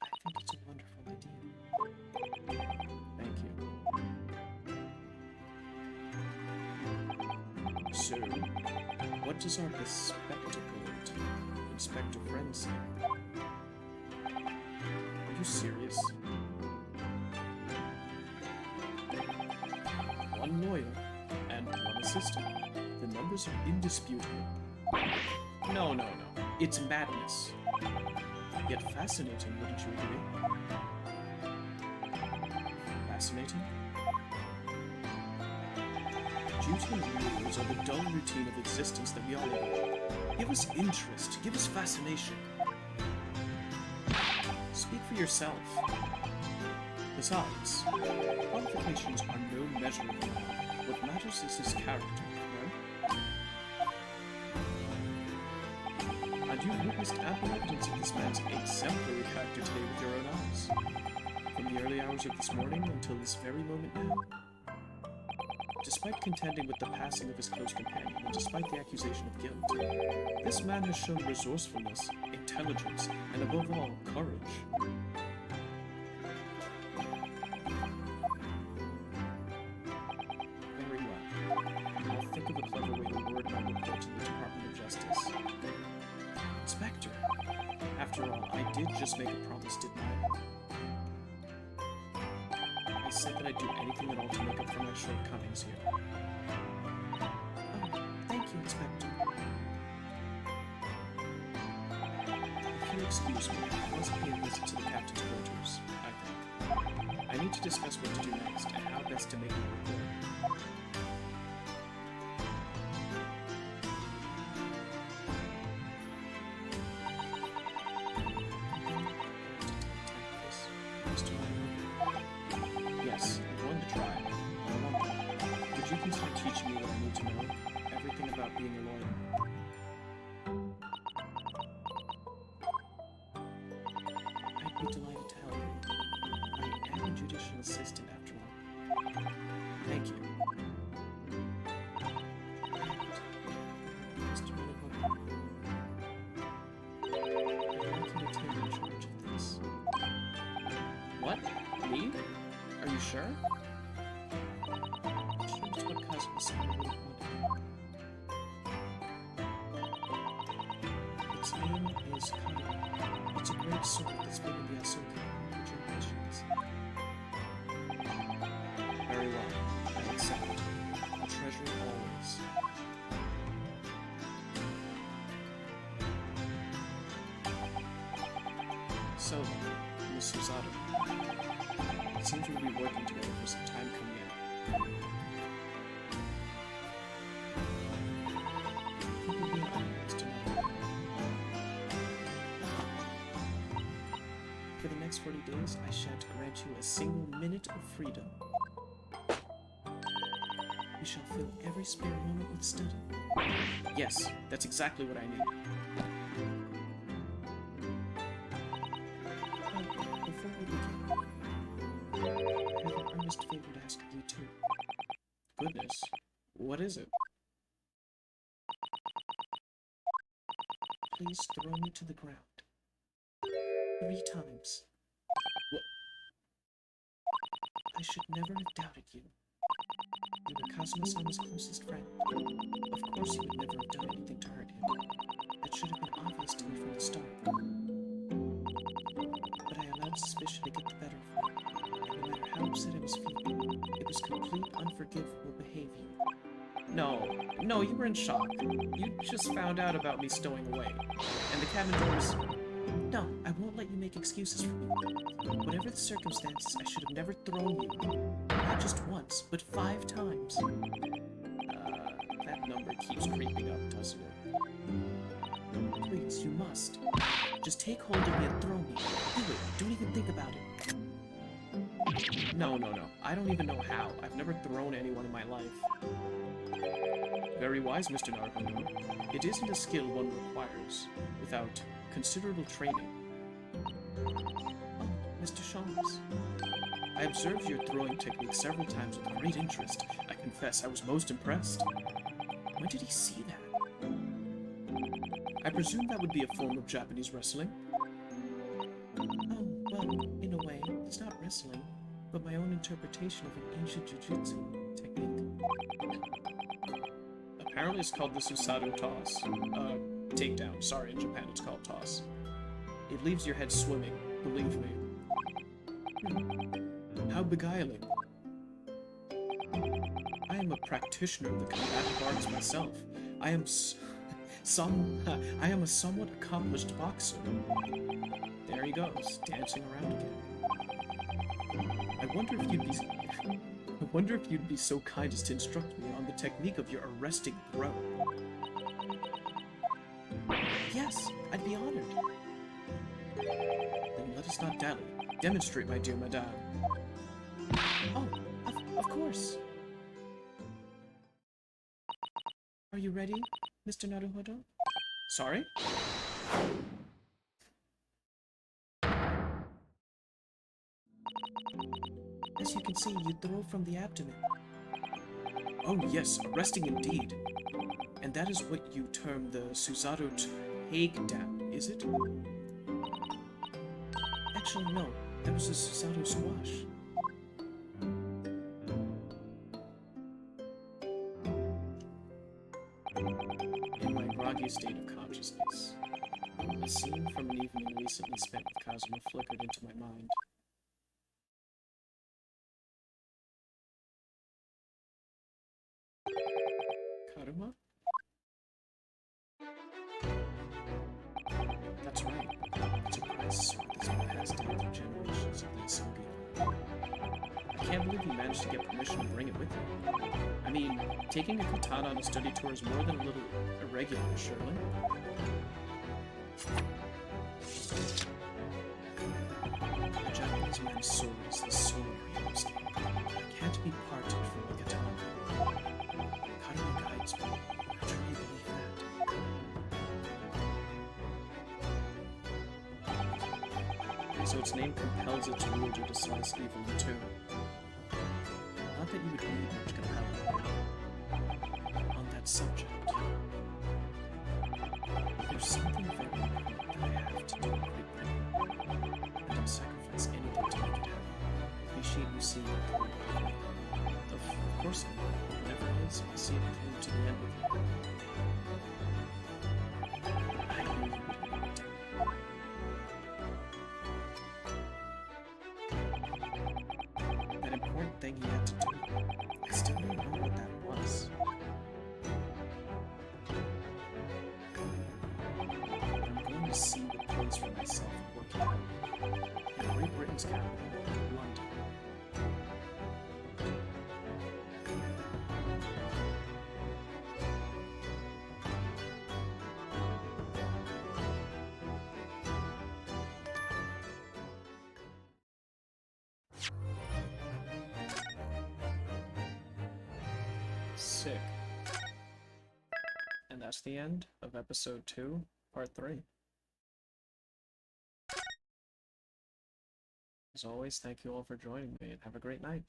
I think it's a wonderful idea. Thank you. So, what does our bespectacled Inspector friend say? Are you serious? one lawyer, and one assistant. The numbers are indisputable. No, no, no. It's madness. Yet fascinating, wouldn't you agree? Fascinating? Duty and rules are the dull routine of existence that we all live in. Give us interest. Give us fascination. Speak for yourself. Besides, qualifications are no measure of a man. What matters is his character, right? And you've witnessed ample evidence of this man's exemplary character today with your own eyes. From the early hours of this morning until this very moment now. Despite contending with the passing of his close companion, and despite the accusation of guilt, this man has shown resourcefulness, intelligence, and above all, courage. Very well. I'll think of a clever way to word my report to the Department of Justice. Inspector, after all, I did just make a promise, didn't I? I said that I'd do anything at all to make up for my shortcomings here. Oh, thank you, Inspector. If you'll excuse me, I must pay a visit to the captain's quarters, I think. I need to discuss what to do next, and how best to make my report. Mr. Longwood? Yes, I'm going to try. I wonder, would you consider teaching me what I need to know? Everything about being a lawyer. I'd be delighted to help you. I am a judicial assistant after all. Thank you. Mr. Longwood, I'd like you to take charge of this. What? Me? Are you sure? Choose what Kazuma would have wanted. Its name is Kagura. It's a great sword that's been in the Asoka for generations. Very well. I accept it. I'll treasure it always. So then, Miss Susato. It seems we'll be working together for some time coming in. Think we'll be honest tonight. For the next 40 days, I shan't grant you a single minute of freedom. We shall fill every spare moment with study. Yes, that's exactly what I need. Before we begin, I have an earnest favor to ask of you too. Goodness, what is it? Please throw me to the ground. 3 times. What? I should never have doubted you. You were Kazuma-sama's closest friend. Of course you would never have done anything to hurt him. That should have been obvious to me from the start. But I allowed suspicion to get the better of me. And no matter how upset I was feeling, it was complete, unforgivable behavior. No, you were in shock. You just found out about me stowing away. And the cabin doors... No, I won't let you make excuses for me. Whatever the circumstances, I should have never thrown you. Not just once, but 5 times. That number keeps creeping up, doesn't it? Please, you must. Just take hold of me and throw me. Do it. Don't even think about it. No. I don't even know how. I've never thrown anyone in my life. Very wise, Mr. Naruhodo. It isn't a skill one requires without considerable training. Oh, Mr. Shalms. I observed your throwing technique several times with great interest. I confess I was most impressed. When did he see that? I presume that would be a form of Japanese wrestling? Oh, well, in a way, it's not wrestling, but my own interpretation of an ancient jujutsu technique. Apparently it's called the Susato toss. Takedown. Sorry, in Japan it's called toss. It leaves your head swimming, believe me. How beguiling. am a practitioner of the combative arts myself. I am I am a somewhat accomplished boxer. There he goes, dancing around again. I wonder if you'd be so kind as to instruct me on the technique of your arresting throw. Yes, I'd be honored. Then let us not dally. Demonstrate, my dear madame. Oh, of course. Are you ready, Mr. Naruhodo? Sorry? As you can see, you throw from the abdomen. Oh yes, arresting indeed. And that is what you term the Susato takedown, is it? Actually, no. That was a Susato squash. In my groggy state of consciousness, a scene from an evening recently spent with Kazuma flickered into my mind. Karuma? That's right. It's a crisis that's been passed down through generations of the Asogi. I can't believe you managed to get permission to bring it with you. I mean, taking a katana on a study tour is more than a little irregular, surely? The Japanese man's sword is the soul of heroes game. I can't be parted from the katana. Karuma guides me. I truly believe that. So its name compels it to wield your decisive evil too. Not that you would need much compelling on that subject. There's something very important that I have to do in Great Britain, and I'll sacrifice anything to make it happen. I appreciate you seeing it through. Of course I will. Whatever it is, I'll see it through to the end with you. I knew you would need it. That important thing he had to do. I still don't know what that was. I'm going to see the place for myself and work it out. In Great Britain's capital, London. Sick. And that's the end of episode 2, part 3. As always, thank you all for joining me and have a great night.